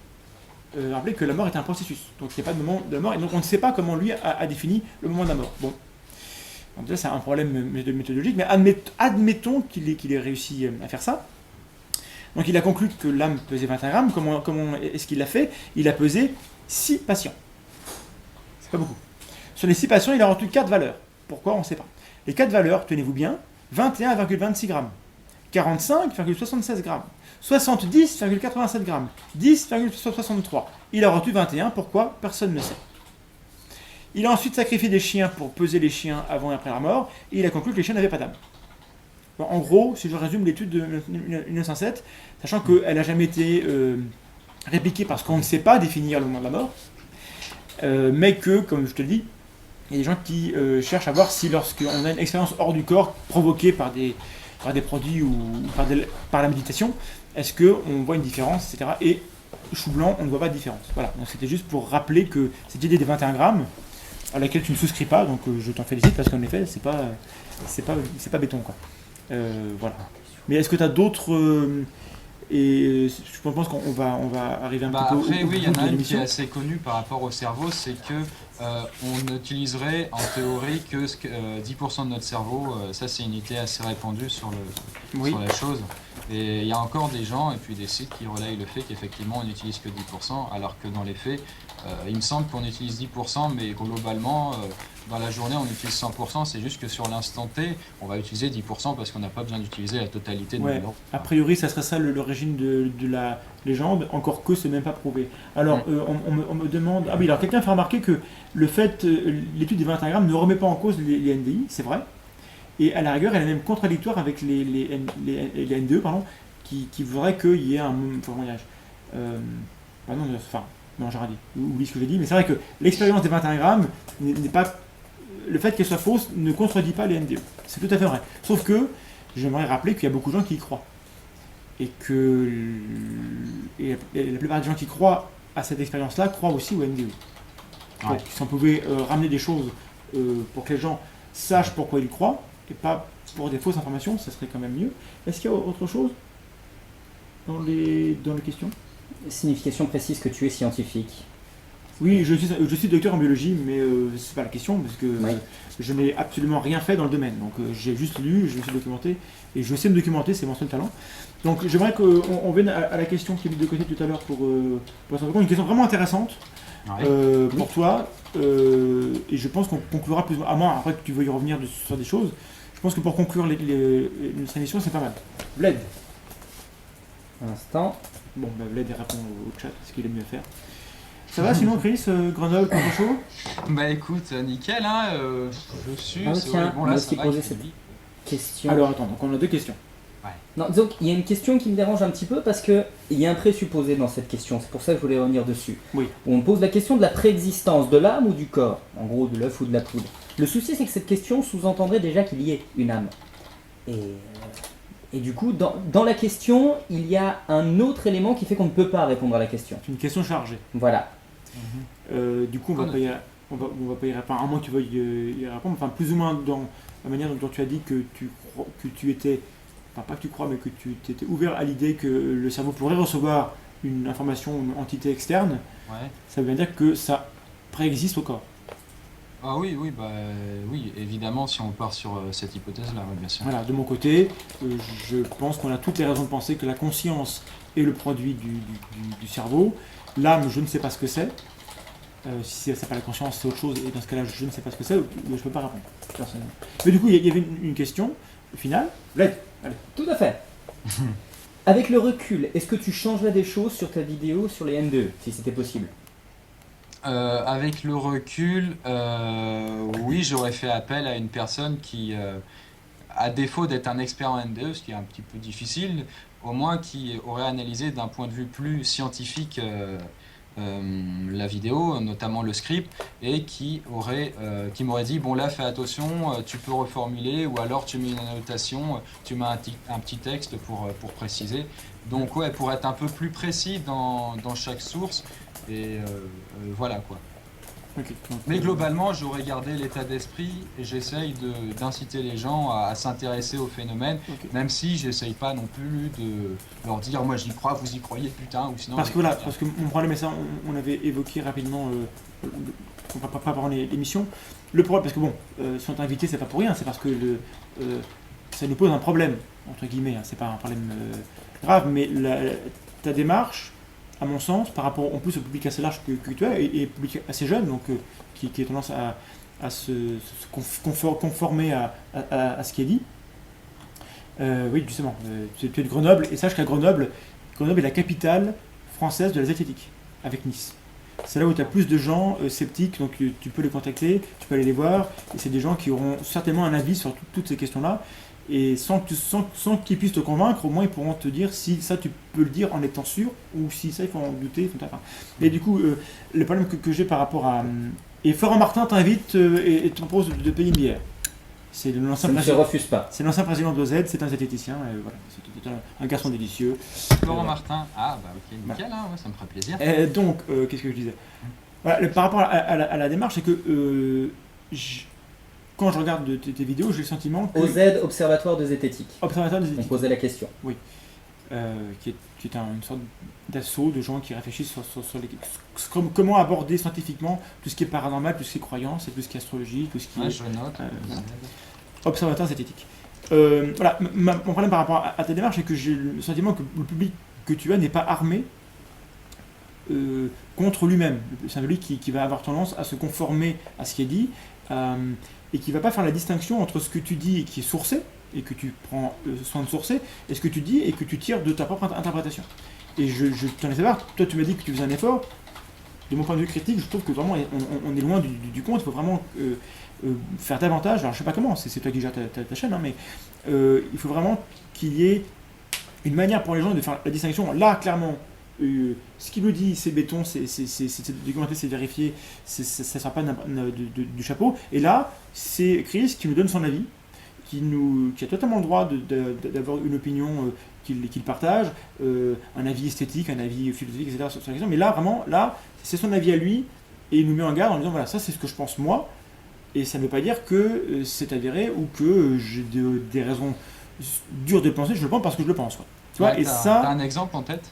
rappeler que la mort est un processus. Donc il n'y a pas de moment de la mort et donc on ne sait pas comment lui a défini le moment de la mort. Bon, donc déjà c'est un problème méthodologique, mais admettons qu'il ait réussi à faire ça. Donc il a conclu que l'âme pesait 21 grammes. Comment est-ce qu'il l'a fait? Il a pesé 6 patients. C'est pas beaucoup. Sur les 6 patients, il a retenu 4 valeurs. Pourquoi? On ne sait pas. Les 4 valeurs, tenez-vous bien, 21,26 grammes, 45,76 grammes, 70,87 grammes, 10,63. Il a retenu 21. Pourquoi? Personne ne sait. Il a ensuite sacrifié des chiens pour peser les chiens avant et après la mort. Et il a conclu que les chiens n'avaient pas d'âme. Bon, en gros, si je résume l'étude de 1907, sachant qu'elle n'a jamais été répliquée parce qu'on ne sait pas définir le moment de la mort, mais que, comme je te le dis, il y a des gens qui cherchent à voir si lorsqu'on a une expérience hors du corps provoquée par des produits ou par la méditation, est-ce qu'on voit une différence, etc. Et chou blanc, on ne voit pas de différence. Voilà, donc c'était juste pour rappeler que cette idée des 21 grammes, à laquelle tu ne souscris pas, donc je t'en félicite parce qu'en effet, c'est pas béton, quoi. Voilà. Mais est-ce que tu as d'autres... et je pense qu'on va arriver un petit peu Après, oui, il y en a une qui est l'émission. assez connue par rapport au cerveau, c'est que on n'utiliserait en théorie que 10% de notre cerveau. Ça, c'est une idée assez répandue sur la chose. Et il y a encore des gens et puis des sites qui relayent le fait qu'effectivement on n'utilise que 10%, alors que dans les faits, il me semble qu'on utilise 10%, mais globalement, dans la journée, on utilise 100%. C'est juste que sur l'instant T, on va utiliser 10% parce qu'on n'a pas besoin d'utiliser la totalité de Ouais, notre a priori, ça serait ça l'origine de la légende, encore que c'est même pas prouvé. Alors, on me demande... Ah oui, alors quelqu'un fait remarquer que le fait, l'étude des 21 grammes ne remet pas en cause les NDI, c'est vrai. Et à la rigueur, elle est même contradictoire avec les NDE, pardon, qui voudraient qu'il y ait un... Comment dirais-je non, j'ai rien dit. Oublie ce que j'ai dit, mais c'est vrai que l'expérience des 21 grammes n'est pas... Le fait qu'elle soit fausse ne contredit pas les NDE. C'est tout à fait vrai. Sauf que j'aimerais rappeler qu'il y a beaucoup de gens qui y croient. Et la plupart des gens qui croient à cette expérience-là croient aussi au NDE. Ouais. Donc, si on pouvait ramener des choses pour que les gens sachent pourquoi ils croient, et pas pour des fausses informations, ça serait quand même mieux. Est-ce qu'il y a autre chose dans les questions? Signification précise que tu es scientifique. Oui, je suis docteur en biologie, mais c'est pas la question, parce que je n'ai absolument rien fait dans le domaine. Donc j'ai juste lu, je me suis documenté, et je sais me documenter, c'est mon seul talent. Donc j'aimerais qu'on vienne à la question qui est mise de côté tout à l'heure pour une question vraiment intéressante pour toi, et je pense qu'on conclura plus, à moins après que tu veuilles y revenir sur des choses, je pense que pour conclure notre émission, c'est pas mal. Vlad. Un instant. Bon, Vlad répond au chat, ce qu'il aime mieux faire. Ça va sinon, Chris, Grenoble, contre chaud? Bah écoute, nickel, hein, je suis. Ah, tiens, bon on là, va ça aussi va, poser il fait cette nuit. question. Alors attends, donc on a deux questions. Non, donc il y a une question qui me dérange un petit peu parce qu'il y a un présupposé dans cette question, c'est pour ça que je voulais revenir dessus. Oui. On me pose la question de la préexistence de l'âme ou du corps, en gros de l'œuf ou de la poule. Le souci c'est que cette question sous-entendrait déjà qu'il y ait une âme. Et du coup, dans la question, il y a un autre élément qui fait qu'on ne peut pas répondre à la question. C'est une question chargée. Voilà. Du coup, on va pas y répondre, à moins que tu veuilles y répondre, enfin plus ou moins dans la manière dont tu as dit que tu étais, enfin pas que tu crois, mais que tu étais ouvert à l'idée que le cerveau pourrait recevoir une information, une entité externe. Ouais. Ça veut bien dire que ça préexiste au corps. Ah oui, oui, évidemment, si on part sur cette hypothèse-là, ouais, bien sûr. Voilà, de mon côté, je pense qu'on a toutes les raisons de penser que la conscience est le produit du cerveau. L'âme, je ne sais pas ce que c'est. Si c'est pas la conscience, c'est autre chose, et dans ce cas-là, je ne sais pas ce que c'est, je ne peux pas répondre, personnellement. Mais du coup, il y avait une question finale. Vlad, allez. Tout à fait. Avec le recul, est-ce que tu changerais des choses sur ta vidéo sur les N2, si c'était possible? Avec le recul, oui, j'aurais fait appel à une personne qui, à défaut d'être un expert en NDE, ce qui est un petit peu difficile, au moins qui aurait analysé d'un point de vue plus scientifique la vidéo, notamment le script, et qui m'aurait dit, bon là fais attention, tu peux reformuler, ou alors tu mets une annotation, tu mets un petit texte pour préciser. Donc ouais, pour être un peu plus précis dans chaque source, et voilà quoi. Ok. Donc, Mais globalement, j'aurais gardé l'état d'esprit et j'essaye d'inciter les gens à s'intéresser au phénomène, ok. même si j'essaye pas non plus de leur dire moi j'y crois, vous y croyez putain, ou sinon. Parce que voilà, parce que mon problème, et ça on avait évoqué rapidement, on va pas pendant l'émission, le problème, parce que bon, si on t'a invité, c'est pas pour rien, c'est parce que ça nous pose un problème, entre guillemets, hein, c'est pas un problème grave, mais ta démarche, à mon sens, par rapport en plus au public assez large que tu as, et public assez jeune, donc qui a tendance à se conformer à ce qui est dit. Oui, justement, tu es de Grenoble, et sache qu'à Grenoble est la capitale française de la zèthétique, avec Nice. C'est là où tu as plus de gens sceptiques, donc tu peux les contacter, tu peux aller les voir, et c'est des gens qui auront certainement un avis sur toutes ces questions-là, et sans qu'ils puissent te convaincre, au moins ils pourront te dire si ça tu peux le dire en étant sûr, ou si ça il faut en douter. Et du coup, le problème que j'ai par rapport à... Et Florent Martin t'invite et te propose de payer une bière. C'est l'ancien Ça ne se président. refuse pas. C'est l'ancien président d'OZ, c'est un zététicien, voilà, c'est un garçon délicieux. Florent Martin, ah bah ok, nickel, hein, ouais, ça me ferait plaisir. Donc, qu'est-ce que je disais? Voilà, par rapport à la démarche, c'est que quand je regarde tes vidéos, j'ai le sentiment que... OZ, Observatoire de zététique. Observateur des On zététiques, posait la question. qui est une sorte d'assaut de gens qui réfléchissent comment aborder scientifiquement tout ce qui est paranormal, tout ce qui est croyance, et tout ce qui est astrologie, tout ce qui Ouais, est je note. voilà. Observateur zététique. Voilà, mon problème par rapport à ta démarche, c'est que j'ai le sentiment que le public que tu as n'est pas armé contre lui-même. C'est un public qui va avoir tendance à se conformer à ce qui est dit, et qui ne va pas faire la distinction entre ce que tu dis et qui est sourcé, et que tu prends soin de sourcer, et ce que tu dis et que tu tires de ta propre interprétation. Et je t'en ai savoir, toi tu m'as dit que tu faisais un effort. De mon point de vue critique, je trouve que vraiment on est loin du compte. Il faut vraiment faire davantage. Alors je sais pas comment, c'est toi qui gères ta chaîne, hein, mais il faut vraiment qu'il y ait une manière pour les gens de faire la distinction. Là, clairement, ce qu'il nous dit, c'est béton, c'est documenté, c'est vérifié, ça ne sort pas du chapeau. Et là, c'est Chris qui nous donne son avis, qui a totalement le droit d'avoir une opinion qu'il partage, un avis esthétique, un avis philosophique, etc. sur la question. Mais là, vraiment, c'est son avis à lui, et il nous met en garde en disant, voilà, ça c'est ce que je pense moi, et ça ne veut pas dire que c'est avéré, ou que j'ai des raisons dures de le penser, je le pense parce que je le pense. Quoi. Tu vois, Ouais, et ça... T'as un exemple en tête?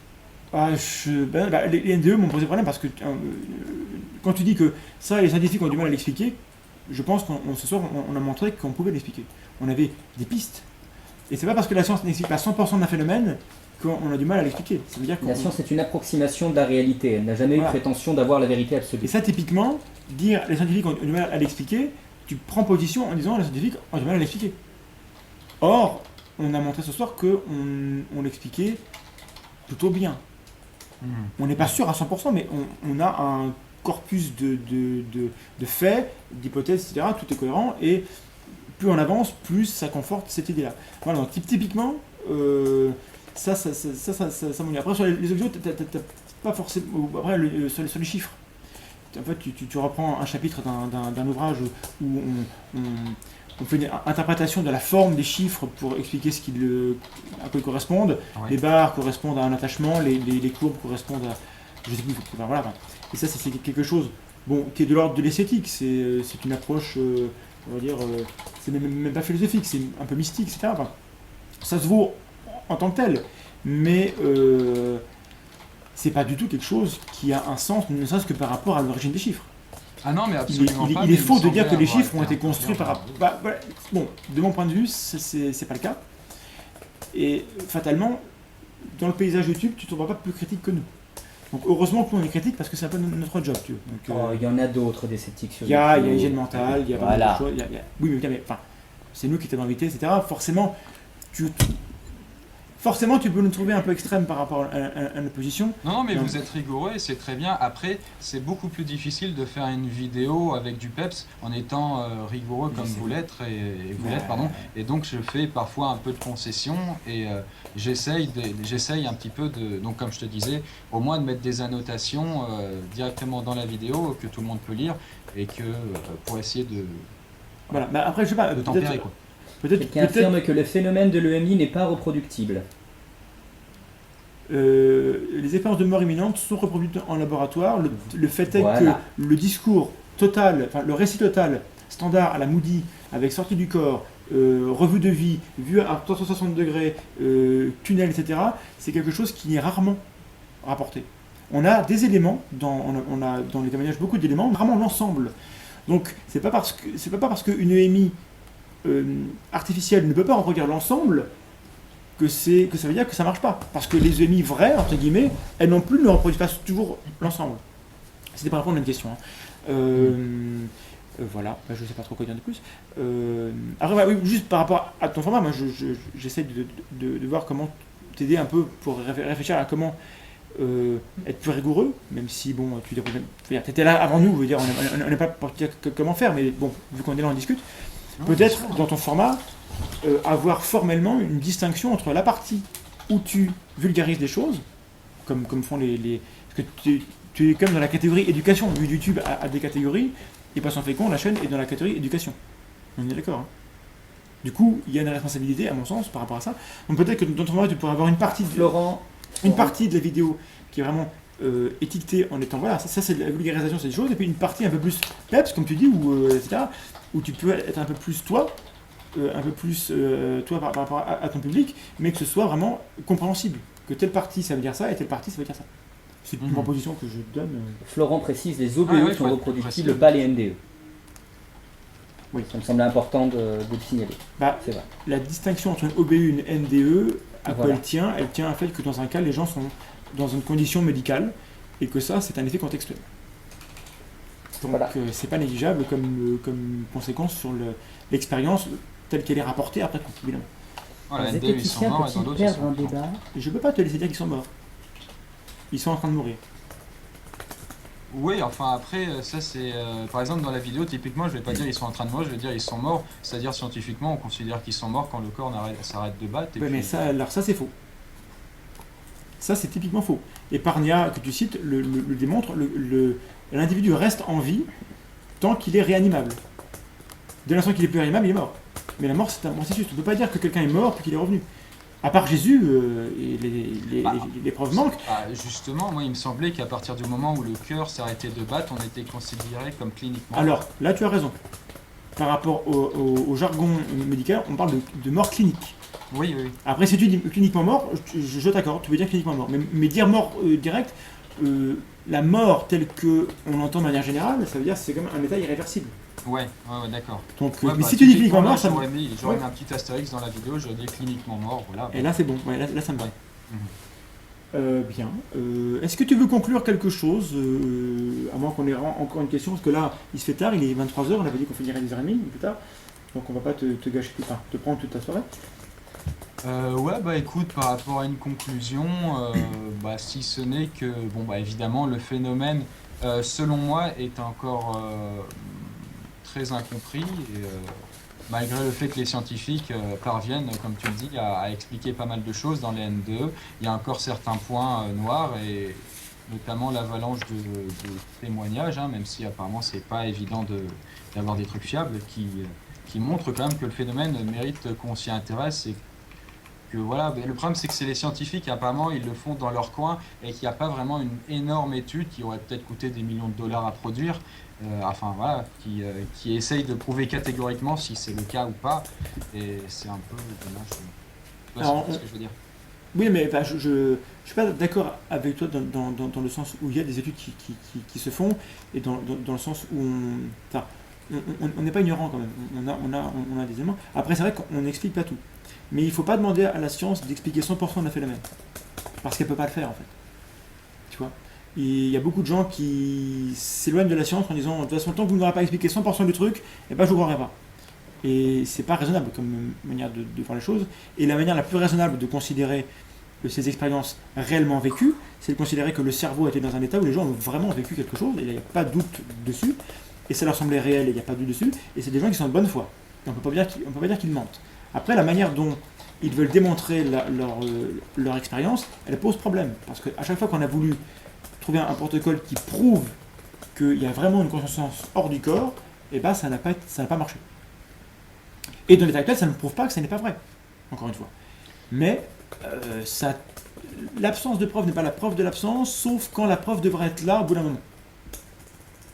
Les NDE m'ont posé problème parce que quand tu dis que ça, les scientifiques ont du mal à l'expliquer, je pense ce soir, on a montré qu'on pouvait l'expliquer. On avait des pistes. Et c'est pas parce que la science n'explique pas 100% d'un phénomène qu'on a du mal à l'expliquer. Ça veut dire La science est une approximation de la réalité. Elle n'a jamais eu prétention d'avoir la vérité absolue. Et ça, typiquement, dire les scientifiques ont du mal à l'expliquer, tu prends position en disant les scientifiques ont du mal à l'expliquer. Or, on a montré ce soir qu'on l'expliquait plutôt bien. On n'est pas sûr à 100%, mais on a un corpus de faits, d'hypothèses, etc. Tout est cohérent, et plus on avance, plus ça conforte cette idée-là. Voilà, donc typiquement, ça m'en dit. Après, sur les audios, t'as pas forcément... Après, sur les chiffres, en fait, tu reprends un chapitre d'un ouvrage où on fait une interprétation de la forme des chiffres pour expliquer à quoi ils correspondent. Ouais. Les barres correspondent à un attachement, les courbes correspondent à... Je sais plus, voilà. Et ça, c'est quelque chose qui est de l'ordre de l'esthétique. C'est une approche, on va dire, c'est même pas philosophique, c'est un peu mystique, etc. Enfin, ça se vaut en tant que tel, mais c'est pas du tout quelque chose qui a un sens, ne serait-ce que par rapport à l'origine des chiffres. Ah non, mais absolument pas. Il est faux de me dire que les semblait chiffres ont avoir été construits par rapport... Bon, de mon point de vue, c'est pas le cas. Et fatalement, dans le paysage YouTube, tu ne trouveras pas plus critique que nous. Donc heureusement que nous on est critique parce que c'est un peu notre job, tu vois. Donc, il y en a d'autres des sceptiques sur il y a YouTube. hygiène mentale, il y a pas mal de choses. Oui, mais enfin, c'est nous qui t'avons invité, etc. Forcément, forcément, tu peux nous trouver un peu extrême par rapport à notre position. Non, mais Non. vous êtes rigoureux et c'est très bien. Après, c'est beaucoup plus difficile de faire une vidéo avec du peps en étant rigoureux comme vous l'êtes et vous l'êtes, pardon. Et donc, je fais parfois un peu de concessions et j'essaye un petit peu de, donc comme je te disais, au moins de mettre des annotations directement dans la vidéo que tout le monde peut lire et que pour essayer Voilà. Bah, après, je sais pas, de tempérer, quoi. Qui affirme que le phénomène de l'EMI n'est pas reproductible. les expériences de mort imminente sont reproduites en laboratoire. Le fait est Voilà. que le discours total, enfin le récit total, standard à la Moody, avec sortie du corps, revue de vie, vue à 360 degrés, tunnel, etc., c'est quelque chose qui est rarement rapporté. On a des éléments, on a dans les témoignages beaucoup d'éléments, rarement l'ensemble. Donc c'est pas parce qu'une EMI artificielle ne peut pas reproduire l'ensemble que ça veut dire que ça marche pas. Parce que les EMI vraies, entre guillemets, elles non plus ne reproduisent pas toujours l'ensemble. C'était pas répondre à une question. Hein. Voilà, je sais pas trop quoi dire de plus. Après, oui, juste par rapport à ton format, moi j'essaie de voir comment t'aider un peu pour réfléchir à comment être plus rigoureux, même si bon, tu étais là avant nous, je veux dire, on n'est pas pour te dire comment faire, mais bon, vu qu'on est là, on discute. Peut-être dans ton format, avoir formellement une distinction entre la partie où tu vulgarises des choses, comme font les parce que tu es comme dans la catégorie éducation, vu YouTube a des catégories, et Passant Fécond, la chaîne est dans la catégorie éducation. On est d'accord, hein. Du coup, il y a une responsabilité, à mon sens, par rapport à ça. Donc peut-être que dans ton format, tu pourrais avoir une partie de la vidéo qui est vraiment étiquetée en étant, voilà, ça c'est de la vulgarisation, c'est des choses, et puis une partie un peu plus peps, comme tu dis, ou etc., où tu peux être un peu plus toi, par rapport à ton public, mais que ce soit vraiment compréhensible. Que telle partie ça veut dire ça, et telle partie ça veut dire ça. C'est une proposition que je donne. Florent précise, les OBE ouais, sont faut reproductibles, préciser. pas les NDE. Oui. Ça me semble important de le signaler. Bah, C'est vrai. la distinction entre une OBU et une NDE, à quoi Voilà. elle tient à fait que dans un cas, les gens sont dans une condition médicale, et que ça, c'est un effet contextuel. Donc Voilà. c'est pas négligeable comme conséquence sur l'expérience telle qu'elle est rapportée après coup, évidemment. Voilà, Les NDE, ils sont zététiciens morts et dans peuvent-ils d'autres, ils perdre un sont débat? Et je peux pas te laisser dire qu'ils sont morts. Ils sont en train de mourir. Oui, enfin après, ça c'est... par exemple, dans la vidéo, typiquement, je vais pas dire ils sont en train de mourir, je vais dire ils sont morts. C'est-à-dire, scientifiquement, on considère qu'ils sont morts quand le corps s'arrête de battre. Et Ouais, puis- mais ça, alors ça c'est faux. Ça c'est typiquement faux. Et Parnia, que tu cites, le démontre, l'individu reste en vie tant qu'il est réanimable. Dès l'instant qu'il est plus réanimable, il est mort. Mais la mort, c'est un processus. On ne peut pas dire que quelqu'un est mort puis qu'il est revenu. À part Jésus, et les preuves manquent. Ah, justement, moi il me semblait qu'à partir du moment où le cœur s'arrêtait de battre, on était considéré comme cliniquement. Alors, là tu as raison. Par rapport au jargon médical, on parle de mort clinique. Oui, oui. Après, si tu dis cliniquement mort, je t'accorde, tu veux dire cliniquement mort. Mais dire mort direct, la mort telle qu'on l'entend de manière générale, ça veut dire que c'est comme un état irréversible. Ouais, d'accord. Donc, Ouais, mais bah, si tu dis typiquement, cliniquement mort, là, ça me... j'aurais mis Ouais. un petit astérix dans la vidéo, j'aurais dit cliniquement mort, voilà. Et là, c'est bon. Ouais, là, ça me va. Mhm. Bien. Est-ce que tu veux conclure quelque chose à moins qu'on ait encore une question, parce que là, il se fait tard, il est 23h, on avait dit qu'on finirait à 10h30 plus tard. Donc on va pas te gâcher tout ça, te prendre toute ta soirée. Ouais, bah écoute, par rapport à une conclusion, bah, si ce n'est que, bon, bah évidemment, le phénomène, selon moi, est encore très incompris, et malgré le fait que les scientifiques parviennent, comme tu le dis, à expliquer pas mal de choses dans les N2E, il y a encore certains points noirs, et notamment l'avalanche de témoignages, hein, même si apparemment c'est pas évident d'avoir des trucs fiables, qui montrent quand même que le phénomène mérite qu'on s'y intéresse, et que voilà, le problème c'est que c'est les scientifiques, apparemment ils le font dans leur coin et qu'il n'y a pas vraiment une énorme étude qui aurait peut-être coûté des millions de dollars à produire, enfin voilà, qui essaye de prouver catégoriquement si c'est le cas ou pas, et c'est un peu dommage. Tu vois Alors, ce que je veux dire. Oui, mais enfin, je suis pas d'accord avec toi dans le sens où il y a des études qui se font, et dans le sens où on n'est pas ignorant quand même, on a des éléments. Après, c'est vrai qu'on n'explique pas tout. Mais il ne faut pas demander à la science d'expliquer 100% d'un phénomène. Parce qu'elle ne peut pas le faire, en fait. Tu vois. Et il y a beaucoup de gens qui s'éloignent de la science en disant, de toute façon, tant que vous n'aurez pas expliqué 100% du truc, eh ben, je ne vous croirai pas. Et c'est pas raisonnable comme manière de voir les choses. Et la manière la plus raisonnable de considérer ces expériences réellement vécues, c'est de considérer que le cerveau était dans un état où les gens ont vraiment vécu quelque chose, et il n'y a pas de doute dessus, et ça leur semblait réel, et il n'y a pas de doute dessus, et c'est des gens qui sont de bonne foi. Et on ne peut pas dire qu'ils mentent. Après, la manière dont ils veulent démontrer leur expérience, elle pose problème. Parce qu'à chaque fois qu'on a voulu trouver un protocole qui prouve qu'il y a vraiment une conscience hors du corps, et ben ça n'a pas marché. Et dans l'état actuel, ça ne prouve pas que ça n'est pas vrai, encore une fois. Mais l'absence de preuve n'est pas la preuve de l'absence, sauf quand la preuve devrait être là au bout d'un moment.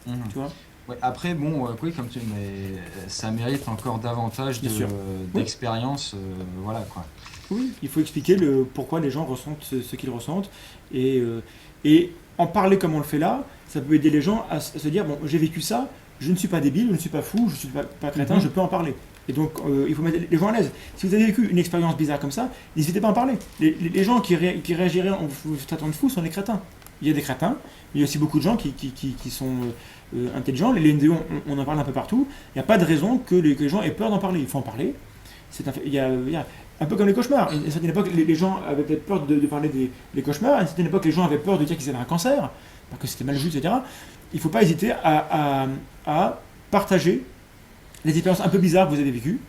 Tu vois ? Ouais, après, bon, oui, comme tu dis, mais ça mérite encore davantage d'expérience, voilà quoi. Oui, il faut expliquer pourquoi les gens ressentent ce qu'ils ressentent, et en parler comme on le fait là, ça peut aider les gens à se dire, bon, j'ai vécu ça, je ne suis pas débile, je ne suis pas fou, je ne suis pas crétin, je peux en parler. Et donc, il faut mettre les gens à l'aise. Si vous avez vécu une expérience bizarre comme ça, n'hésitez pas à en parler. Les gens qui réagiraient en vous traitant de fou sont des crétins. Il y a des crétins, mais il y a aussi beaucoup de gens qui sont intelligents. Les LNDE, on en parle un peu partout. Il n'y a pas de raison que les gens aient peur d'en parler. Il faut en parler. Il y a un peu comme les cauchemars. À une certaine époque, les gens avaient peut-être peur de parler des cauchemars. À une certaine époque, les gens avaient peur de dire qu'ils avaient un cancer, parce que c'était mal vu, etc. Il ne faut pas hésiter à partager les expériences un peu bizarres que vous avez vécues.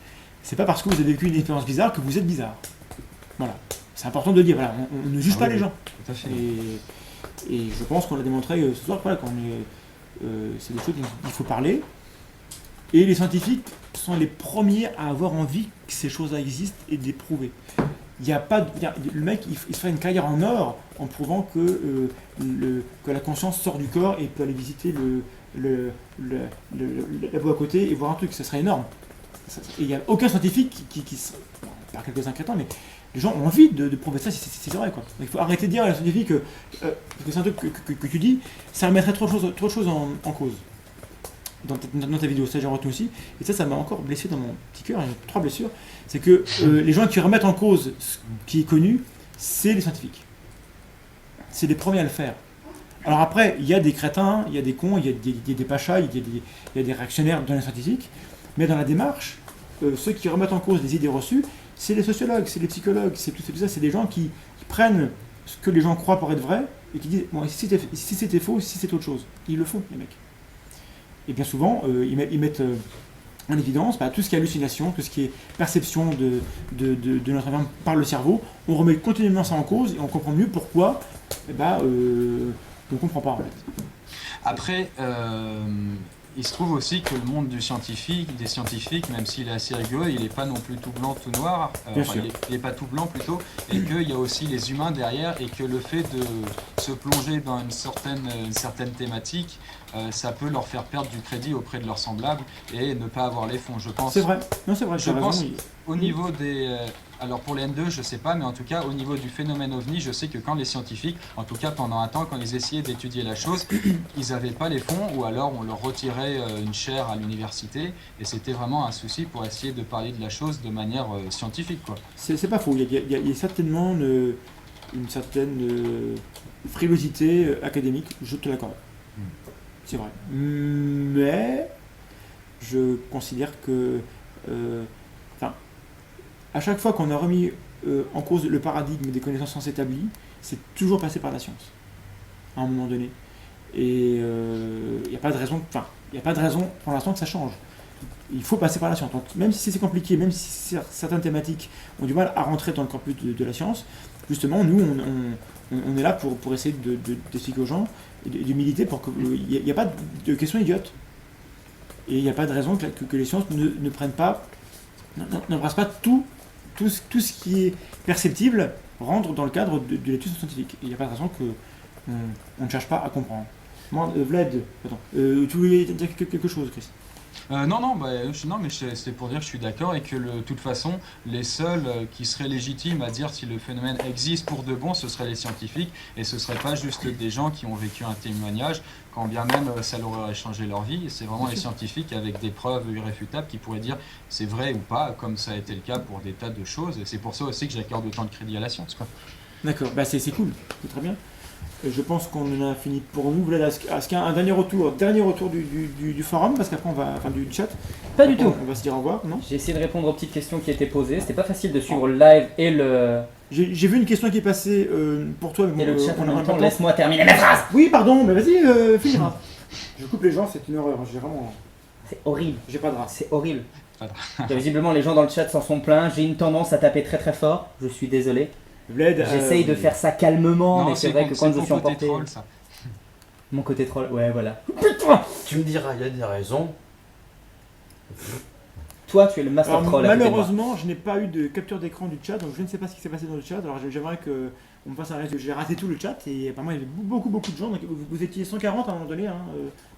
C'est pas parce que vous avez vécu une expérience bizarre que vous êtes bizarre. Voilà. C'est important de le dire. Voilà. On ne juge pas les gens. Tout à fait. Et je pense qu'on l'a démontré ce soir. Voilà, c'est des choses qu'il faut parler. Et les scientifiques sont les premiers à avoir envie que ces choses-là existent et de les prouver. Le mec, il se fait une carrière en or en prouvant que la conscience sort du corps et peut aller visiter la boue à côté et voir un truc. Ça serait énorme. Et il n'y a aucun scientifique qui par quelques incrétins, mais les gens ont envie de prouver ça, c'est vrai quoi. Donc, il faut arrêter de dire à la scientifique parce que c'est un truc que tu dis, ça remettrait trop de choses en cause. Dans ta vidéo, ça j'ai retenu aussi, et ça m'a encore blessé dans mon petit cœur, j'ai 3 blessures, c'est que les gens qui remettent en cause ce qui est connu, c'est les scientifiques. C'est les premiers à le faire. Alors après, il y a des crétins, il y a des cons, il y a des pachas, il y a des réactionnaires dans les scientifiques, mais dans la démarche, ceux qui remettent en cause les idées reçues, c'est les sociologues, c'est les psychologues, c'est tout ça, c'est des gens qui prennent ce que les gens croient pour être vrai, et qui disent, bon, si c'était faux, si c'est autre chose. Ils le font, les mecs. Et bien souvent, ils mettent en évidence tout ce qui est hallucination, tout ce qui est perception de notre environnement par le cerveau. On remet continuellement ça en cause et on comprend mieux pourquoi on ne comprend pas en fait. Après, il se trouve aussi que le monde des scientifiques, même s'il est assez rigolo, il n'est pas non plus tout blanc, tout noir. Il n'est pas tout blanc plutôt, et qu'il y a aussi les humains derrière, et que le fait de se plonger dans une certaine thématique, ça peut leur faire perdre du crédit auprès de leurs semblables et ne pas avoir les fonds, je pense. C'est vrai. Non, c'est vrai. Je pense au niveau des... alors pour les N2, je ne sais pas, mais en tout cas au niveau du phénomène OVNI, je sais que quand les scientifiques, en tout cas pendant un temps, quand ils essayaient d'étudier la chose, ils n'avaient pas les fonds, ou alors on leur retirait une chaire à l'université, et c'était vraiment un souci pour essayer de parler de la chose de manière scientifique, quoi. C'est pas faux, il y a certainement une certaine frilosité académique, je te l'accorde. C'est vrai. Mais je considère que à chaque fois qu'on a remis en cause le paradigme des connaissances établies, c'est toujours passé par la science, à un moment donné. Et il n'y a pas de raison pour l'instant que ça change. Il faut passer par la science. Donc, même si c'est compliqué, même si certaines thématiques ont du mal à rentrer dans le corpus de la science, justement, nous, on est là pour essayer d'expliquer aux gens et de militer pour qu'il n'y ait pas de questions idiotes. Et il n'y a pas de raison que les sciences ne prennent pas, n'embrassent pas tout ce qui est perceptible rentre dans le cadre de l'étude scientifique. Et il n'y a pas de raison qu'on ne cherche pas à comprendre. Moi, Vlad, attends, tu voulais dire quelque chose, Chris? Non, mais c'est pour dire que je suis d'accord, et que de toute façon, les seuls qui seraient légitimes à dire si le phénomène existe pour de bon, ce seraient les scientifiques, et ce ne seraient pas juste des gens qui ont vécu un témoignage, quand bien même ça leur aurait changé leur vie. C'est vraiment les scientifiques avec des preuves irréfutables qui pourraient dire c'est vrai ou pas, comme ça a été le cas pour des tas de choses, et c'est pour ça aussi que j'accorde autant de crédit à la science, quoi. D'accord, c'est cool, c'est très bien. Je pense qu'on en a fini pour nous. Vlad, est-ce qu'il y a un dernier retour du forum, parce qu'après du chat. Pas du tout. On va se dire au revoir, non? J'ai essayé de répondre aux petites questions qui étaient posées. C'était pas facile de suivre le live et le J'ai vu une question qui est passée pour toi, mais et le chat en on a même pas temps. le temps. Laisse-moi terminer ma phrase. Oui, pardon, mais vas-y, finira. Je coupe les gens, c'est une horreur. C'est horrible. J'ai pas de race. C'est horrible. Pas Visiblement, les gens dans le chat s'en sont plaints. J'ai une tendance à taper très très fort. Je suis désolé. Vlad, J'essaye de faire ça calmement, mais c'est vrai que quand je suis ton côté emporté. troll, ça. Mon côté troll, ouais, voilà. Tu me diras, il y a des raisons. Toi, tu es le master Alors, troll. à côté de moi. malheureusement, je n'ai pas eu de capture d'écran du chat, donc je ne sais pas ce qui s'est passé dans le chat. Alors j'aimerais que on me fasse un résumé. J'ai raté tout le chat et apparemment il y avait beaucoup de gens. Donc vous étiez 140 à un moment donné à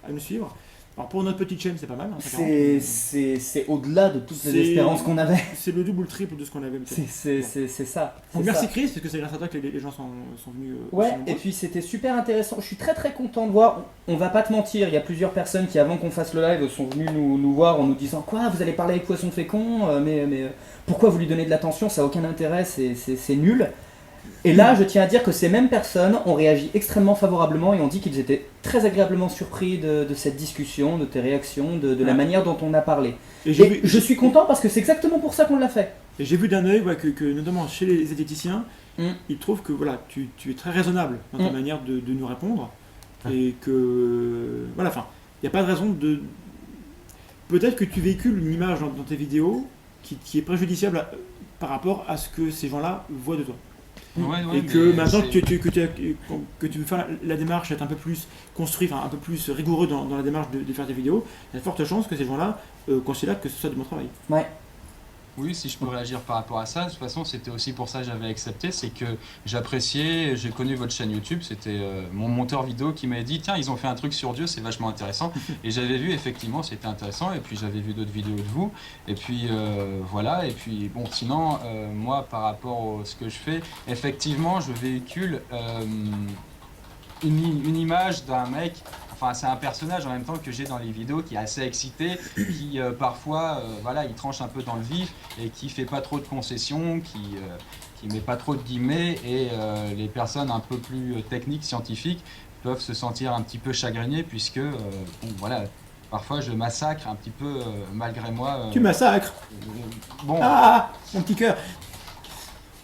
nous suivre. Alors pour notre petite chaîne, c'est pas mal. Hein, 140. C'est au-delà de toutes les C'est- espérances qu'on avait. C'est le double triple de ce qu'on avait. peut-être. C'est ça. Bon, c'est merci ça. Chris, parce que c'est grâce à toi que les gens sont venus. Ouais, aussi nombreux. et puis c'était super intéressant. Je suis très très content de voir. On va pas te mentir, il y a plusieurs personnes qui, avant qu'on fasse le live, sont venues nous voir en nous disant quoi, vous allez parler avec Poisson Fécond, mais pourquoi vous lui donnez de l'attention, ça n'a aucun intérêt, c'est nul. Et là, je tiens à dire que ces mêmes personnes ont réagi extrêmement favorablement et ont dit qu'ils étaient très agréablement surpris de cette discussion, de tes réactions, de la Ouais. manière dont on a parlé. Et j'ai Et vu, je suis content parce que c'est exactement pour ça qu'on l'a fait. et j'ai vu d'un œil que notamment chez les zététiciens, Mm. ils trouvent que voilà, tu es très raisonnable dans ta Mm. manière de nous répondre. Et que. Voilà, enfin, il n'y a pas de raison de. Peut-être que tu véhicules une image dans tes vidéos qui est préjudiciable par rapport à ce que ces gens-là voient de toi. Ouais, Et mais que maintenant c'est- que tu veux faire la démarche, être un peu plus construit, enfin un peu plus rigoureux dans la démarche de faire tes vidéos, il y a de fortes chances que ces gens-là considèrent que ce soit de mon travail. Oui, si je peux réagir par rapport à ça, de toute façon, c'était aussi pour ça que j'avais accepté, c'est que j'appréciais, j'ai connu votre chaîne YouTube, c'était mon monteur vidéo qui m'avait dit, tiens, ils ont fait un truc sur Dieu, c'est vachement intéressant, et j'avais vu, effectivement, c'était intéressant, et puis j'avais vu d'autres vidéos de vous, et puis voilà, et puis bon, sinon, moi, par rapport à ce que je fais, effectivement, je véhicule une image d'un mec. Enfin, c'est un personnage en même temps que j'ai dans les vidéos qui est assez excité, qui parfois, voilà, il tranche un peu dans le vif et qui fait pas trop de concessions, qui met pas trop de guillemets, et les personnes un peu plus techniques, scientifiques, peuvent se sentir un petit peu chagrinées puisque, bon, voilà, parfois je massacre un petit peu malgré moi. Tu massacres. Bon, Ah, mon petit cœur.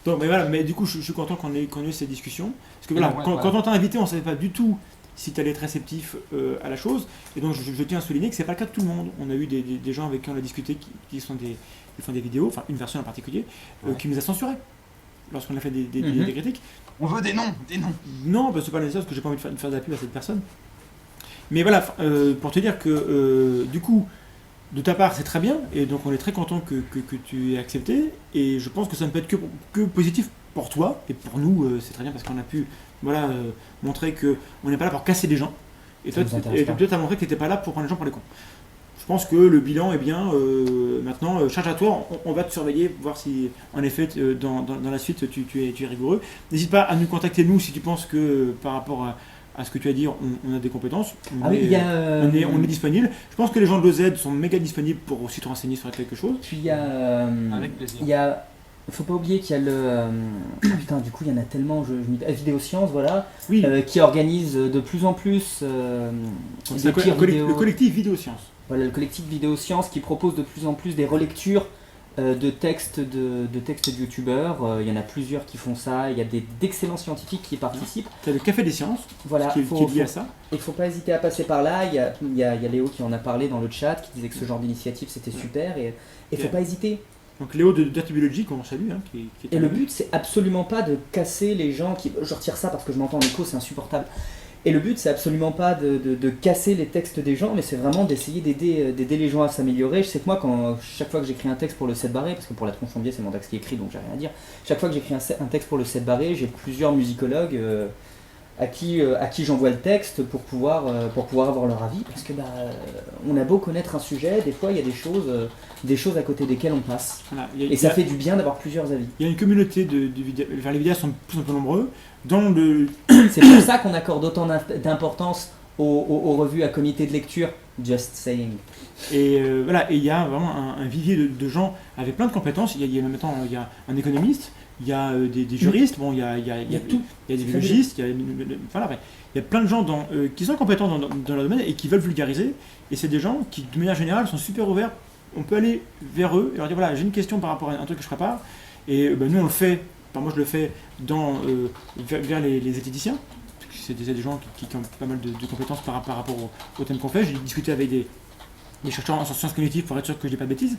Donc, mais voilà, mais du coup, je suis content qu'on ait eu cette discussion. Parce que voilà, Ouais, quand, voilà. quand on t'a invité, on ne savait pas du tout si tu allais être réceptif à la chose. Et donc, je tiens à souligner que c'est pas le cas de tout le monde. On a eu des gens avec qui on a discuté qui font des vidéos, enfin une version en particulier, Ouais. qui nous a censurés lorsqu'on a fait des Mhm. critiques. on veut des noms, des noms. Non, bah, c'est pas nécessaire parce que j'ai pas envie de faire de la pub à cette personne. Mais voilà, pour te dire que du coup, de ta part, c'est très bien, et donc on est très content que tu aies accepté, et je pense que ça ne peut être que positif pour toi, et pour nous, c'est très bien parce qu'on a pu voilà, montrer qu'on n'est pas là pour casser les gens, et Ça toi, nous intéresse pas. tu as montré que tu n'étais pas là pour prendre les gens pour les cons. Je pense que le bilan est bien. Maintenant, charge à toi, on va te surveiller, voir si, en effet, dans la suite, tu es rigoureux. N'hésite pas à nous contacter, nous, si tu penses que par rapport à ce que tu as dit, on a des compétences. Ah oui, il y a. On est disponible. Je pense que les gens de l'OZ sont méga disponibles pour aussi te renseigner sur quelque chose. Puis il y a. Avec plaisir. Il y a. Faut pas oublier qu'il y a le. Putain, du coup, il y en a tellement. Vidéosciences, voilà. Oui, Qui organise de plus en plus c'est des pires vidéos. le collectif Vidéosciences. Voilà, le collectif Vidéosciences qui propose de plus en plus des relectures de textes de youtubeurs. Il y en a plusieurs qui font ça. Il y a d'excellents scientifiques qui y participent. Tu as le Café des Sciences, Voilà, qui est lié à ça. il faut pas hésiter à passer par là. Il y a Léo qui en a parlé dans le chat, qui disait que ce genre d'initiative c'était super. Et faut Ouais. pas hésiter. Donc Léo de Dirty Biology, qu'on salue, hein, qui est Et le but, c'est absolument pas de casser les gens qui. Je retire ça parce que je m'entends en écho, c'est insupportable. Et le but, c'est absolument pas de casser les textes des gens, mais c'est vraiment d'essayer d'aider les gens à s'améliorer. Je sais que moi, chaque fois que j'écris un texte pour le 7 barré, parce que pour la tronche en biais, c'est mon texte qui est écrit, donc j'ai rien à dire. Chaque fois que j'écris un texte pour le 7 barré, j'ai plusieurs musicologues à qui j'envoie le texte pour pouvoir avoir leur avis, parce que on a beau connaître un sujet, des fois il y a des choses à côté desquelles on passe. Voilà, Et ça fait du bien d'avoir plusieurs avis. Il y a une communauté de vidéos. Enfin, les vidéos sont de plus en plus nombreux. Dans le. C'est pour ça qu'on accorde autant d'importance aux revues à comité de lecture, just saying. Et voilà, et il y a vraiment un vivier de gens avec plein de compétences. Il y a un économiste, il y a des juristes, bon, il y a tout. il y a des biologistes, voilà, bref. Il y a plein de gens qui sont compétents dans leur domaine et qui veulent vulgariser. Et c'est des gens qui, de manière générale, sont super ouverts. On peut aller vers eux et leur dire voilà, j'ai une question par rapport à un truc que je prépare. Et nous, on le fait, moi je le fais vers les esthéticiens. C'est des gens qui ont pas mal de compétences par rapport au thème qu'on fait. J'ai discuté avec des chercheurs en sciences cognitives pour être sûr que je dis pas de bêtises.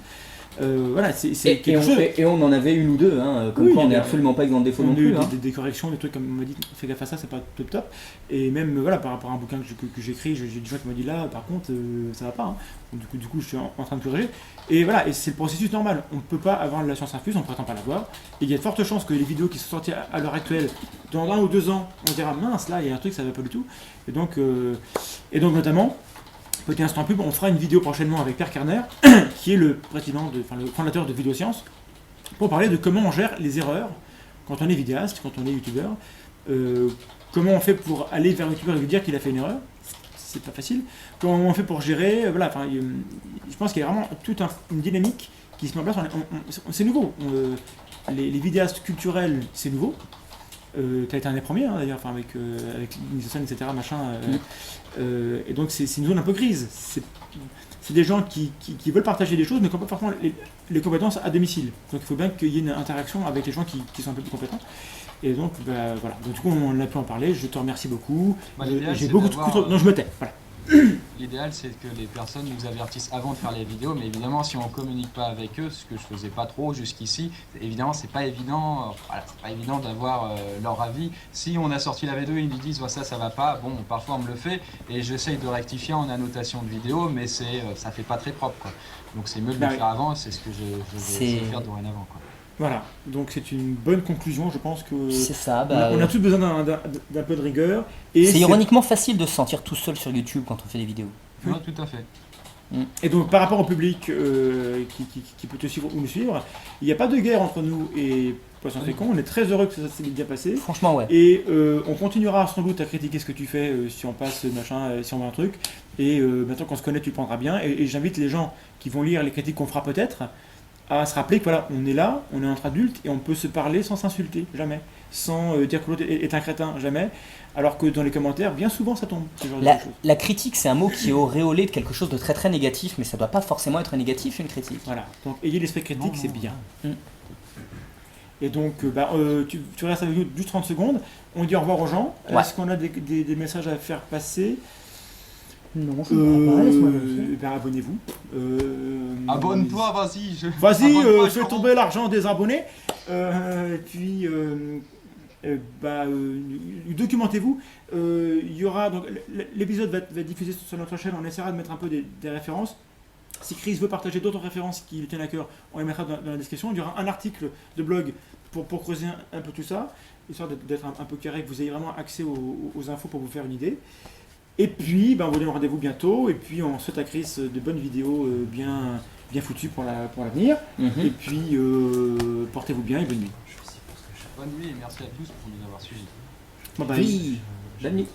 Voilà, c'est quelque chose. Et on en avait une ou deux, hein, comme Oui, quoi on il y n'est a- absolument pas exempt de défaut On non a eu plus. Hein. des corrections, des trucs comme on m'a dit, fais gaffe à ça, c'est pas top. Et même voilà, par rapport à un bouquin que j'écris, j'ai des gens qui m'ont dit là, par contre, ça va pas. Hein. Donc, du coup, je suis en train de corriger. Et voilà, et c'est le processus normal. On ne peut pas avoir la science infuse, on ne prétend pas l'avoir. Et il y a de fortes chances que les vidéos qui sont sorties à l'heure actuelle, dans 1 ou 2 ans, on dira mince, là, il y a un truc, ça va pas du tout. Et donc notamment, petit instant pub, on fera une vidéo prochainement avec Pierre Kerner, qui est le fondateur de Vidéosciences, pour parler de comment on gère les erreurs quand on est vidéaste, quand on est youtubeur. Comment on fait pour aller vers un youtubeur et lui dire qu'il a fait une erreur, c'est pas facile. Comment on fait pour gérer, voilà, je pense qu'il y a vraiment toute une dynamique qui se met en place. C'est nouveau. Les vidéastes culturels, c'est nouveau. Tu as été un des premiers, hein, d'ailleurs, avec Nielsen, etc. Machin, et donc c'est une zone un peu grise. C'est des gens qui veulent partager des choses, mais qui n'ont pas forcément les compétences à domicile. Donc il faut bien qu'il y ait une interaction avec les gens qui sont un peu plus compétents. Et donc, voilà. Donc, du coup, on a pu en parler. Je te remercie beaucoup. L'idéal, J'ai c'est beaucoup de d'avoir, coups. Non, je me tais. Voilà. L'idéal, c'est que les personnes nous avertissent avant de faire les vidéos, mais évidemment, si on communique pas avec eux, ce que je faisais pas trop jusqu'ici, évidemment, c'est pas évident d'avoir leur avis. Si on a sorti la vidéo, ils nous disent ça va pas, bon, parfois on me le fait, et j'essaye de rectifier en annotation de vidéo, mais ça fait pas très propre, quoi. Donc c'est mieux de le faire avant, c'est ce que je vais essayer de faire dorénavant, quoi. Voilà, donc c'est une bonne conclusion, je pense que C'est ça. on a tous besoin d'un peu de rigueur. Et c'est ironiquement facile de se sentir tout seul sur YouTube quand on fait des vidéos. Oui. Non, tout à fait. Et donc par rapport au public qui peut te suivre ou nous suivre, il n'y a pas de guerre entre nous et Poisson Fécond, on est très heureux que ça s'est bien passé. Franchement, ouais. Et on continuera sans doute à critiquer ce que tu fais si on passe machin, si on voit un truc. Et maintenant qu'on se connaît, tu le prendras bien. Et j'invite les gens qui vont lire les critiques qu'on fera peut-être à se rappeler que voilà, on est là, on est entre adultes et on peut se parler sans s'insulter, jamais. Sans dire que l'autre est un crétin, jamais. Alors que dans les commentaires, bien souvent ça tombe, ce genre de choses. La critique, c'est un mot qui est auréolé de quelque chose de très très négatif, mais ça doit pas forcément être négatif une critique. Voilà, donc ayez l'esprit critique, c'est bien. Et donc, tu restes avec nous juste 30 secondes. On dit au revoir aux gens. Ouais. Est-ce qu'on a des messages à faire passer? Non, je ne crois pas, laisse-moi le Abonnez-vous. Abonne-toi, vas-y. Vas-y, Abonne-toi, fais Laurent. tomber l'argent des abonnés. Documentez-vous. Il y aura donc l'épisode va être diffusé sur notre chaîne. On essaiera de mettre un peu des références. Si Chris veut partager d'autres références qui lui tiennent à cœur, on les mettra dans la description. Il y aura un article de blog pour creuser un peu tout ça, histoire d'être un peu carré, que vous ayez vraiment accès aux infos pour vous faire une idée. Et puis, on vous donne rendez-vous bientôt. Et puis, on souhaite à Chris de bonnes vidéos bien foutues pour l'avenir. Et puis, portez-vous bien et bonne nuit. Bonne nuit et merci à tous pour nous avoir suivis. Bye bye. Oui, bonne nuit.